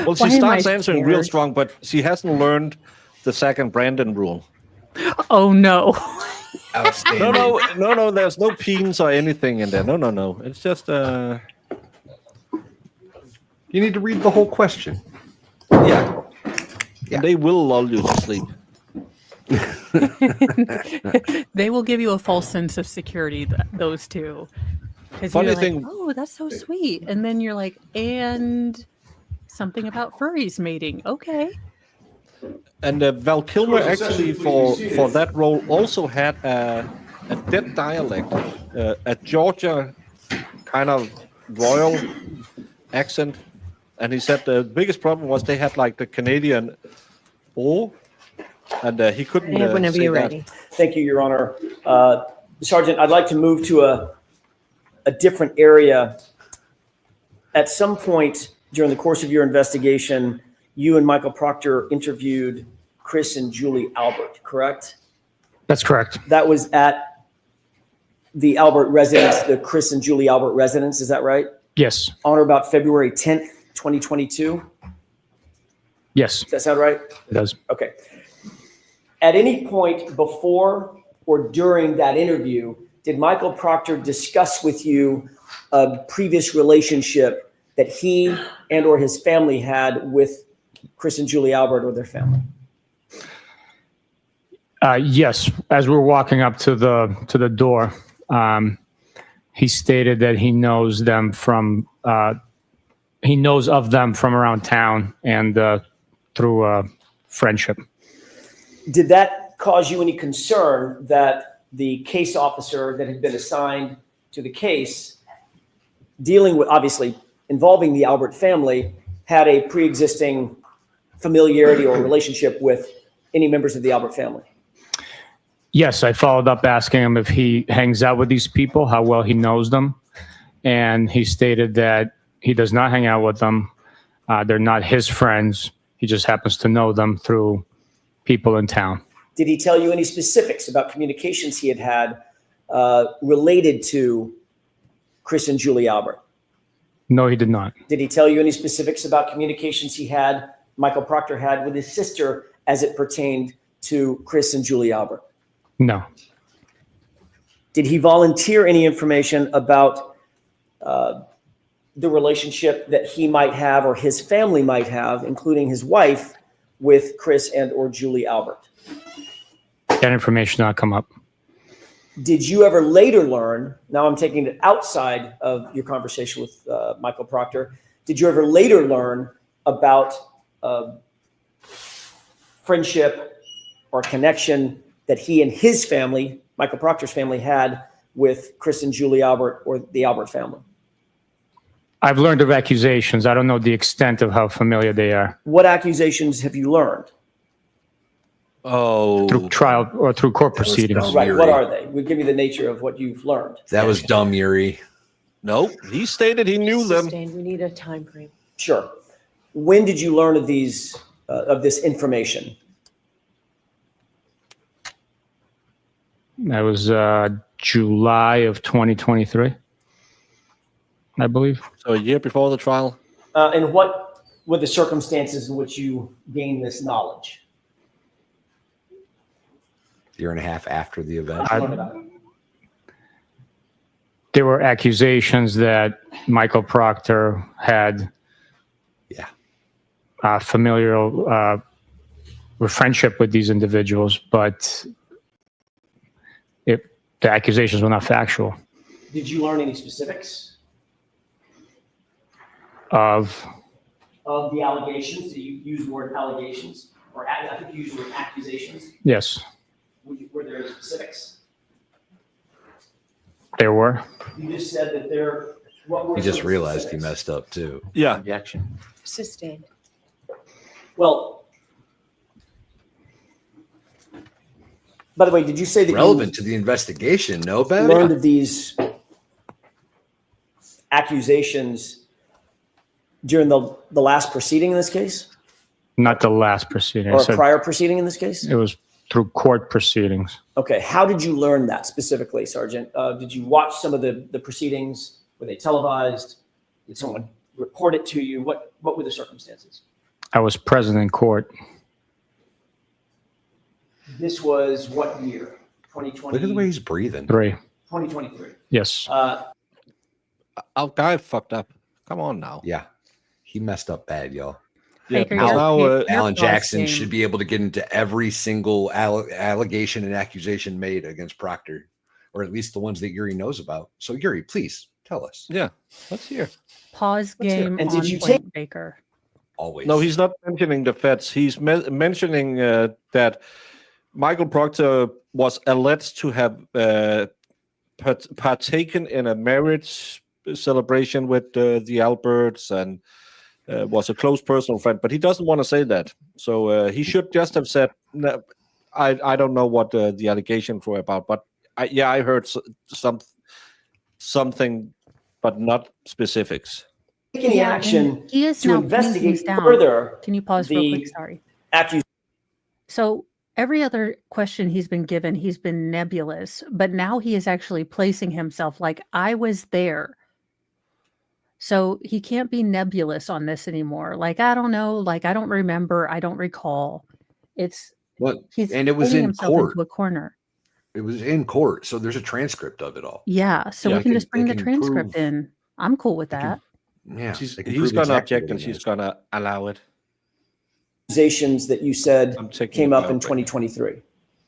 Well, she starts answering real strong, but she hasn't learned the Zach and Brandon rule. Oh no! Outstanding. No. There's no peens or anything in there. No. It's just You need to read the whole question. yeah. And they will lull you to sleep. They will give you a false sense of security, those two. Funny you're thing- like, oh, that's so sweet. And then you're like, and something about furries mating. Okay. And Val Kilmer actually for that role also had a dead dialect, a Georgia kind of royal accent. And he said the biggest problem was they had like the Canadian O, and he couldn't Whenever say you're that. ready. Thank you, Your Honor. Sergeant, I'd like to move to a different area. At some point during the course of your investigation, you and Michael Proctor interviewed Chris and Julie Albert, correct? That's correct. That was at the Albert residence, the Chris and Julie Albert residence, is that right? Yes. On or about February 10th, 2022? Yes, Does that sound right? it does. Okay. At any point before or during that interview, did Michael Proctor discuss with you a previous relationship that he and or his family had with Chris and Julie Albert or their family? Yes, as we were walking up to the door, he stated that he knows them from he knows of them from around town and through friendship. Did that cause you any concern that the case officer that had been assigned to the case, dealing with, obviously involving the Albert family, had a pre-existing familiarity or relationship with any members of the Albert family? Yes, I followed up asking him if he hangs out with these people, how well he knows them. And he stated that he does not hang out with them. They're not his friends. He just happens to know them through people in town. Did he tell you any specifics about communications he had related to Chris and Julie Albert? No, he did not. Did he tell you any specifics about communications Michael Proctor had with his sister as it pertained to Chris and Julie Albert? No. Did he volunteer any information about the relationship that he might have or his family might have, including his wife, with Chris and or Julie Albert? That information did not come up. Did you ever later learn, now I'm taking it outside of your conversation with Michael Proctor, did you ever later learn about friendship or connection that he and his family, Michael Proctor's family, had with Chris and Julie Albert or the Albert family? I've learned of accusations. I don't know the extent of how familiar they are. What accusations have you learned? Oh, through trial or through court proceedings. Right. What are they? We'll give you the nature of what you've learned. That was dumb, Yuri. No, he stated he knew them. Sustained. We need a time frame. Sure. When did you learn of these of this information? That was July of 2023, I believe. So a year before the trial. And what were the circumstances in which you gained this knowledge? Year and a half after the event. There were accusations that Michael Proctor had familial friendship with these individuals, but The accusations were not factual. Did you learn any specifics Of of the allegations? Did you use the word allegations? Or I think you used the word accusations. yes, Were there any specifics? there were. You just said that there, what were He just some of the realized he specifics? messed up too. Yeah. Objection. Sustained. Well, by the way, did you say that Relevant to the investigation, no, you Ben? learned of these accusations during the last proceeding in this case? Not the last proceeding. Or I a said prior proceeding in this case? it was through court proceedings. Okay, how did you learn that specifically, Sergeant? Did you watch some of the proceedings? Were they televised? Did someone report it to you? What were the circumstances? I was present in court. This was what year? 2020? Look at the way he's breathing. 2023. Yes. Our guy fucked up. Come on now. Yeah, he messed up bad, y'all. Yeah, Baker, because your- now your Alan boss Jackson game- should be able to get into every single allegation and accusation made against Proctor, or at least the ones that Yuri knows about. So Yuri, please tell us. Yeah, let's hear. Pause Let's hear it. game And on did you point, Baker. Always. No, he's not mentioning the feds. He's mentioning that Michael Proctor was alleged to have partaken in a marriage celebration with the Alberts and was a close personal friend, but he doesn't want to say that. So he should just have said, no, I don't know what the allegations were about, but I heard something, but not specifics. Take any Yeah, action and he is to now pinning investigate things down. further Can you pause real the quick? Sorry. So every other question he's been given, he's been nebulous, but now he is actually placing himself like I was there. So he can't be nebulous on this anymore. Like, I don't know, like I don't remember, I don't recall. It's What? he's And it was putting in himself court. into a corner. It was in court, so there's a transcript of it all. Yeah. So Yeah, we can they just bring they the can transcript prove- in. I'm cool with they can- that. Yeah, He's they can going prove to exactly object what and it she's is. going to allow it. accusations that you said I'm taking came it up out in right now. 2023?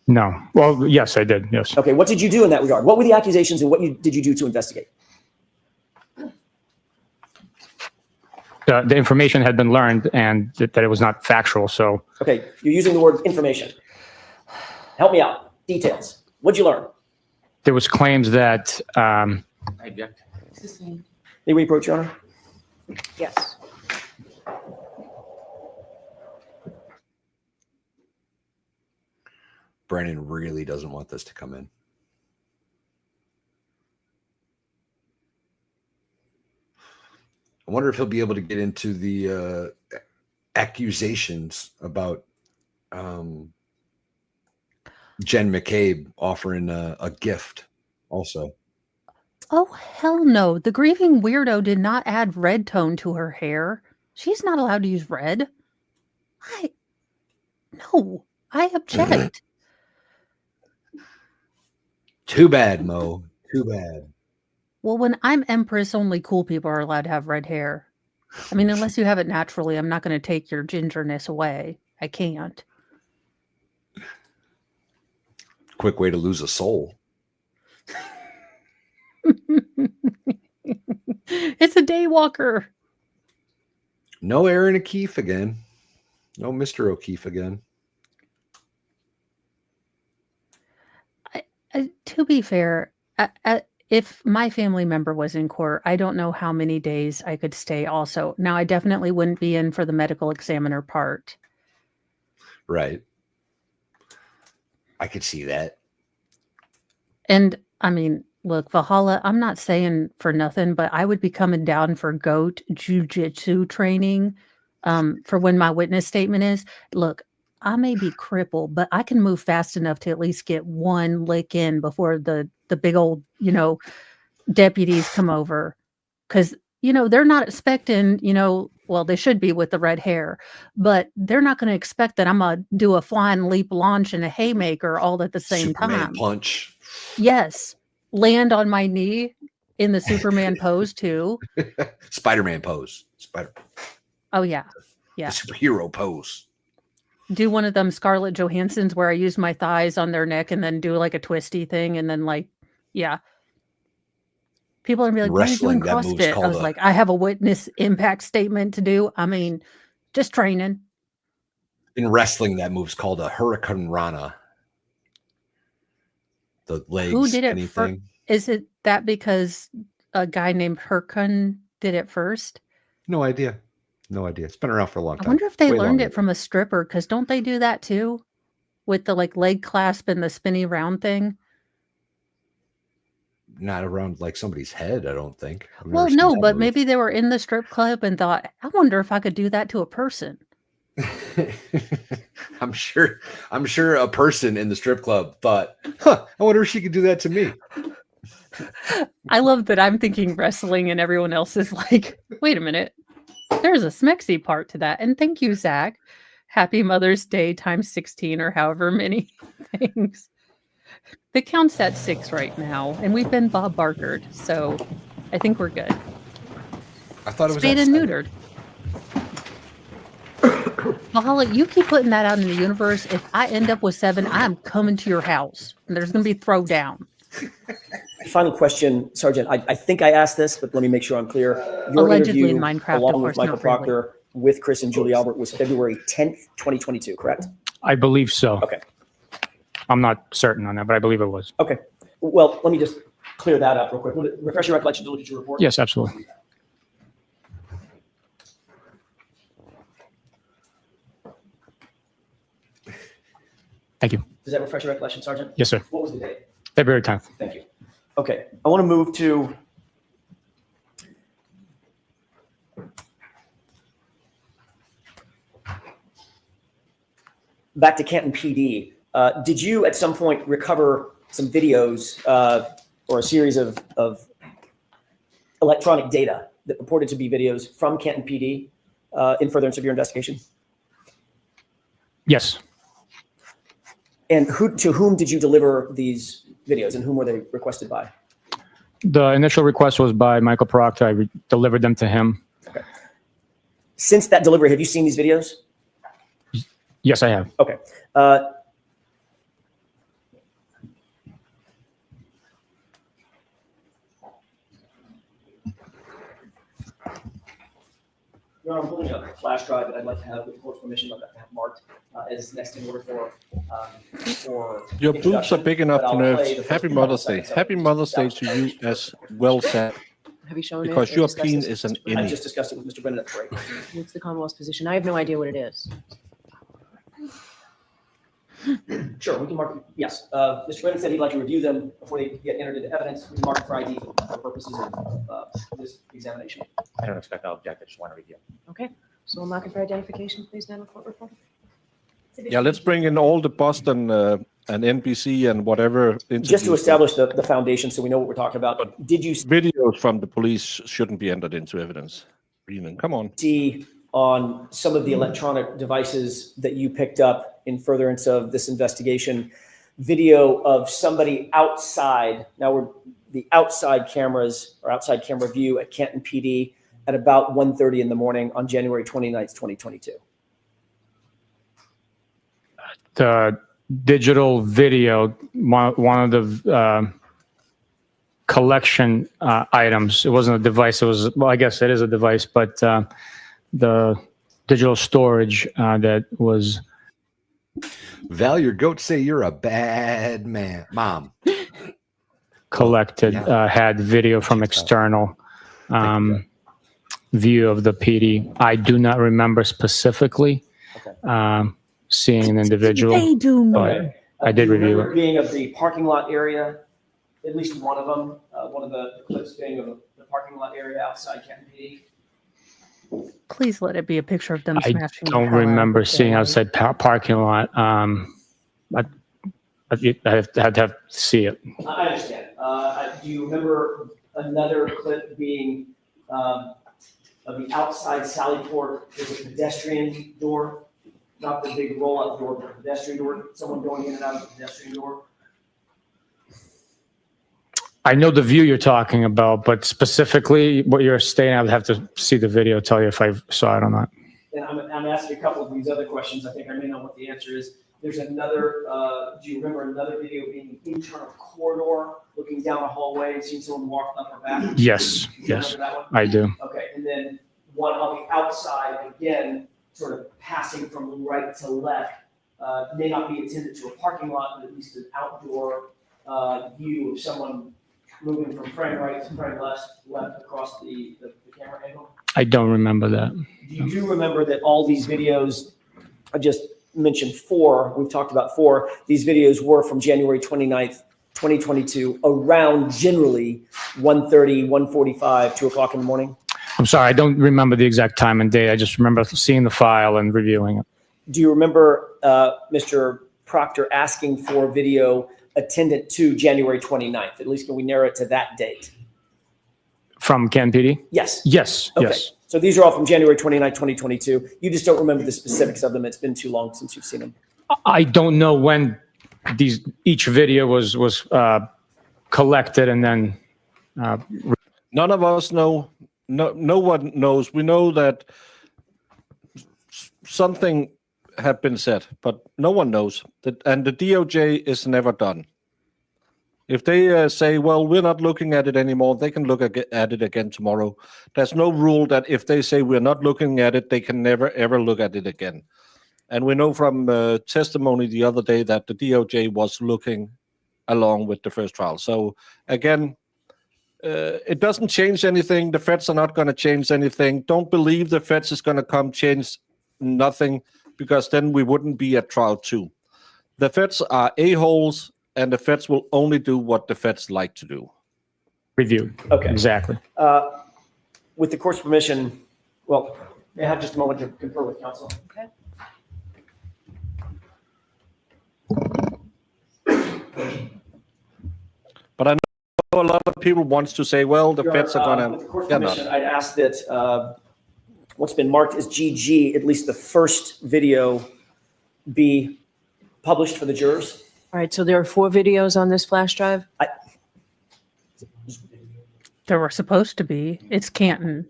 No. Well, yes, I did. Yes. Okay, what did you do in that regard? What were the accusations and what did you do to investigate? The information had been learned and that it was not factual. So Okay, you're using the word information. Help me out. Details. What'd you learn? there was claims that I object. May we approach, Your Honor? Yes. Brennan really doesn't want this to come in. I wonder if he'll be able to get into the accusations about Jen McCabe offering a gift also. Oh, hell no. The grieving weirdo did not add red tone to her hair. She's not allowed to use red. No, I object. Too bad, Mo. Too bad. Well, when I'm Empress, only cool people are allowed to have red hair. I mean, unless you have it naturally, I'm not going to take your gingerness away. I can't. Quick way to lose a soul. It's a daywalker. No Aaron O'Keefe again. No Mr. O'Keefe again. To be fair, if my family member was in court, I don't know how many days I could stay also. Now, I definitely wouldn't be in for the medical examiner part. Right. I could see that. And I mean, look, Valhalla, I'm not saying for nothing, but I would be coming down for goat jujitsu training for when my witness statement is. Look, I may be crippled, but I can move fast enough to at least get one lick in before the big old, deputies come over. Because, they're not expecting, well, they should be with the red hair, but they're not going to expect that I'm going to do a flying leap launch and a haymaker all at the same Superman time. punch. Yes. Land on my knee in the Superman pose too. Spider-Man pose. Oh yeah. Yeah. The superhero pose. Do one of them Scarlett Johansson's where I use my thighs on their neck and then do like a twisty thing and then like Yeah. People are gonna be like, "Why are you doing Wrestling, that move's CrossFit?" I called was a like, "I have a witness impact statement to do." I mean, just training. in wrestling, that move's called a Hurricane Rana. The legs, Who did it first? anything. Is it that because a guy named Hurricane did it first? No idea. No idea. It's been around for a long I time. wonder if they Way learned longer it from a stripper, because don't they do that too? With the like leg clasp and the spinny round thing? not around like somebody's head, I don't think. I've never Well, seen no, that but move. maybe they were in the strip club and thought, I wonder if I could do that to a person. I'm sure a person in the strip club thought, I wonder if she could do that to me. I love that I'm thinking wrestling and everyone else is like, wait a minute, there's a smexy part to that. And thank you, Zach. Happy Mother's Day times 16 or however many things. The count's at 6 right now, and we've been Bob Barkered, so I think we're good. I thought it was spayed and neutered. Valhalla, you keep putting that out in the universe. If I end up with 7, I'm coming to your house, and there's going to be throw down. Final question, Sergeant. I think I asked this, but let me make sure I'm clear. Your Allegedly interview, in Minecraft, along of with course, Michael not really. Proctor, with Chris and Julie Albert, was February 10th, 2022, correct? I believe so. Okay. I'm not certain on that, but I believe it was. Okay. Well, let me just clear that up real quick. Will it refresh your recollection to look at your report? Yes, absolutely. Thank you. Does that refresh your recollection, Sergeant? Yes, sir. What was the date? February 10th. Thank you. Okay. I want to move to back to Canton PD. Did you at some point recover some videos or a series of electronic data that purported to be videos from Canton PD in furtherance of your investigation? Yes. And to whom did you deliver these videos, and whom were they requested by? The initial request was by Michael Proctor. I delivered them to him. Okay. Since that delivery, have you seen these videos? Yes, I have. Okay. Your Honor, I'm holding a flash drive that I'd like to have, with the court's permission, I'd like to have marked as next in order for Your boobs are introduction, big enough but to I'll nerve. play the Happy first Mother's Day. 5 seconds of Happy it. Mother's Day to you as well said. Have you shown it? Because or your discussed peen this is an with Mr. Brennan? I innie. just discussed it with Mr. Brennan at the break. What's the Commonwealth's position? I have no idea what it is. Sure, we can mark it. Yes. Mr. Brennan said he'd like to review them before they get entered into evidence. We can mark it for ID for purposes of this examination. I don't expect I'll object. I just want to review. Okay, so we'll mark it for identification, please, Madam Court Reporter. Yeah, let's bring in all the Boston and NBC and whatever. Just to establish the foundation so we know what we're talking about. Did you Videos from the police shouldn't be entered into evidence. Brennan, come on. see on some of the electronic devices that you picked up in furtherance of this investigation video of somebody outside? Now we're the outside cameras or outside camera view at Canton PD at about 1:30 in the morning on January 29th, 2022. The digital video, one of the collection items. It wasn't a device. It was, well, I guess it is a device, but the digital storage that was. Val, your goats say you're a bad man, mom. Collected had video from external view of the PD. I do not remember specifically seeing an individual. They do, but I did review it. Being of the parking lot area, at least one of them, one of the clips being of the parking lot area outside Canton PD. Please let it be a picture of them I smashing. the don't hell out of remember the seeing thing. outside parking lot. I had to see it. I understand. Do you remember another clip being of the outside Sally Port? There's a pedestrian door, not the big roll-up door, but a pedestrian door. Someone going in and out of the pedestrian door. I know the view you're talking about, but specifically what you're stating, I would have to see the video, tell you if I saw it or not. And I'm asking a couple of these other questions. I think I may know what the answer is. There's another, do you remember another video being an internal corridor, looking down a hallway and seeing someone walk up or back? Yes, Do you yes, remember that one? I do. Okay, and then one on the outside, again, sort of passing from right to left, may not be intended to a parking lot, but at least an outdoor view of someone moving from frame right to frame left across the camera angle. I don't remember that. You do remember that all these videos, I just mentioned 4, we've talked about 4, these videos were from January 29th, 2022, around generally 1:30, 1:45, 2 o'clock in the morning? I'm sorry, I don't remember the exact time and date. I just remember seeing the file and reviewing it. Do you remember Mr. Proctor asking for video attendant to January 29th? At least can we narrow it to that date? From Ken PD? Yes. Yes, Okay. yes. So these are all from January 29th, 2022. You just don't remember the specifics of them. It's been too long since you've seen them. I don't know when each video was collected and then. None of us know. No one knows. We know that something had been said, but no one knows. And the DOJ is never done. If they say, well, we're not looking at it anymore, they can look at it again tomorrow. There's no rule that if they say we're not looking at it, they can never, ever look at it again. And we know from testimony the other day that the DOJ was looking along with the first trial. So again, it doesn't change anything. The feds are not going to change anything. Don't believe the feds is going to come change nothing, because then we wouldn't be at trial 2. The feds are a-holes, and the feds will only do what the feds like to do. Review. Okay. Exactly. With the court's permission, well, may I have just a moment to confer with counsel? Okay. But I know a lot of people wants to say, well, the feds are going With the court's to... permission, I'd ask that what's been marked as GG, at least the first video, be published for the jurors. All right, so there are 4 videos on this flash drive? There were supposed to be. It's Canton.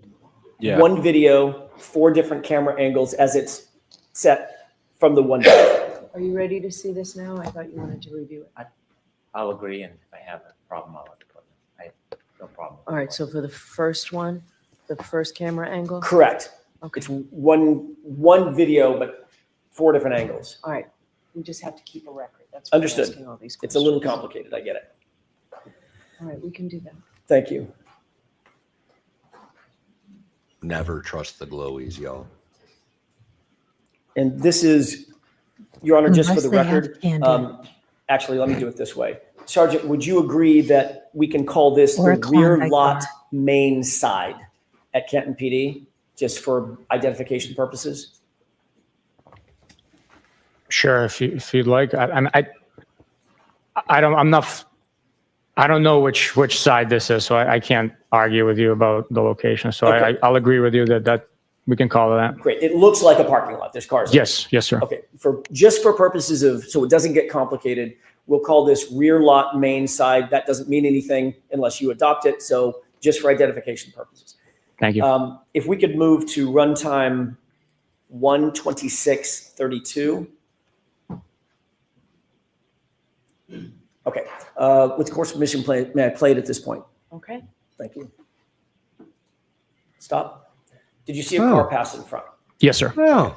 Yeah. One video, 4 different camera angles as it's set from the one video. Are you ready to see this now? I thought you wanted to review it. I'll agree, and if I have a problem, I'll have to put it. I have no problem. All right, so for the first one, the first camera angle? Correct. Okay. It's one video, but 4 different angles. All right, we just have to keep a record. That's why I'm Understood. asking all these It's a little questions. complicated, I get it. All right, we can do that. Thank you. Never trust the glowies, y'all. And this is, Your Honor, just for the Unless they have record, candy. actually, let me do it this way. Sergeant, would you agree that we can call this Or a the rear Klondike lot bar. main side at Canton PD, just for identification purposes? Sure, if you'd like. I don't know which side this is, so I can't argue with you about the location. So Okay. I'll agree with you that we can call it that. Great. It looks like a parking lot. There's cars. Yes, sir. Okay. Just for purposes of, so it doesn't get complicated, we'll call this rear lot main side. That doesn't mean anything unless you adopt it. So just for identification purposes. Thank you. If we could move to runtime 1:26:32. Okay. With the court's permission, may I play it at this point? Okay. Thank you. Stop. Did you see a car pass in front? Yes, sir. Oh,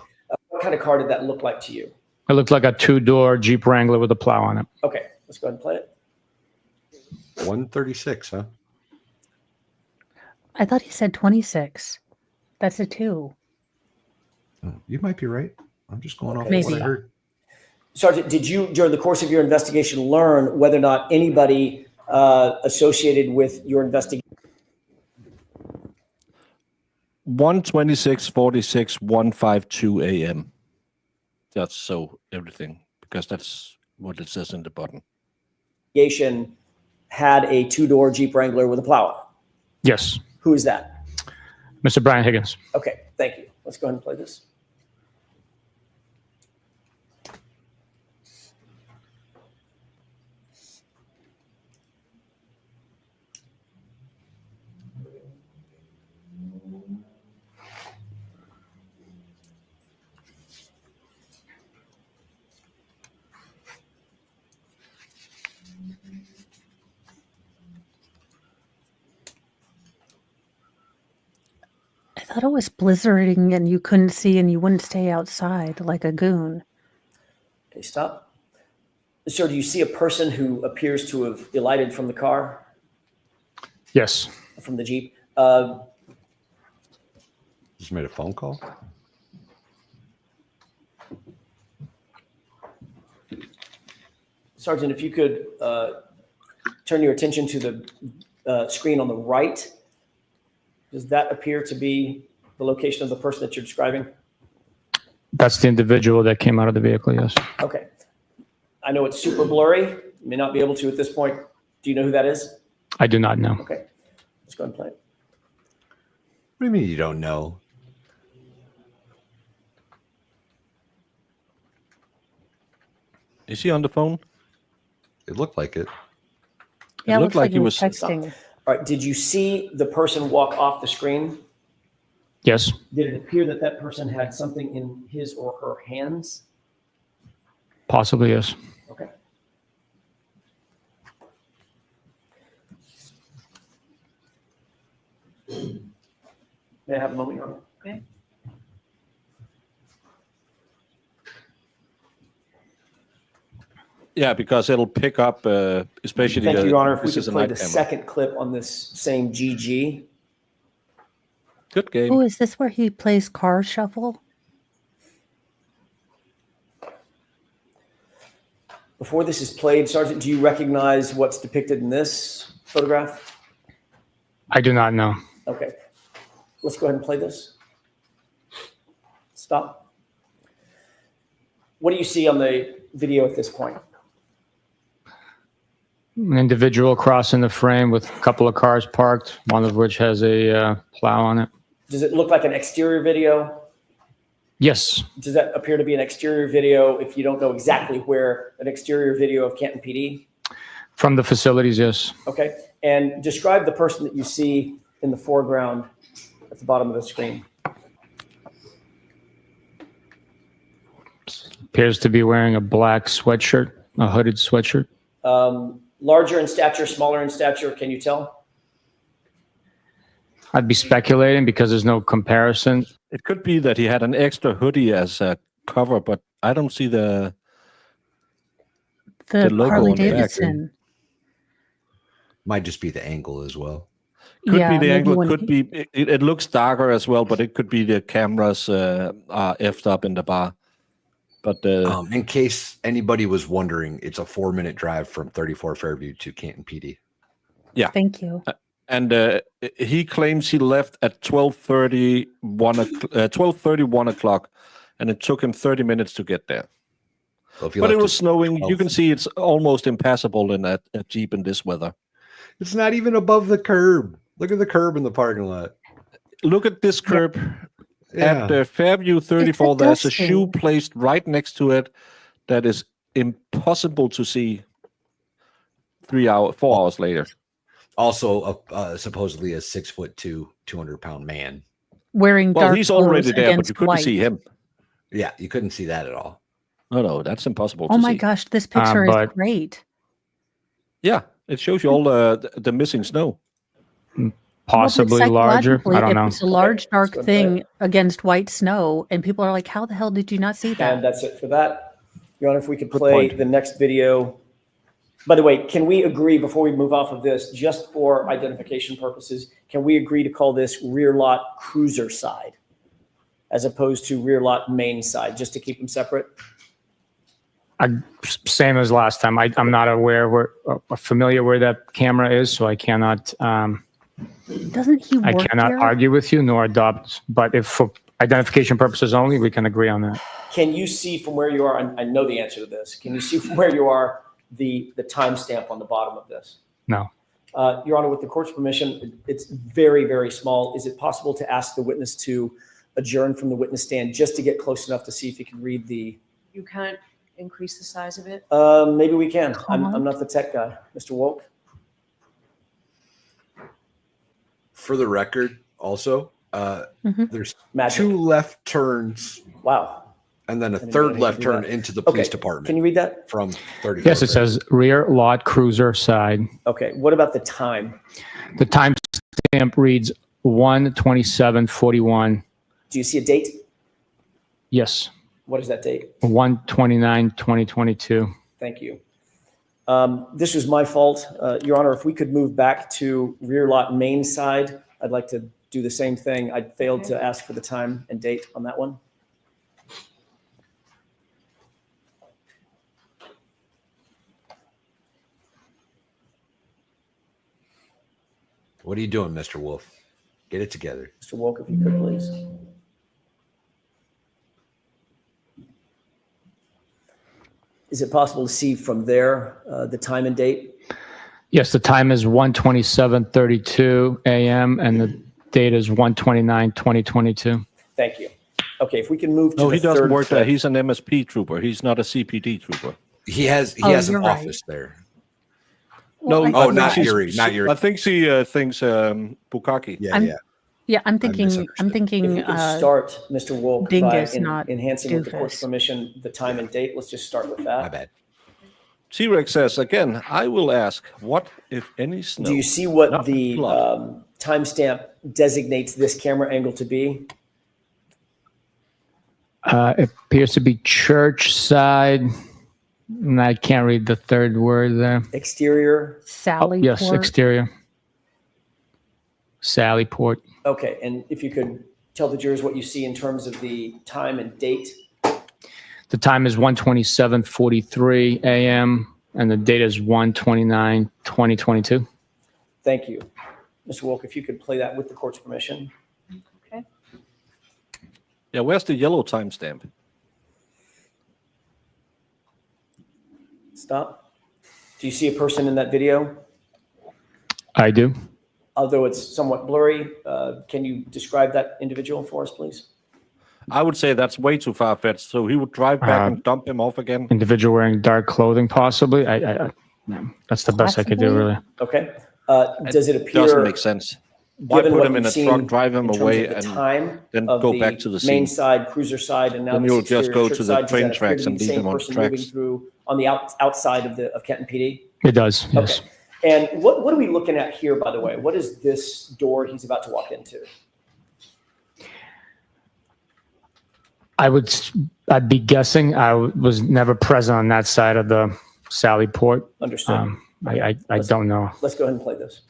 What kind of car did that look like to you? It looked like a 2-door Jeep Wrangler with a plow on it. Okay, let's go ahead and play it. 136, huh? I thought he said 26. That's a 2. Oh, you might be right. I'm just going off Maybe. what I heard. Sergeant, did you, during the course of your investigation, learn whether or not anybody associated with your investigation? 1:26:46, 1:52 a.m. That's so everything, because that's what it says in the button. Had a 2-door Jeep Wrangler with a plow on it? Yes. Who is that? Mr. Brian Higgins. Okay, thank you. Let's go ahead and play this. thought it was blizzarding and you couldn't see and you wouldn't stay outside like a goon. Okay, stop. Sir, do you see a person who appears to have alighted from the car? Yes. From the Jeep? Just made a phone call. Sergeant, if you could turn your attention to the screen on the right. Does that appear to be the location of the person that you're describing? That's the individual that came out of the vehicle, yes. Okay. I know it's super blurry. You may not be able to at this point. Do you know who that is? I do not know. Okay. Let's go ahead and play it. What do you mean you don't know? Is he on the phone? It looked like it. Yeah, It looked like he was texting. All right. Did you see the person walk off the screen? Yes. Did it appear that that person had something in his or her hands? Possibly, yes. Okay. May I have a moment, Your Honor? Okay. Yeah, because it'll pick up, especially. Thank you, Your Honor. If we this could is a play night the camera. second clip on this same GG. Good game. Oh, is this where he plays car shuffle? Before this is played, Sergeant, do you recognize what's depicted in this photograph? I do not know. Okay. Let's go ahead and play this. Stop. What do you see on the video at this point? An individual crossing the frame with a couple of cars parked, one of which has a plow on it. Does it look like an exterior video? Yes. Does that appear to be an exterior video if you don't know exactly where an exterior video of Canton PD? From the facilities, yes. Okay. And describe the person that you see in the foreground at the bottom of the screen. Appears to be wearing a black sweatshirt, a hooded sweatshirt. Larger in stature, smaller in stature, can you tell? I'd be speculating because there's no comparison. It could be that he had an extra hoodie as a cover, but I don't see the logo Harley on the back. Davidson. Might just be the angle as well. Could Yeah, be the maybe angle. when Could he- be. It looks darker as well, but it could be the cameras are effed up in the bar. But In case anybody was wondering, it's a 4-minute drive from 34 Fairview to Canton PD. yeah, Thank you. and he claims he left at 12:30, 1 o'clock, and it took him 30 minutes to get there. So if you But it left was at snowing. 12 You can see it's almost impassable in that Jeep in this weather. It's not even above the curb. Look at the curb in the parking lot. Look at this curb. Yeah. At Fairview 34, there's a dusting. shoe placed right next to it that is impossible to see 4 hours later. Also, supposedly a 6'2", 200-pound man. Wearing Well, dark he's already clothes there, but against you couldn't white. see him. Yeah, you couldn't see that at all. No, that's impossible Oh to my see. gosh, this picture is but- great. Yeah, it shows you all the missing snow. Possibly Well, but larger. psychologically, I don't if know. it's a large dark go ahead. thing against white snow, and people are like, "How the hell did you not see And that?" that's it for that. Your Honor, if we could Good play point. the next video. By the way, can we agree before we move off of this, just for identification purposes, can we agree to call this rear lot cruiser side as opposed to rear lot main side, just to keep them separate? Same as last time. I'm not familiar where that camera is, so I cannot. Doesn't he work I cannot here? argue with you nor adopt. But if for identification purposes only, we can agree on that. Can you see from where you are, and I know the answer to this, can you see from where you are the timestamp on the bottom of this? No. Your Honor, with the court's permission, it's very, very small. Is it possible to ask the witness to adjourn from the witness stand just to get close enough to see if he can read the... You can't increase the size of it? Maybe we can. I'm not the tech guy. Mr. Wolk? For the record, also, there's Magic. 2 left turns. Wow. And then a Didn't third know you left could do turn that. into the police Okay. department. Can you read that? From 34 Yes, it says rear lot cruiser side. Okay. What about the time? The timestamp reads 1/27/41. Do you see a date? Yes. What is that date? 1/29/2022. Thank you. This was my fault. Your Honor, if we could move back to rear lot main side, I'd like to do the same thing. I failed to ask for the time and date on that one. What are you doing, Mr. Wolf? Get it together. Mr. Wolk, if you could, please. Is it possible to see from there the time and date? Yes, the time is 1/27/32 a.m. and the date is 1/29/2022. Thank you. Okay, if we can move to No, the he doesn't third work there. clip. He's an MSP trooper. He's not a CPD trooper. He has Oh, an you're right. office there. No, I I thought think not she's- Yuri, not Yuri. I think she thinks Bukaki. Yeah, I'm- yeah. Yeah, I'm thinking. misunderstood. I'm If thinking. we could start, Mr. Wolk, by Dingus, not enhancing with the court's Doofus. permission the time and date. Let's just start with My that. bad. T-Rex says, again, I will ask, what, if any, snow? Do you see what Not the blood. timestamp designates this camera angle to be? It appears to be church side. And I can't read the third word there. Exterior? Sally. Yes, Port. exterior. Sally Port. Okay, and if you could tell the jurors what you see in terms of the time and date. The time is 1/27/43 a.m. and the date is 1/29/2022. Thank you. Mr. Wolk, if you could play that with the court's permission. Okay. Yeah, where's the yellow timestamp? Stop. Do you see a person in that video? I do. Although it's somewhat blurry, can you describe that individual for us, please? I would say that's way too far-fetched. So he would drive back and dump him off again. Individual wearing dark clothing, possibly. That's the best I could do, really. Okay. Does it appear? Doesn't make sense. Why given put what him in we've a seen truck, drive him in terms away, of the and time then of go back to the main scene? side, cruiser side, and now Then this you'll just exterior go church to the side, does train that appear tracks to be and the leave same him on the person moving tracks. through on the outside of Kenton PD? It does, yes. Okay. And what are we looking at here, by the way? What is this door he's about to walk into? I'd be guessing. I was never present on that side of the Sally Port. Understood. I don't know. Let's go ahead and play this.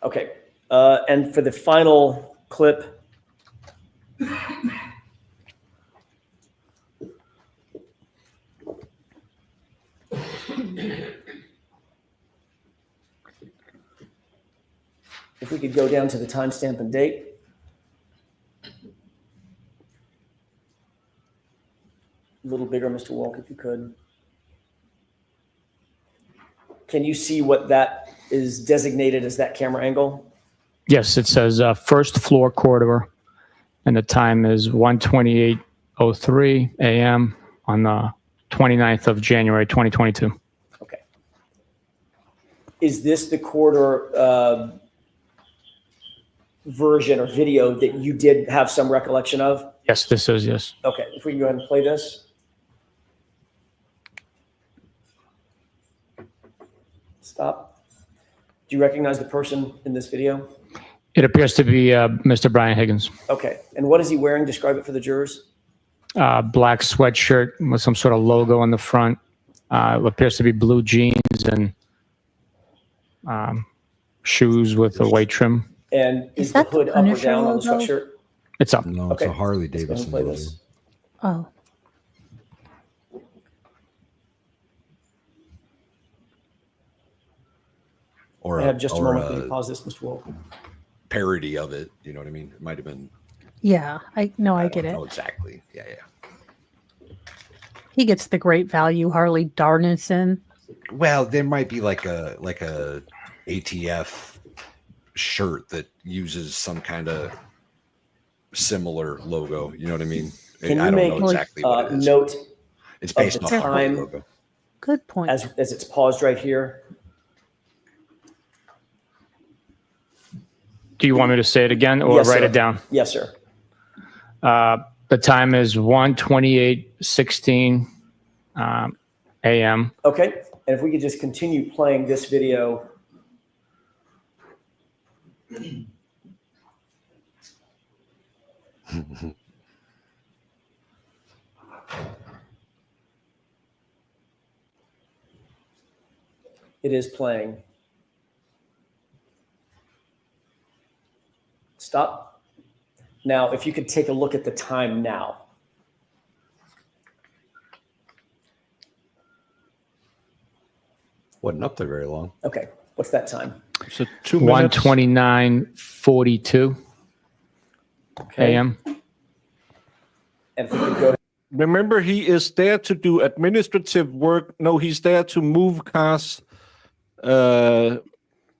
Okay. And for the final clip. If we could go down to the timestamp and date. A little bigger, Mr. Wolk, if you could. Can you see what that is designated as that camera angle? Yes, it says first floor corridor, and the time is 1:28:03 a.m. on the 29th of January, 2022. Okay. Is this the corridor version or video that you did have some recollection of? Yes, this is, yes. Okay, if we can go ahead and play this. Stop. Do you recognize the person in this video? It appears to be Mr. Brian Higgins. Okay, and what is he wearing? Describe it for the jurors. Black sweatshirt with some sort of logo on the front. It appears to be blue jeans and shoes with a white trim. And is the that the hood up or Punisher down on the logo? sweatshirt? It's up. No, it's Okay. a Harley Let's go ahead and Davidson play logo. this. Oh, Or I have just a or moment. Can you pause this, Mr. Wolk? parody of it. You know what I mean? It might have been. yeah. I get don't it. know exactly. Yeah, yeah. He gets the great value Harley Darnison. Well, there might be like a ATF shirt that uses some kind of similar logo. You know what I mean? Can I you don't make know exactly what it is. note It's based of off the the Harley time logo. Good point. as it's paused right here? Do you want me to say it again or Yes, write sir. it down? Yes, sir. The time is 1:28:16 a.m. Okay. And if we could just continue playing this video. It is playing. Stop. Now, if you could take a look at the time now. Wasn't up there very long. Okay, what's that time? So 2 minutes. 1:29:42 a.m. And if we could go ahead. Remember, he is there to do administrative work. No, he's there to move cars.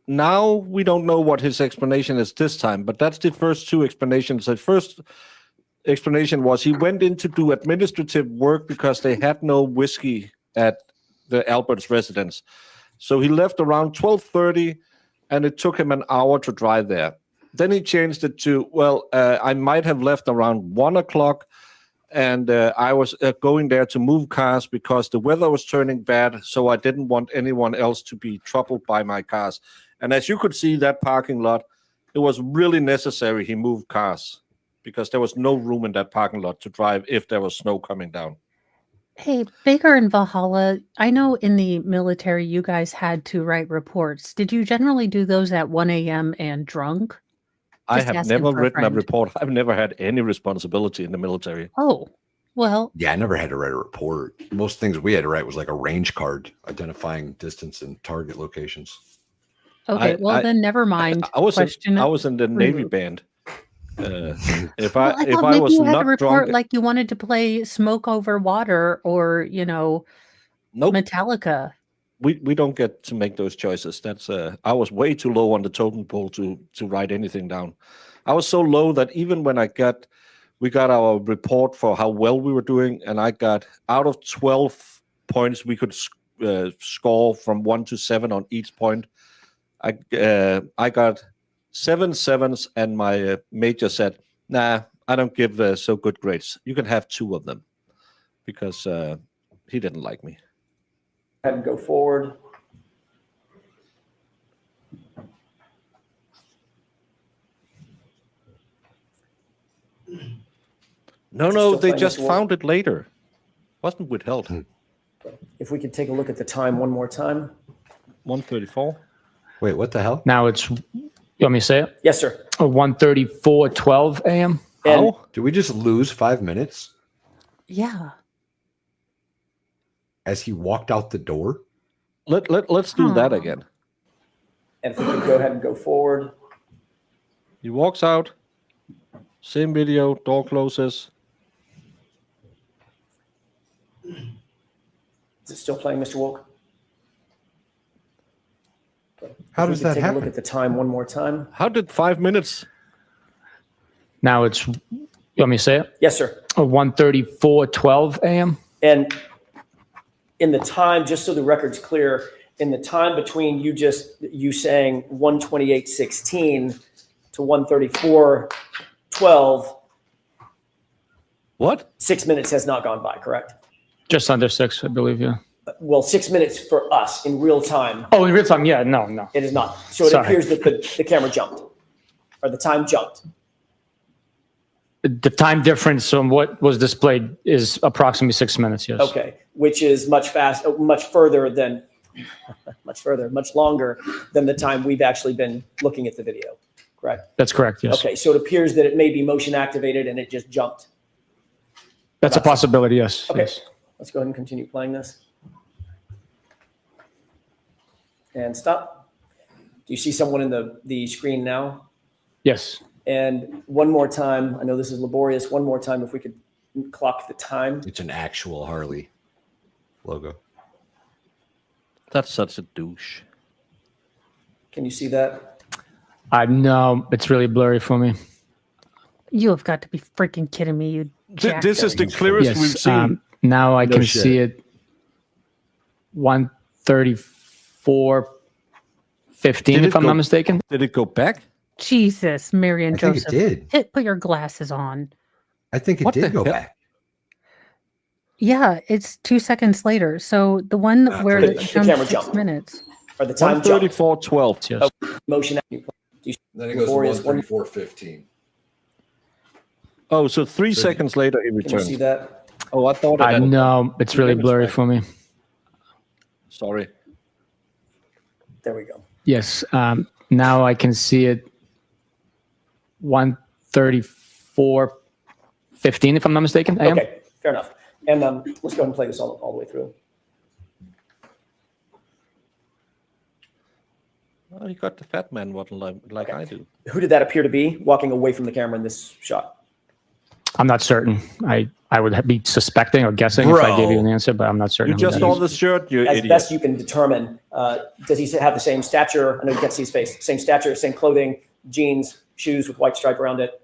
Now we don't know what his explanation is this time, but that's the first two explanations. The first explanation was he went in to do administrative work because they had no whiskey at the Albert's residence. So he left around 12:30, and it took him an hour to drive there. Then he changed it to, I might have left around 1 o'clock, and I was going there to move cars because the weather was turning bad, so I didn't want anyone else to be troubled by my cars. And as you could see, that parking lot, it was really necessary he moved cars because there was no room in that parking lot to drive if there was snow coming down. Hey, Baker and Valhalla, I know in the military you guys had to write reports. Did you generally do those at 1 a.m. and drunk? I Just have asking never for a written a friend. report. I've never had any responsibility in the military. Oh, well, Yeah, I never had to write a report. Most things we had to write was like a range card identifying distance and target locations. okay. Then never mind. I was in the Navy removed. band. If Well, I thought maybe was you had not to report drunk, like you wanted to play Smoke Over Water or, nope, Metallica. we don't get to make those choices. That's I was way too low on the totem pole to write anything down. I was so low that even when we got our report for how well we were doing, and I got out of 12 points we could score from 1 to 7 on each point. I got 7 7s, and my major said, "Nah, I don't give so good grades. You can have 2 of them," because he didn't like me. Ahead and go forward. No, Still they playing just this one? found it later. Wasn't withheld. If we could take a look at the time one more time. 1:34. Wait, what the hell? Now it's, you want me to say it? Yes, sir. 1:34:12 a.m. And How? Did we just lose 5 minutes Yeah. as he walked out the door? Let's do that again. And if we could go ahead and go forward. He walks out. Same video. Door closes. Is it still playing, Mr. Wolk? Okay. How If we does could that take a look happen? at the time one more time. How did 5 minutes? Now it's, you want me to say it? Yes, sir. 1:34:12 a.m. And in the time, just so the record's clear, in the time between you saying 1:28:16 to 1:34:12, What? 6 minutes has not gone by, correct? Just under 6, I believe, yeah. Well, 6 minutes for us in real time. Oh, in real time, yeah, no. It is not. So it Sorry. appears that the camera jumped, or the time jumped. The time difference from what was displayed is approximately 6 minutes, yes. Okay, which is much further, much longer than the time we've actually been looking at the video, correct? That's correct, yes. Okay, so it appears that it may be motion activated and it just jumped. That's a possibility, yes. Okay, Yes. let's go ahead and continue playing this. And stop. Do you see someone in the screen now? Yes. And one more time, I know this is laborious, one more time if we could clock the time. It's an actual Harley logo. That's such a douche. Can you see that? No, it's really blurry for me. You have got to be freaking kidding me. You jacked This is it. the clearest Yes, we've seen. now I No can shit. see it. 1:34:15, if I'm not mistaken. Did it go back? Jesus, Mary and I think Joseph. it did. Put your glasses on. I think it What the did go hell? back. Yeah, it's 2 seconds later. So the one where the it comes camera 6 jumped. minutes. Or the time jumped. 1:34:12. Yes. Motion. Then it goes to 1:34:15. Oh, so 3 So seconds later he Can you returns. see that? Oh, I thought it had No, it's really blurry for me. Sorry. There we go. Yes. Now I can see it 1:34:15, if I'm not mistaken. AM. Okay, fair enough. And let's go ahead and play this all the way through. Well, you got the fat man model like I do. Who did that appear to be walking away from the camera in this shot? I'm not certain. I would be suspecting or guessing if I gave you an answer, but I'm not certain. You just saw the shirt, you As idiot. best you can determine, does he have the same stature? I know you can't see his face. Same stature, same clothing, jeans, shoes with white stripe around it,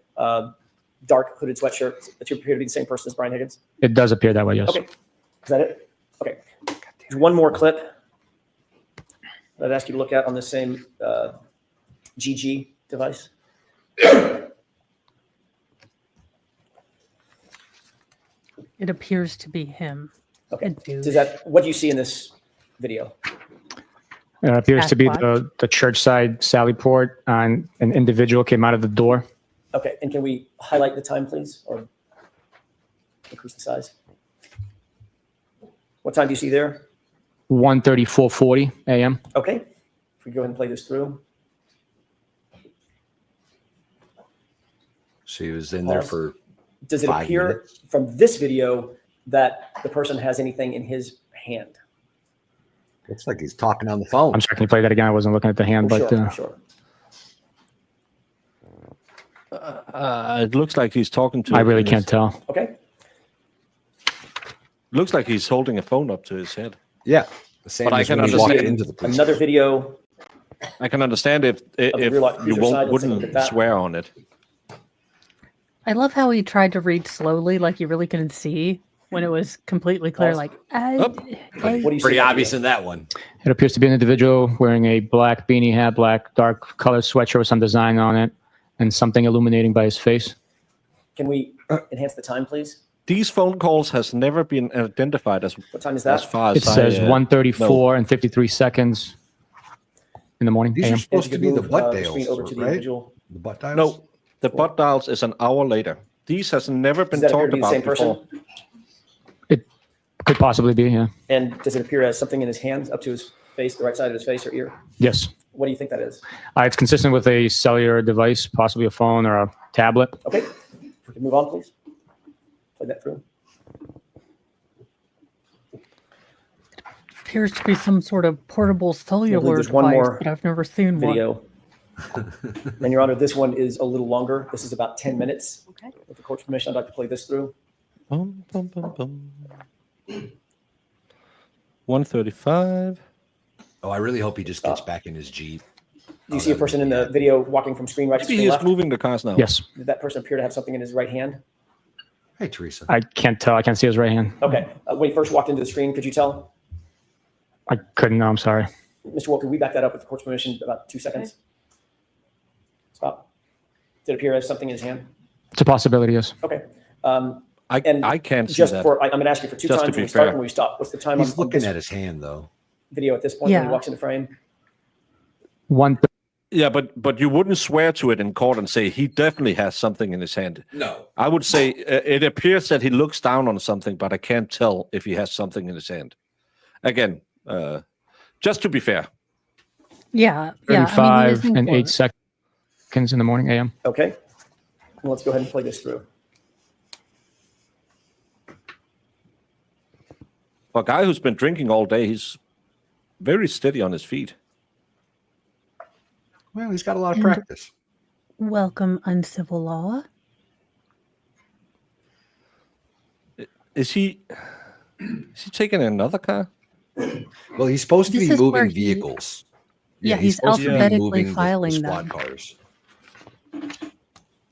dark hooded sweatshirt. That you appear to be the same person as Brian Higgins? It does appear that way, yes. Okay. Is that it? Okay. There's one more clip that I'd ask you to look at on the same GG device. It appears to be him. Okay. What do you see in this video? It appears to be Sasquatch. the church side Sally Port, and an individual came out of the door. Okay. And can we highlight the time, please, or increase the size? What time do you see there? 1:34:40 a.m. Okay. If we go ahead and play this through. So he was in there for Does it 5 appear minutes. from this video that the person has anything in his hand? Looks like he's talking on the phone. I'm sorry, can you play that again? I wasn't looking at the hand, but Sure. It looks like he's talking to. I really can't tell. Okay. Looks like he's holding a phone up to his head. Yeah, the same But I as can when he walked understand into the police. Another video. I can understand if rear you user side, let's take a look wouldn't at that. swear on it. I love how he tried to read slowly, like you really couldn't see, when it was completely clear. Pause. Like, What do you Pretty see obvious in that one. It appears to be an individual wearing a black beanie hat, black dark colored sweatshirt with some design on it, and something illuminating by his face. Can we enhance the time, please? These phone calls has never been identified as. What time is As that? far as It says I, 1:34 and 53 seconds in the morning. These AM. are supposed to be the Move, butt the screen over dials, to the right? individual. The butt dials. No, the butt dials is an hour later. These has never been Does that appear talked to be the about same before. person? It could possibly be, yeah. And does it appear as something in his hands up to his face, the right side of his face or ear? Yes. What do you think that is? It's consistent with a cellular device, possibly a phone or a tablet. Okay. If we can move on, please. Play that through. appears to be some sort of portable cellular there's one device, more but I've never seen one. Video. And Your Honor, this one is a little longer. This is about 10 minutes. Okay. With the court's permission, I'd like to play this through. 135. Oh, I really hope he just gets back in his Jeep. Do you see a person in the video walking from screen right to Maybe screen he is left? moving the cars now. Yes. Did that person appear to have something in his right hand? Hey, Teresa. I can't tell. I can't see his right hand. Okay. When he first walked into the screen, could you tell? I couldn't know. I'm sorry. Mr. Wolf, can we back that up with the court's permission? About 2 seconds. Stop. Did it appear as something in his hand? It's a possibility, yes. Okay. I can't see Just that. for, I'm going to ask you for two Just to times be when we start fair. and when we stop. What's the time He's on looking this at his hand, though. video at this point when Yeah. he walks into frame? Yeah, but you wouldn't swear to it in court and say he definitely has something in his hand. No. I would say it appears that he looks down on something, but I can't tell if he has something in his hand. Again, just to be fair. Yeah. 35 and 8 seconds in the morning, AM. Okay. Well, let's go ahead and play this through. For a guy who's been drinking all day, he's very steady on his feet. Well, he's got a lot of practice. Welcome, uncivil law. Is he taking another car? Well, he's supposed to This be is where moving he- vehicles. Yeah, he's supposed to be alphabetically moving the filing squad them. cars.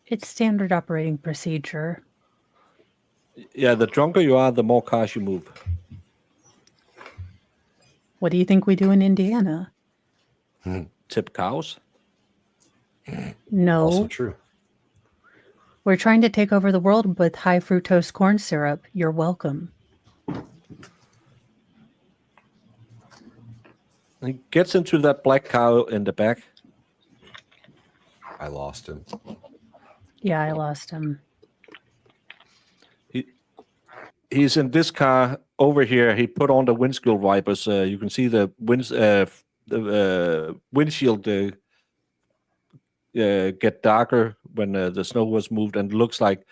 It's standard operating procedure. Yeah, the drunker you are, the more cars you move. What do you think we do in Indiana? Tip cows? No. Also true. We're trying to take over the world with high fructose corn syrup. You're welcome. He gets into that black car in the back. I lost him. Yeah, I lost him. He's in this car over here. He put on the windshield wipers. You can see the windshield get darker when the snow was moved, and it looks like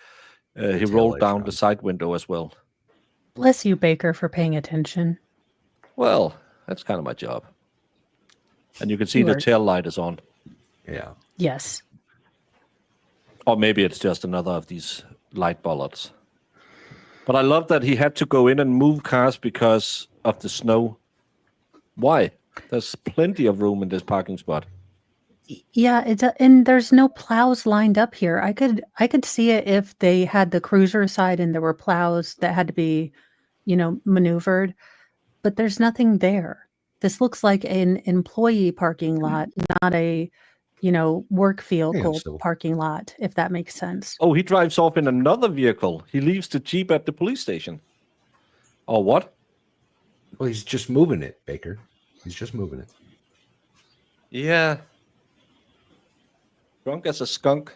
he rolled down the side window as well. Bless you, Baker, for paying attention. Well, that's kind of my job. And you can see the tail light is on. Yeah. Yes. Or maybe it's just another of these light bollards. But I love that he had to go in and move cars because of the snow. Why? There's plenty of room in this parking spot. Yeah, and there's no plows lined up here. I could see it if they had the cruiser side and there were plows that had to be, maneuvered. But there's nothing there. This looks like an employee parking lot, not a, work vehicle parking lot, if that makes sense. Oh, he drives off in another vehicle. He leaves the Jeep at the police station. Or what? Well, he's just moving it, Baker. He's just moving it. Yeah. Drunk as a skunk.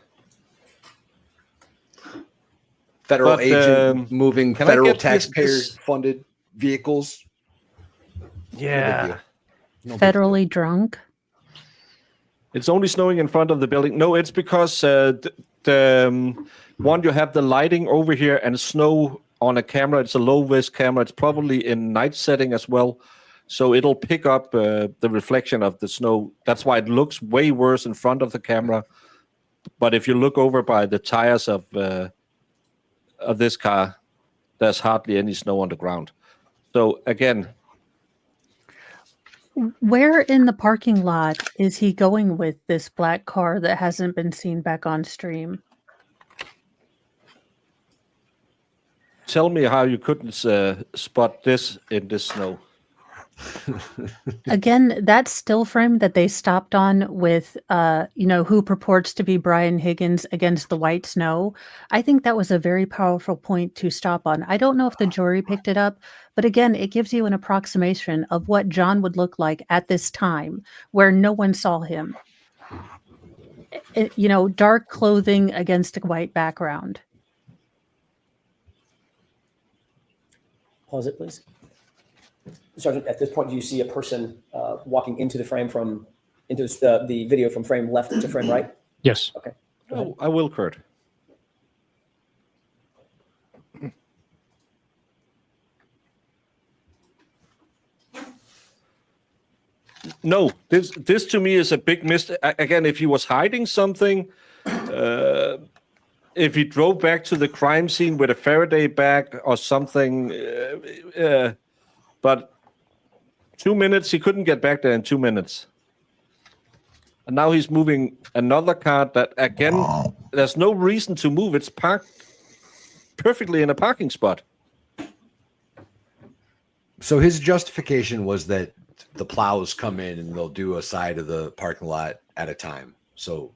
Federal agent moving federal taxpayer-funded vehicles. Yeah. Federally drunk? It's only snowing in front of the building. No, it's because one, you have the lighting over here and snow on a camera. It's a low-vis camera. It's probably in night setting as well. So it'll pick up the reflection of the snow. That's why it looks way worse in front of the camera. But if you look over by the tires of this car, there's hardly any snow on the ground. So again, where in the parking lot is he going with this black car that hasn't been seen back on stream? Tell me how you couldn't spot this in this snow. Again, that still frame that they stopped on with, who purports to be Brian Higgins against the white snow. I think that was a very powerful point to stop on. I don't know if the jury picked it up, but again, it gives you an approximation of what John would look like at this time where no one saw him. Dark clothing against a white background. Pause it, please. Sergeant, at this point, do you see a person walking into the frame into the video from frame left to frame right? Yes. Okay. Oh, I will, Kurt. No, this to me is a big mistake. Again, if he was hiding something, if he drove back to the crime scene with a Faraday bag or something, but 2 minutes, he couldn't get back there in 2 minutes. And now he's moving another car that, again, there's no reason to move. It's parked perfectly in a parking spot. So his justification was that the plows come in and they'll do a side of the parking lot at a time. So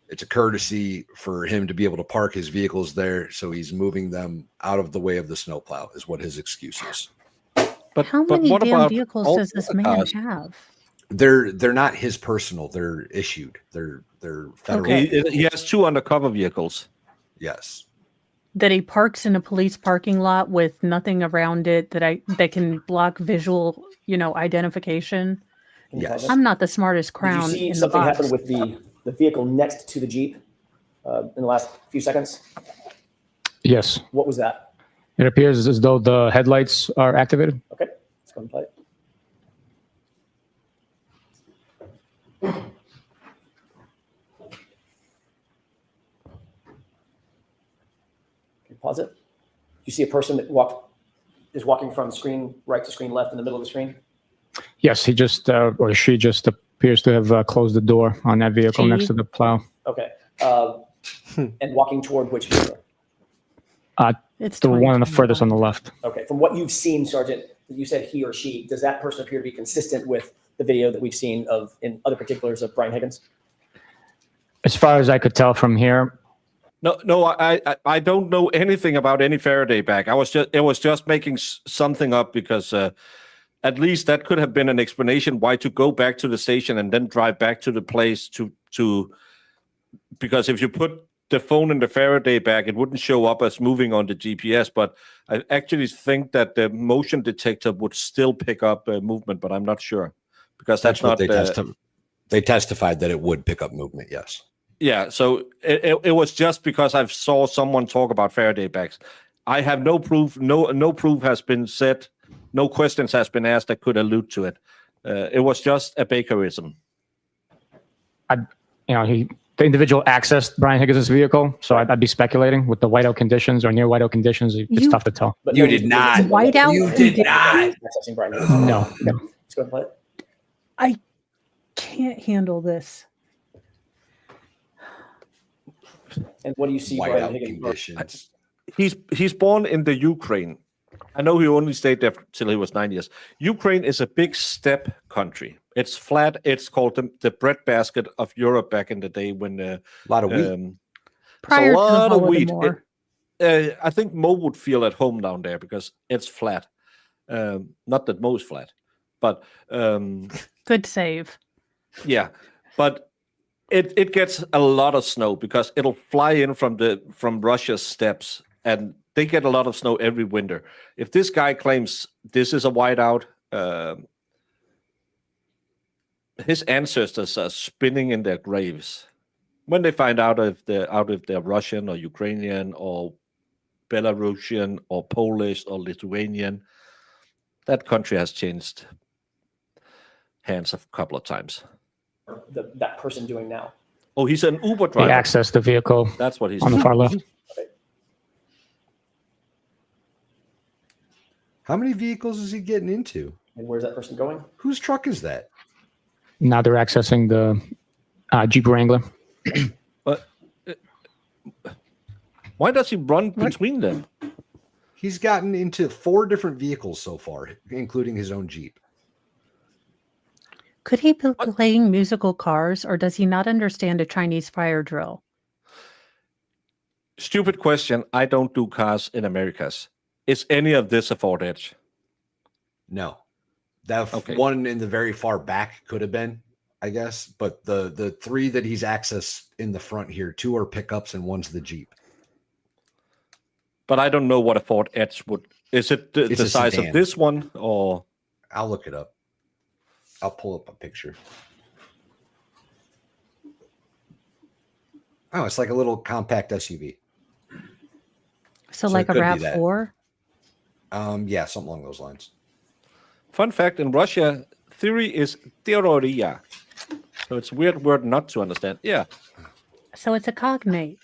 it's a courtesy for him to be able to park his vehicles there. So he's moving them out of the way of the snowplow is what his excuse is. But how many damn vehicles does this man have? They're not his personal. They're issued. They're federal. Okay. He has 2 undercover vehicles. Yes. That he parks in a police parking lot with nothing around it that can block visual, identification. Yes. I'm not the smartest crown. Did you see in something the box. happen with the vehicle next to the Jeep in the last few seconds? Yes. What was that? It appears as though the headlights are activated. Okay, let's go and play it. Okay, pause it. You see a person that is walking from screen right to screen left in the middle of the screen? Yes, he just or she just appears to have closed the door on that vehicle next to the plow. Okay. And walking toward which vehicle? It's the one on the furthest on the left. Okay. From what you've seen, Sergeant, you said he or she. Does that person appear to be consistent with the video that we've seen in other particulars of Brian Higgins? As far as I could tell from here. No, I don't know anything about any Faraday bag. It was just making something up because at least that could have been an explanation why to go back to the station and then drive back to the place to because if you put the phone in the Faraday bag, it wouldn't show up as moving on the GPS. But I actually think that the motion detector would still pick up movement, but I'm not sure because that's what not. They testified that it would pick up movement. Yes. Yeah. So it was just because I saw someone talk about Faraday bags. I have no proof. No proof has been said. No questions has been asked that could allude to it. It was just a bakerism. The individual accessed Brian Higgins' vehicle, so I'd be speculating with the whiteout conditions or near whiteout conditions. It's tough to tell. But you did not. Whiteout. You did not. Accessing Brian. No. Let's go ahead and play it. I can't handle this. And what do you see, Brian Higgins? Conditions. He's born in the Ukraine. I know he only stayed there till he was 9 years. Ukraine is a big steppe country. It's flat. It's called the breadbasket of Europe back in the day when a lot of wheat. Prior a lot to of wheat. Holodomor. I think Mo would feel at home down there because it's flat. Not that Mo's flat, but good save. Yeah, but it gets a lot of snow because it'll fly in from Russia's steppes, and they get a lot of snow every winter. If this guy claims this is a whiteout, his ancestors are spinning in their graves when they find out if they're Russian or Ukrainian or Belarusian or Polish or Lithuanian. That country has changed hands a couple of times. That person doing now? Oh, he's an Uber driver. He accessed the vehicle. That's what he's on the far left. Okay. How many vehicles is he getting into? And where's that person going? Whose truck is that? Now they're accessing the Jeep Wrangler. But why does he run between them? He's gotten into 4 different vehicles so far, including his own Jeep. Could he be playing musical cars, or does he not understand a Chinese fire drill? Stupid question. I don't do cars in Americas. Is any of this a Ford Edge? No. That one in the very far back could have been, I guess. But the 3 that he's accessed in the front here, 2 are pickups and 1's the Jeep. But I don't know what a Ford Edge would. Is it the size sedan. of this one, or? I'll look it up. I'll pull up a picture. Oh, it's like a little compact SUV. So like a RAV4? Yeah, something along those lines. Fun fact, in Russia, theory is teoria. So it's a weird word not to understand. Yeah. So it's a cognate.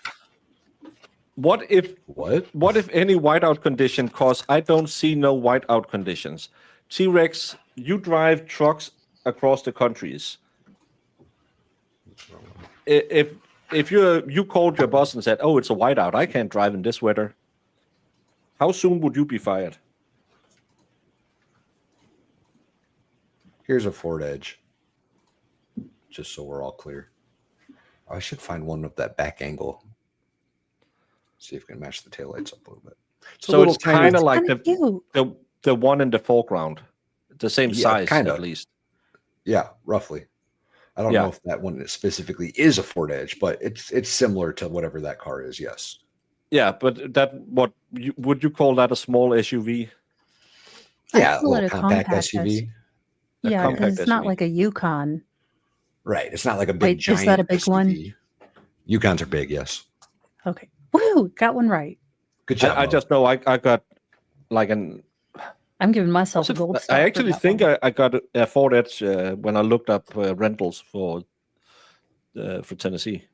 What if any whiteout condition, cause I don't see no whiteout conditions. T-Rex, you drive trucks across the countries. If you called your boss and said, "Oh, it's a whiteout, I can't drive in this weather," how soon would you be fired? Here's a Ford Edge. Just so we're all clear. I should find one with that back angle. See if we can match the taillights up a little bit. So it's kind of like the one in the foreground. The same size, at least. Yeah, roughly. I don't know if that one specifically is a Ford Edge, but it's similar to whatever that car is. Yes. Yeah, but would you call that a small SUV? Yeah, a little compact SUV. Yeah, because it's not like a Yukon. Right. It's not like a big giant. Is that a big SUV. one? Yukons are big. Yes. Okay. Woo! Got one right. Good job. I just know I got like an. I'm giving myself a gold star. I actually think I got a Ford Edge when I looked up rentals for Tennessee.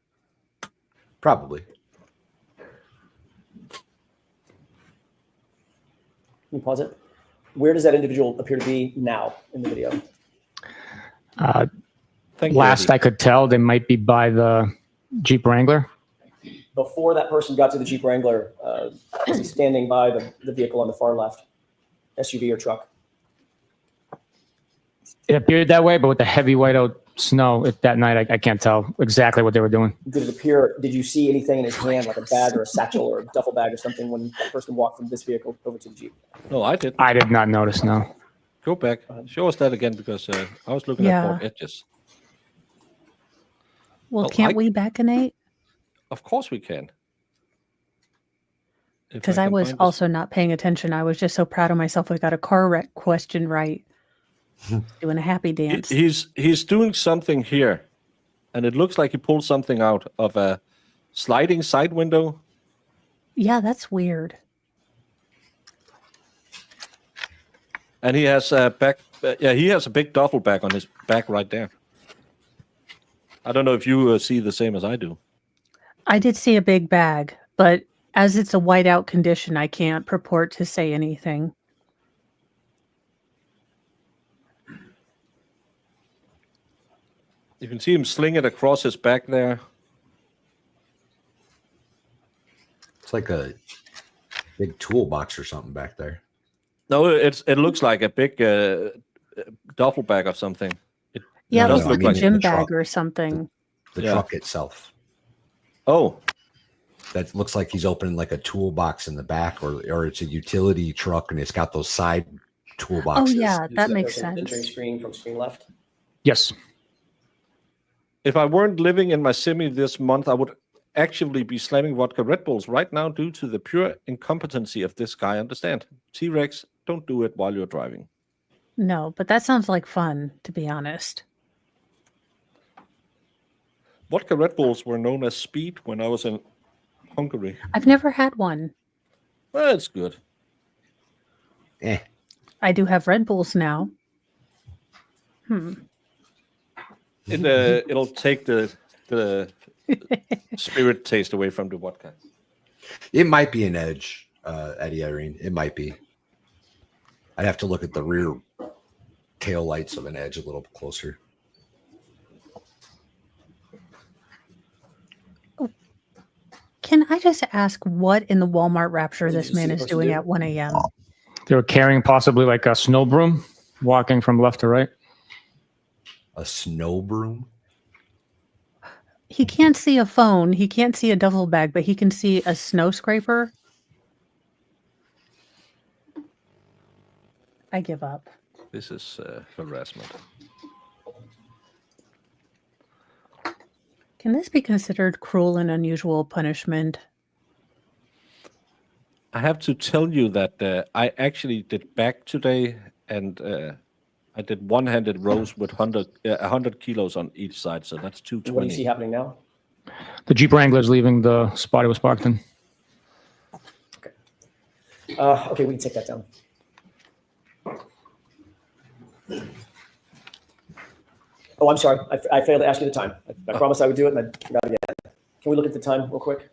Probably. Can you pause it? Where does that individual appear to be now in the video? Last I could tell, they might be by the Jeep Wrangler. Before that person got to the Jeep Wrangler, was he standing by the vehicle on the far left? SUV or truck? It appeared that way, but with the heavy whiteout snow that night, I can't tell exactly what they were doing. Did you see anything in his hand, like a bag or a satchel or a duffel bag or something when that person walked from this vehicle over to the Jeep? No, I did. I did not notice, no. Go back. Show us that again, because I was looking at both edges. Well, can't we backonate? Of course we can. Because I was also not paying attention. I was just so proud of myself. I got a car wreck question right. Doing a happy dance. He's doing something here, and it looks like he pulled something out of a sliding side window. Yeah, that's weird. And he has a he has a big duffel bag on his back right there. I don't know if you see the same as I do. I did see a big bag, but as it's a whiteout condition, I can't purport to say anything. You can see him sling it across his back there. It's like a big toolbox or something back there. No, it looks like a big duffel bag or something. It looks like a gym bag or something. The truck itself. Oh. That looks like he's opening like a toolbox in the back, or it's a utility truck and it's got those side toolboxes. Oh yeah, that makes sense. Entering screen from screen left. Yes. If I weren't living in my semi this month, I would actually be slamming vodka Red Bulls right now due to the pure incompetency of this guy. Understand? T-Rex, don't do it while you're driving. No, but that sounds like fun, to be honest. Vodka Red Bulls were known as speed when I was in Hungary. I've never had one. Well, it's good. I do have Red Bulls now. It'll take the spirit taste away from the vodka. It might be an edge, Eddie Irene. It might be. I'd have to look at the rear tail lights of an edge a little closer. Can I just ask what in the Walmart rapture this man is doing at 1 a.m.? They were carrying possibly like a snow broom, walking from left to right. A snow broom? He can't see a phone. He can't see a duffel bag, but he can see a snow scraper. I give up. This is harassment. Can this be considered cruel and unusual punishment? I have to tell you that I actually did back today, and I did one-handed rows with 100 kilos on each side, so that's 220. What do you see happening now? The Jeep Wrangler's leaving the spot it was parked in. Okay. Okay, we can take that down. Oh, I'm sorry. I failed to ask you the time. I promised I would do it, and I forgot again. Can we look at the time real quick?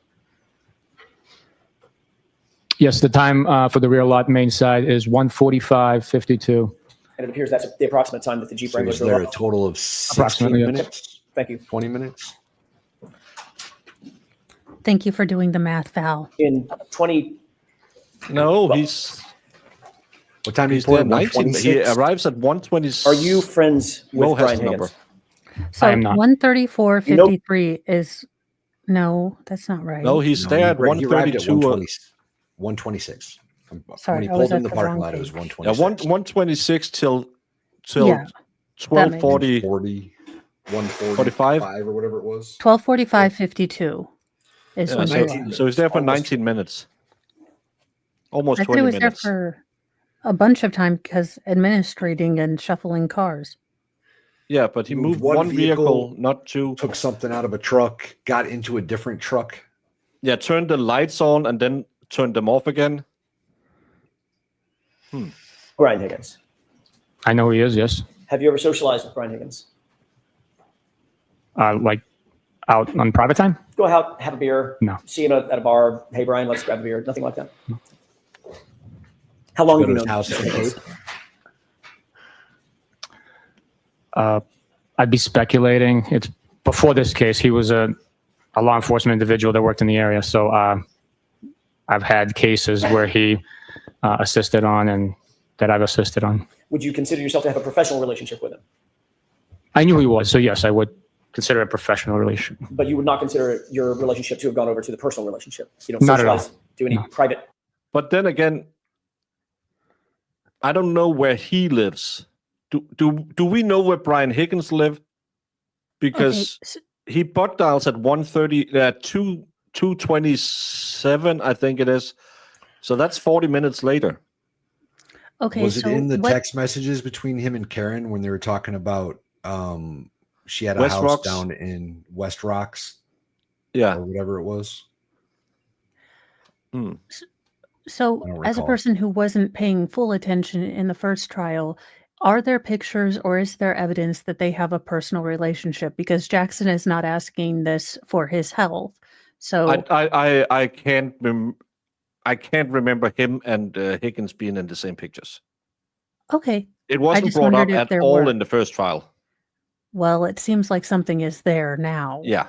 Yes, the time for the rear lot main side is 1:45:52. And it appears that's the approximate time that the Jeep Wrangler is there a total of 16 minutes? Thank you. 20 minutes? Thank you for doing the math, Val. In 20... No, he's... What time he's there? there? 19. He arrives at 1:20. Are you friends with Brian Higgins? So I am not. 1:34:53 is... No, that's not right. No, he's there at 1:32. 1:26. Sorry, when he I was pulled in at the the parking wrong lot, it was page. 1:26. Yeah, 1:26 till Yeah, 12:40. 1:45 or whatever it was. 12:45:52 is when he left. So he's there for 19 minutes. Almost I thought 20 he was minutes. there for a bunch of time because administrating and shuffling cars. Yeah, but he moved one vehicle, not two. Took something out of a truck, got into a different truck. Yeah, turned the lights on and then turned them off again. Brian Higgins. I know who he is, yes. Have you ever socialized with Brian Higgins? Like out on private time? Go out, have a beer. No. See him at a bar. Hey, Brian, let's grab a beer. Nothing like that. No. How long have you known House Mr. Higgins? I'd be speculating. It's before this case. He was a law enforcement individual that worked in the area. So I've had cases where he assisted on and that I've assisted on. Would you consider yourself to have a professional relationship with him? I knew he was. So yes, I would consider it a professional relationship. But you would not consider your relationship to have gone over to the personal relationship? You don't Not at all. socialize, do any private... But then again, I don't know where he lives. Do we know where Brian Higgins live? Because he butt dials at 1:30 at 2:27, I think it is. So that's 40 minutes later. Okay, Was it so in the what? text messages between him and Karen when they were talking about she had a West house Rocks? down in West Rocks? Yeah. Or whatever it was. So, I don't as a recall. person who wasn't paying full attention in the first trial, are there pictures or is there evidence that they have a personal relationship? Because Jackson is not asking this for his health. So I can't remember him and Higgins being in the same pictures. okay, It I wasn't just brought up wondered if at there all were. in the first trial. Well, it seems like something is there now. Yeah.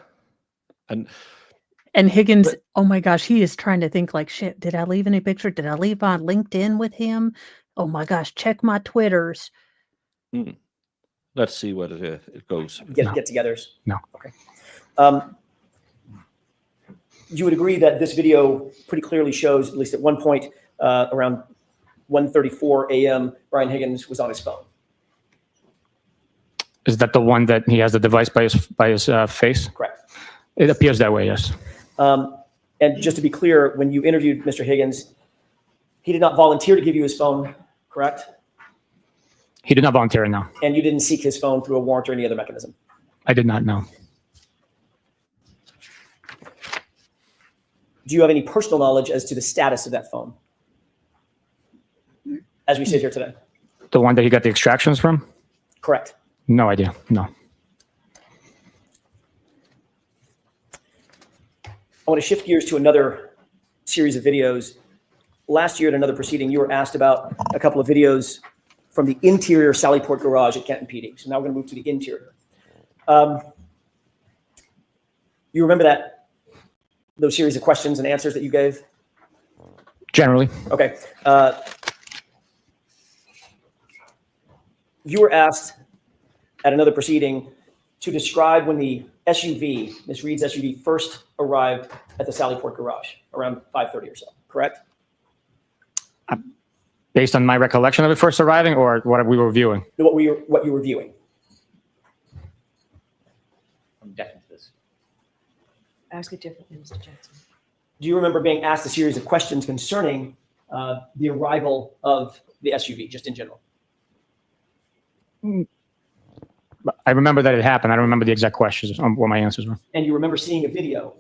And Higgins, oh my gosh, he is trying to think like, shit, did I leave any picture? Did I leave on LinkedIn with him? Oh my gosh, check my Twitters. let's see what it goes. Get-togethers. No. Okay. You would agree that this video pretty clearly shows, at least at one point, around 1:34 a.m., Brian Higgins was on his phone. Is that the one that he has the device by his face? Correct. It appears that way, yes. And just to be clear, when you interviewed Mr. Higgins, he did not volunteer to give you his phone, correct? He did not volunteer, no. And you didn't seek his phone through a warrant or any other mechanism? I did not know. Do you have any personal knowledge as to the status of that phone as we sit here today? The one that he got the extractions from? Correct. No idea, no. I want to shift gears to another series of videos. Last year at another proceeding, you were asked about a couple of videos from the interior Sallyport garage at Kenton PD. So now we're going to move to the interior. You remember those series of questions and answers that you gave? Generally. Okay. You were asked at another proceeding to describe when the SUV, Ms. Reed's SUV, first arrived at the Sallyport garage around 5:30 or so, correct? Based on my recollection of it first arriving or what we were viewing? What you were viewing. I'm deaf to this. Ask it differently, Mr. Jackson. Do you remember being asked a series of questions concerning the arrival of the SUV, just in general? I remember that it happened. I don't remember the exact questions on what my answers were. And you remember seeing a video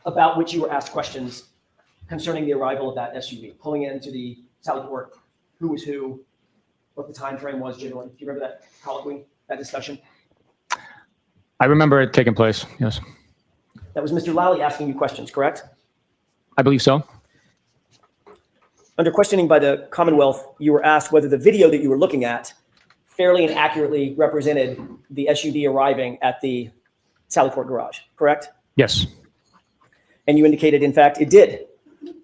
about which you were asked questions concerning the arrival of that SUV, pulling into the Sallyport, who was who, what the time frame was generally. Do you remember that colloquy, that discussion? I remember it taking place, yes. That was Mr. Lally asking you questions, correct? I believe so. Under questioning by the Commonwealth, you were asked whether the video that you were looking at fairly and accurately represented the SUV arriving at the Sallyport garage, correct? Yes. And you indicated, in fact, it did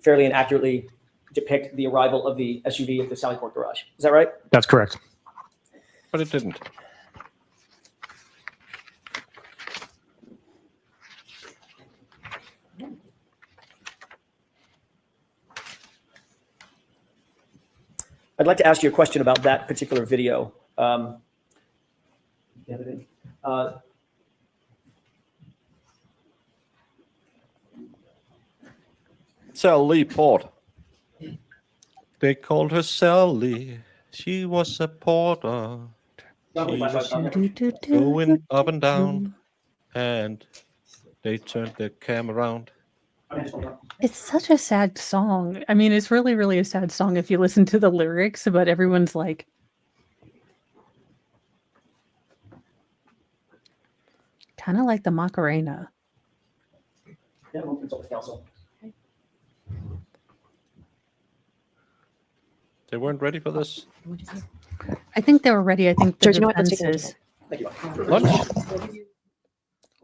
fairly and accurately depict the arrival of the SUV at the Sallyport garage. Is that right? That's correct. But it didn't. I'd like to ask you a question about that particular video. Sally Port. They called her Sally. She was a porter. She was going up and down, and they turned the camera around. It's such a sad song. I mean, it's really, really a sad song if you listen to the lyrics, but everyone's like, kind of like the Macarena. Yeah, we'll consult with counsel. They weren't ready for this. I think they were ready. I think the George, you know what? Let's take a defenses. Thank you. Lunch?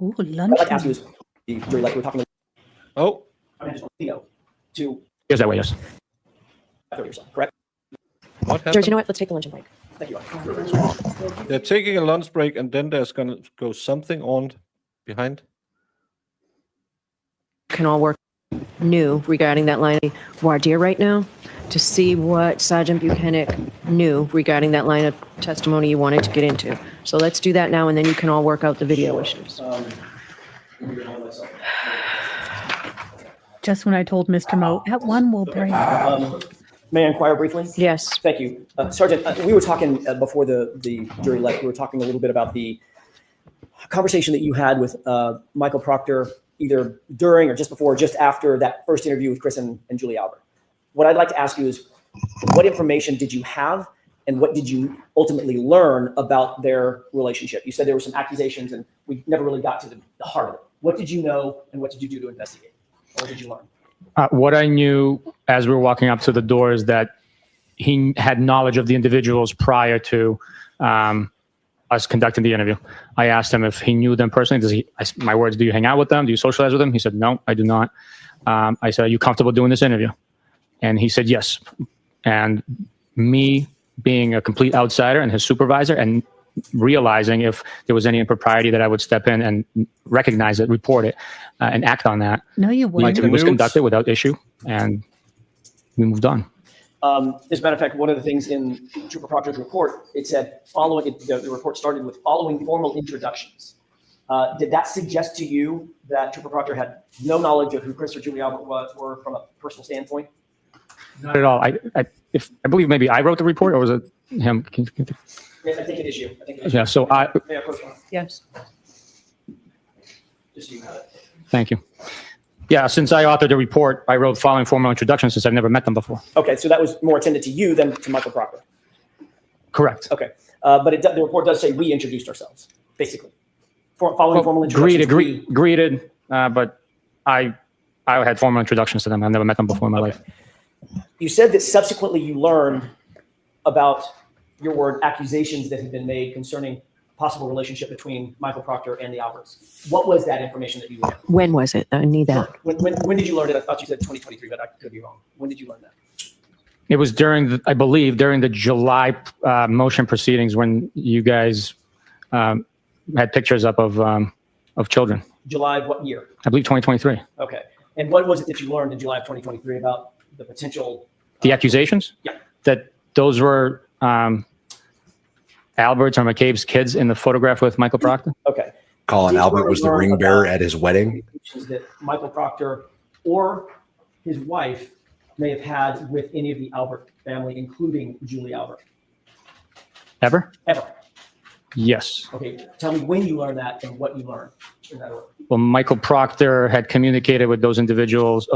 Ooh, I'd lunch. like to ask you, we're talking Oh, video to Yes, that way, yes. 5:30 or so, correct? what happened? George, you know what? Let's take a lunch break. Thank you. They're taking a lunch break, and then there's going to go something on behind. Can all work new regarding that line of voir dire right now to see what Sergeant Buchanan knew regarding that line of testimony you wanted to get into. So let's do that now, and then you can all work out the video issues. Just when I told Mr. Moe, at 1 we'll break. May I inquire briefly? Yes. Thank you. Sergeant, we were talking before the jury left, we were talking a little bit about the conversation that you had with Michael Proctor, either during or just before or just after that first interview with Chris and Julie Albert. What I'd like to ask you is, what information did you have and what did you ultimately learn about their relationship? You said there were some accusations and we never really got to the heart of it. What did you know and what did you do to investigate? What did you learn? What I knew as we were walking up to the door is that he had knowledge of the individuals prior to us conducting the interview. I asked him if he knew them personally. My words, do you hang out with them? Do you socialize with them? He said, no, I do not. I said, are you comfortable doing this interview? And he said, yes. And me being a complete outsider and his supervisor and realizing if there was any impropriety that I would step in and recognize it, report it, and act on that. No, you The wouldn't. interview was conducted without issue, and we moved on. As a matter of fact, one of the things in Trooper Proctor's report, it said, the report started with following formal introductions. Did that suggest to you that Trooper Proctor had no knowledge of who Chris or Julie Albert were from a personal standpoint? Not at all. I believe maybe I wrote the report, or was it him? Yes, I think it is you. Yeah. So May I approach one? Yes. Just so you have it. Thank you. Yeah, since I authored the report, I wrote following formal introductions since I've never met them before. Okay, so that was more attended to you than to Michael Proctor. Correct. Okay, but the report does say we introduced ourselves, basically. Following formal introductions. Greeted, but I had formal introductions to them. I've never met them before in my life. You said that subsequently you learned about your word accusations that had been made concerning possible relationship between Michael Proctor and the Alberts. What was that information that you learned? When was it? I need that. When did you learn it? I thought you said 2023, but I could be wrong. When did you learn that? It was I believe, during the July motion proceedings when you guys had pictures up of children. July of what year? I believe 2023. Okay. And what was it that you learned in July of 2023 about the potential? The accusations? Yeah. That those were Albert's or McCabe's kids in the photograph with Michael Proctor. Okay. Colin Albert was the ring bearer at his wedding. That Michael Proctor or his wife may have had with any of the Albert family, including Julie Albert. Ever? Ever. Yes. Okay. Tell me when you learned that and what you learned in that order. Well, Michael Proctor had communicated with those individuals.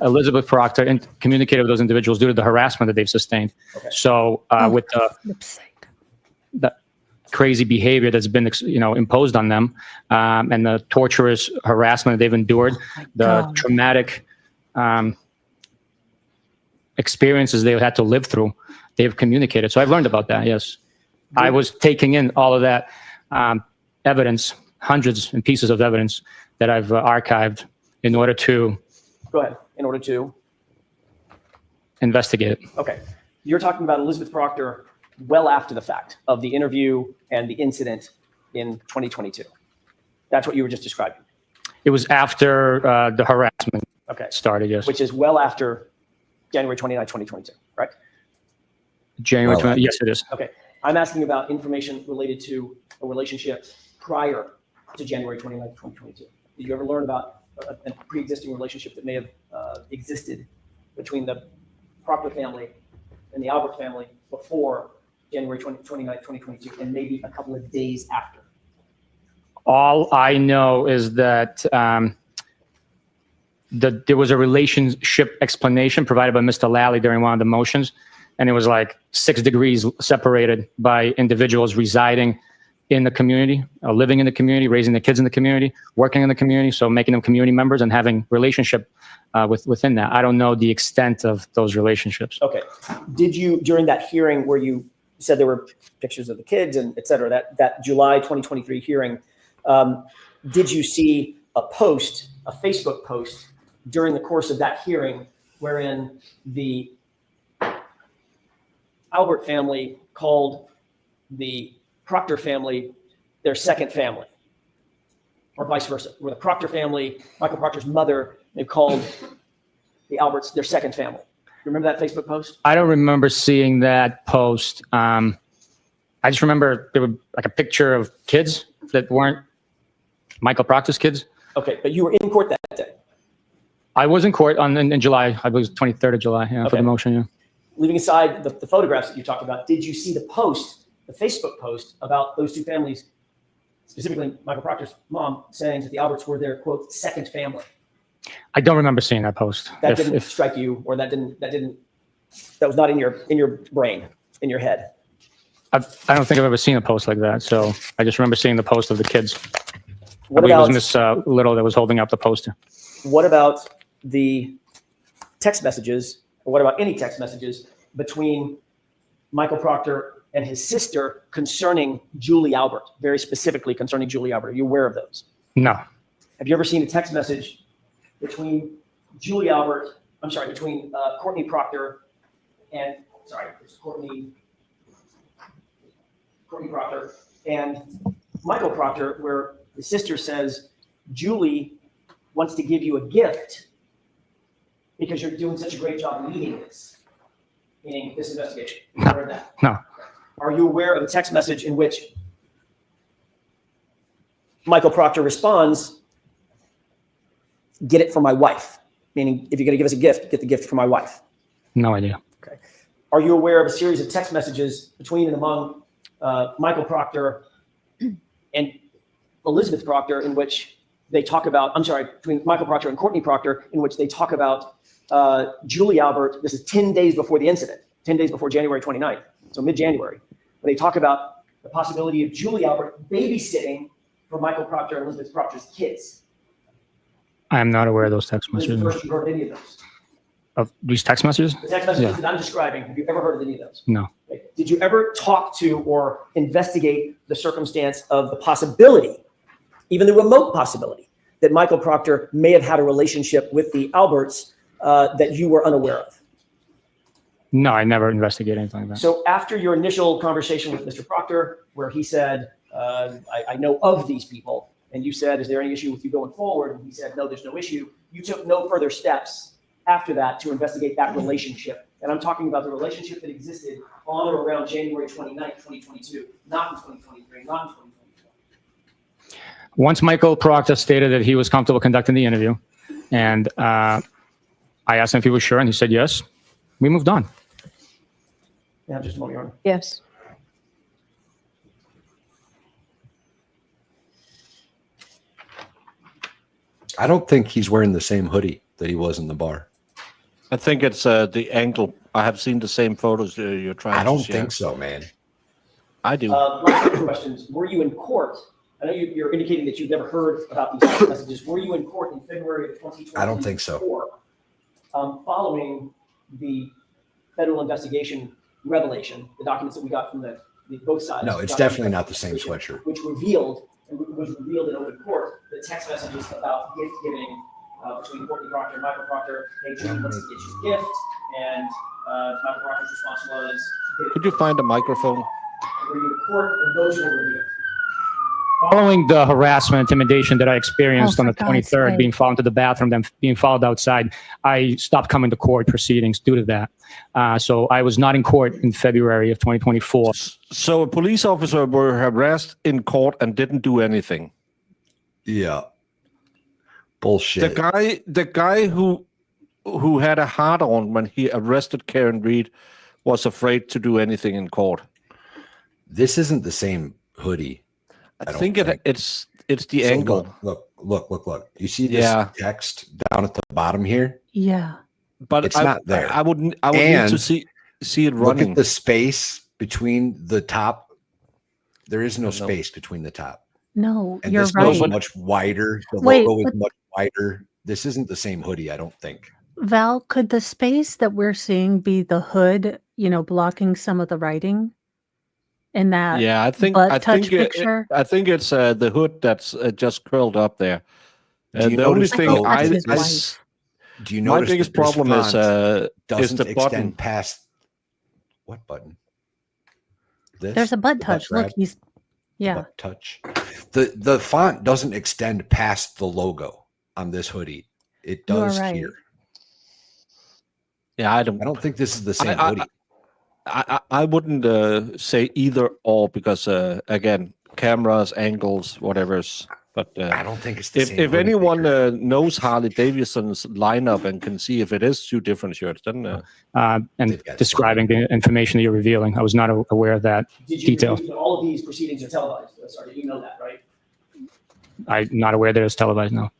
Elizabeth Proctor communicated with those individuals due to the harassment that they've sustained. Okay. So with the crazy behavior that's been imposed on them and the torturous harassment that they've endured, the traumatic experiences they've had to live through, they've communicated. So I've learned about that, yes. I was taking in all of that evidence, hundreds and pieces of evidence that I've archived in order to... Go ahead. In order to? Investigate it. Okay. You're talking about Elizabeth Proctor well after the fact of the interview and the incident in 2022. That's what you were just describing. It was after the harassment started, yes. Which is well after January 29, 2022, right? January 29, yes, it is. Okay. I'm asking about information related to a relationship prior to January 29, 2022. Did you ever learn about a pre-existing relationship that may have existed between the Proctor family and the Albert family before January 29, 2022, and maybe a couple of days after? All I know is that there was a relationship explanation provided by Mr. Lally during one of the motions, and it was like 6 degrees separated by individuals residing in the community, living in the community, raising their kids in the community, working in the community, so making them community members and having relationship within that. I don't know the extent of those relationships. Okay. Did you, during that hearing where you said there were pictures of the kids and et cetera, that July 2023 hearing, did you see a Facebook post during the course of that hearing wherein the Albert family called the Proctor family their second family, or vice versa, where the Proctor family, Michael Proctor's mother, they called the Alberts their second family? Remember that Facebook post? I don't remember seeing that post. I just remember there was like a picture of kids that weren't Michael Proctor's kids. Okay, but you were in court that day. I was in court in July. I believe it was 23rd of July for the motion. Yeah. Leaving aside the photographs that you talked about, did you see the post, the Facebook post about those two families, specifically Michael Proctor's mom, saying that the Alberts were their, quote, second family? I don't remember seeing that post. That didn't strike you, or that was not in your brain, in your head? I don't think I've ever seen a post like that. So I just remember seeing the post of the kids. What I believe about it was Miss Little that was holding up the poster. What about the text messages, or what about any text messages between Michael Proctor and his sister concerning Julie Albert, very specifically concerning Julie Albert? Are you aware of those? No. Have you ever seen a text message between between Courtney Proctor and, Courtney Proctor and Michael Proctor, where the sister says, Julie wants to give you a gift because you're doing such a great job leading this, meaning this investigation? No. Aware of that? No. Are you aware of a text message in which Michael Proctor responds, get it for my wife? Meaning, if you're going to give us a gift, get the gift for my wife. No idea. Okay. Are you aware of a series of text messages between and among Michael Proctor and Elizabeth Proctor in which they talk about, between Michael Proctor and Courtney Proctor, in which they talk about Julie Albert? This is 10 days before the incident, 10 days before January 29th, so mid-January. They talk about the possibility of Julie Albert babysitting for Michael Proctor and Elizabeth Proctor's kids. I am not aware of those text This is messages. the first you heard of any of those. Of these text messages? The text messages that I'm describing, have you ever heard of any of those? No. Okay. Did you ever talk to or investigate the circumstance of the possibility, even the remote possibility, that Michael Proctor may have had a relationship with the Alberts that you were unaware of? No, I never investigated anything like that. So after your initial conversation with Mr. Proctor, where he said, I know of these people, and you said, is there any issue with you going forward? And he said, no, there's no issue. You took no further steps after that to investigate that relationship. And I'm talking about the relationship that existed on or around January 29th, 2022, not in 2023, not in 2024. Once Michael Proctor stated that he was comfortable conducting the interview, and I asked him if he was sure, and he said yes, we moved on. Yeah, just a moment, Your Honor. Yes. I don't think he's wearing the same hoodie that he was in the bar. I think it's the angle. I have seen the same photos you're trying to I don't share. think so, man. I do. Last couple questions. Were you in court? I know you're indicating that you've never heard about these text messages. Were you in court in February of 2024? I don't think so. Following the federal investigation revelation, the documents that we got from the both sides. No, it's definitely not the same sweatshirt. Which revealed in open court the text messages about gift giving between Courtney Proctor and Michael Proctor. Hey, Julie wants to get you a gift, and Michael Proctor's response was, Could you find a microphone? were you in court when those were revealed? Following the harassment, intimidation that I experienced on the for God's 23rd, sake. being followed into the bathroom, then being followed outside, I stopped coming to court proceedings due to that. So I was not in court in February of 2024. So a police officer were harassed in court and didn't do anything. Yeah. Bullshit. The guy who had a hard on when he arrested Karen Reed was afraid to do anything in court. This isn't the same hoodie. I think it's the So angle. Look. You see this text down at the bottom here? Yeah. But It's not there. I would need to see it running. Look at the space between the top. There is no space between the top. No, And you're this right. goes much wider. The logo is much wider. This isn't the same hoodie, I don't think. Val, could the space that we're seeing be the hood, blocking some of the writing in that I think picture? I think it's the hood that's just curled up there. Do you The only notice thing though- I Do you my notice biggest that this problem is font doesn't the extend button. past what button? This? There's a butt The touch. Look, grab? yeah. Butt touch. The font doesn't extend past the logo on this hoodie. It You are does right. here. Yeah, I don't think this is the same hoodie. I wouldn't say either or because again, cameras, angles, whatever's. But I don't think it's the same. If hoodie anyone maker. knows Harley Davidson's lineup and can see if it is two different shirts, then and describing the information that you're revealing, I was not aware of that detail. Did you, all of these proceedings are televised? Sorry, you know that, right? I'm not aware that it's televised. No,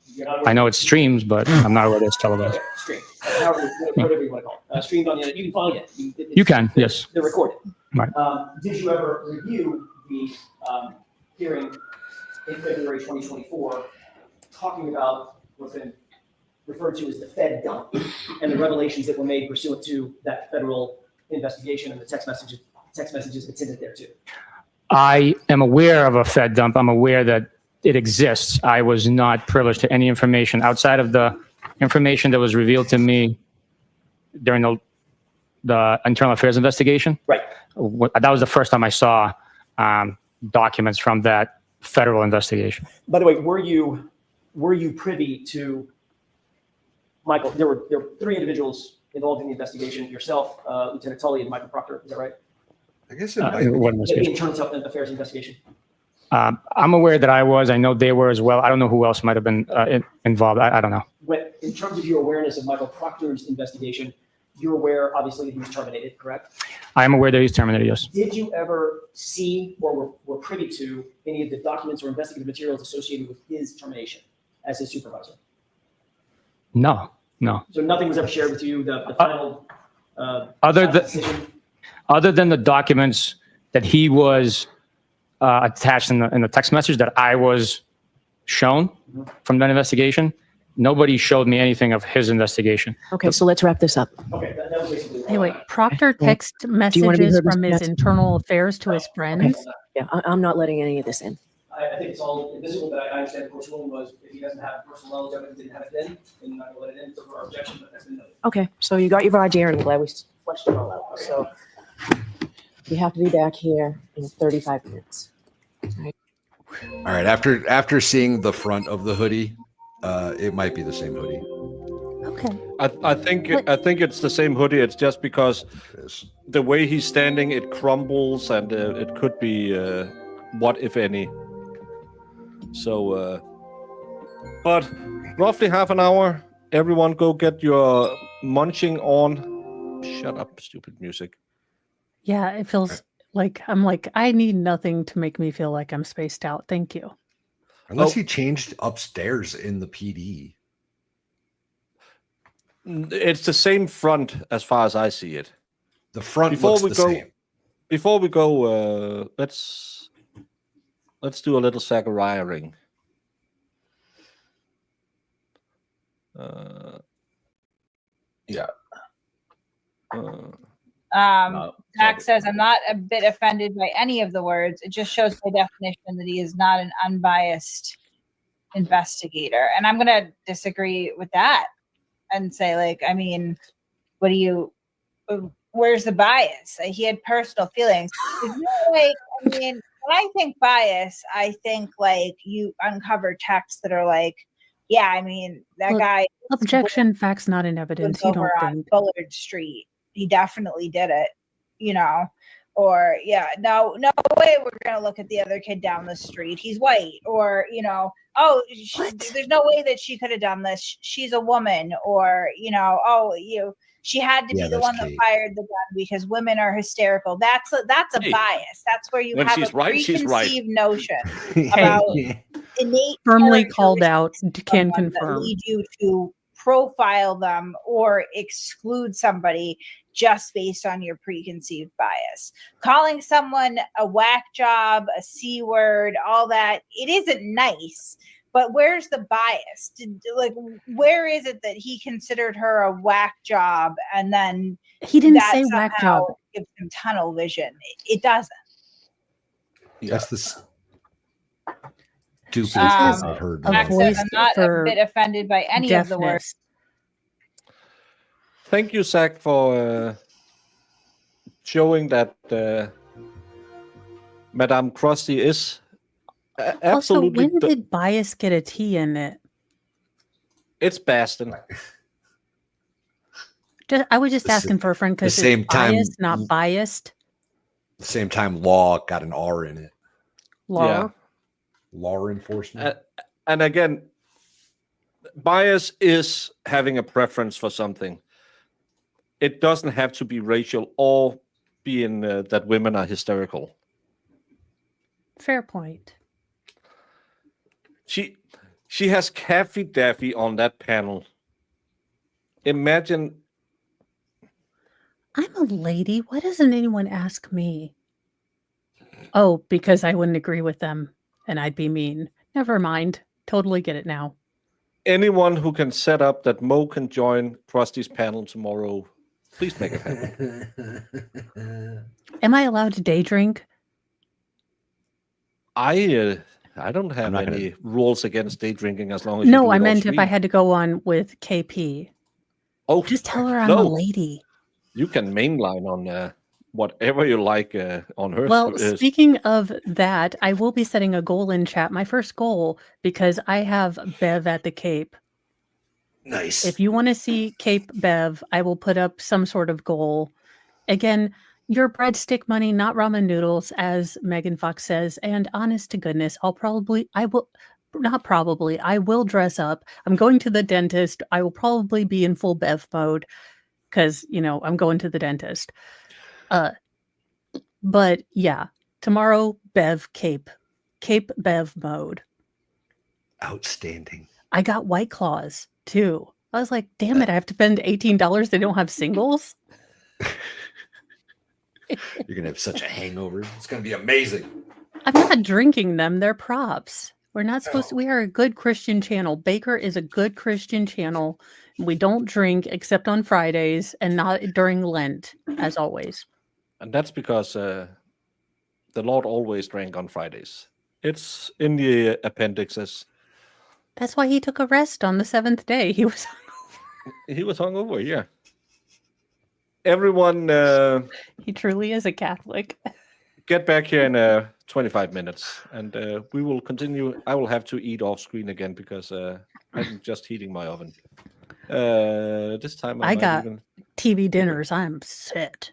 I know it streams, but I'm not aware that it's televised. Okay, stream. However, whatever you want to call it. Streamed on the internet. You can find it. You can, yes. They're recorded. Right. Did you ever review the hearing in February 2024, talking about what's been referred to as the Fed dump and the revelations that were made pursuant to that federal investigation and the text messages attended there too? I am aware of a Fed dump. I'm aware that it exists. I was not privileged to any information outside of the information that was revealed to me during the internal affairs investigation. Right. That was the first time I saw documents from that federal investigation. By the way, were you privy to, Michael, there were 3 individuals involved in the investigation, yourself, Lieutenant Tully, and Michael Proctor, is that right? I guess The internal affairs investigation. I'm aware that I was. I know they were as well. I don't know who else might have been involved. I don't know. In terms of your awareness of Michael Proctor's investigation, you're aware, obviously, that he was terminated, correct? I am aware that he's terminated, yes. Did you ever see or were privy to any of the documents or investigative materials associated with his termination as his supervisor? No. So nothing was ever shared with you, the final decision? Other than the documents that he was attached in the text message that I was shown from that investigation, nobody showed me anything of his investigation. Okay, so let's wrap this up. Okay, that was basically. Anyway, Proctor text messages from his internal affairs to his friends. Yeah, I'm not letting any of this in. I think it's all invisible, but I understand the court's ruling was if he doesn't have personal knowledge of it, didn't have it then I'm not going to let it in. So for our objection, but that's been noted. Okay, so you got your idea, and I'm glad we fleshed it all out. So we have to be back here in 35 minutes. All right. After seeing the front of the hoodie, it might be the same hoodie. Okay. I think it's the same hoodie. It's just because the way he's standing, it crumbles, and it could be what if any. So, but roughly half an hour. Everyone, go get your munching on. Shut up, stupid music. Yeah, it feels like I need nothing to make me feel like I'm spaced out. Thank you. Unless he changed upstairs in the PD. It's the same front as far as I see it. The front looks the same. Before we go, let's do a little Zachariah ring. Yeah. Zach says, I'm not a bit offended by any of the words. It just shows by definition that he is not an unbiased investigator. And I'm going to disagree with that and say, like, I mean, where's the bias? He had personal feelings. There's no, like, I mean, when I think bias, I think like you uncover texts that are like, yeah, I mean, that guy. Objection, facts not in evidence. You don't think. Bullard Street. He definitely did it, you know, or yeah, no way we're going to look at the other kid down the street. He's white, or, you know, there's no way that she could have done this. She's a woman, or, you know, she had to be the one that fired the gun because women are hysterical. That's a bias. That's where you have a preconceived notion about innate firmly called out, can confirm. That lead you to profile them or exclude somebody just based on your preconceived bias. Calling someone a whack job, a C word, all that, it isn't nice. But where's the bias? Where is it that he considered her a whack job and then he didn't say whack job? Gives him tunnel vision. It doesn't. That's the stupidest thing I've heard. I'm not a bit offended by any of the words. Thank you, Zach, for showing that Madame Krusty is absolutely. Also, when did bias get a T in it? It's Baston. I was just asking for a friend because same it's time- biased, not biased. At the same time, law got an R in it. Law. Yeah. Law enforcement. And again, bias is having a preference for something. It doesn't have to be racial or being that women are hysterical. Fair point. She has Caffey Daffy on that panel. Imagine. I'm a lady. Why doesn't anyone ask me? Oh, because I wouldn't agree with them and I'd be mean. Never mind. Totally get it now. Anyone who can set up that Mo can join Krusty's panel tomorrow, please make it happen. Am I allowed to day drink? I don't have not any rules against day drinking as long as you No, do I it all meant if I street. had to go on with KP. Oh, Just tell her I'm no. a lady. You can mainline on whatever you like on her. Well, speaking of that, I will be setting a goal in chat. My first goal, because I have Bev at the Cape. Nice. If you want to see Cape Bev, I will put up some sort of goal. Again, your breadstick money, not ramen noodles, as Megan Fox says. And honest to goodness, I will dress up. I'm going to the dentist. I will probably be in full Bev mode because, I'm going to the dentist. But yeah, tomorrow, Bev Cape Bev mode. Outstanding. I got White Claws too. I was like, damn it, I have to spend $18. They don't have singles. You're gonna have such a hangover. It's gonna be amazing. I'm not drinking them. They're props. We're not supposed to. We are a good Christian channel. Baker is a good Christian channel. We don't drink except on Fridays and not during Lent, as always. And that's because the Lord always drank on Fridays. It's in the appendixes. That's why he took a rest on the 7th day. He was hungover. He was hungover, yeah. Everyone, he truly is a Catholic. get back here in 25 minutes, and we will continue. I will have to eat off screen again because I'm just heating my oven. This time I got TV dinners. I'm set.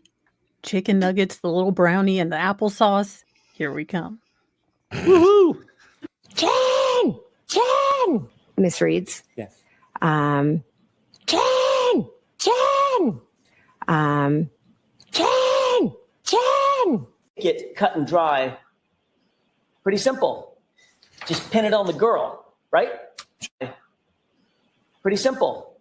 Chicken nuggets, the little brownie, and the applesauce. Here we come. Woohoo! Jen! Miss Reeds? Yes. Jen! Get cut and dry. Pretty simple. Just pin it on the girl, right? Pretty simple.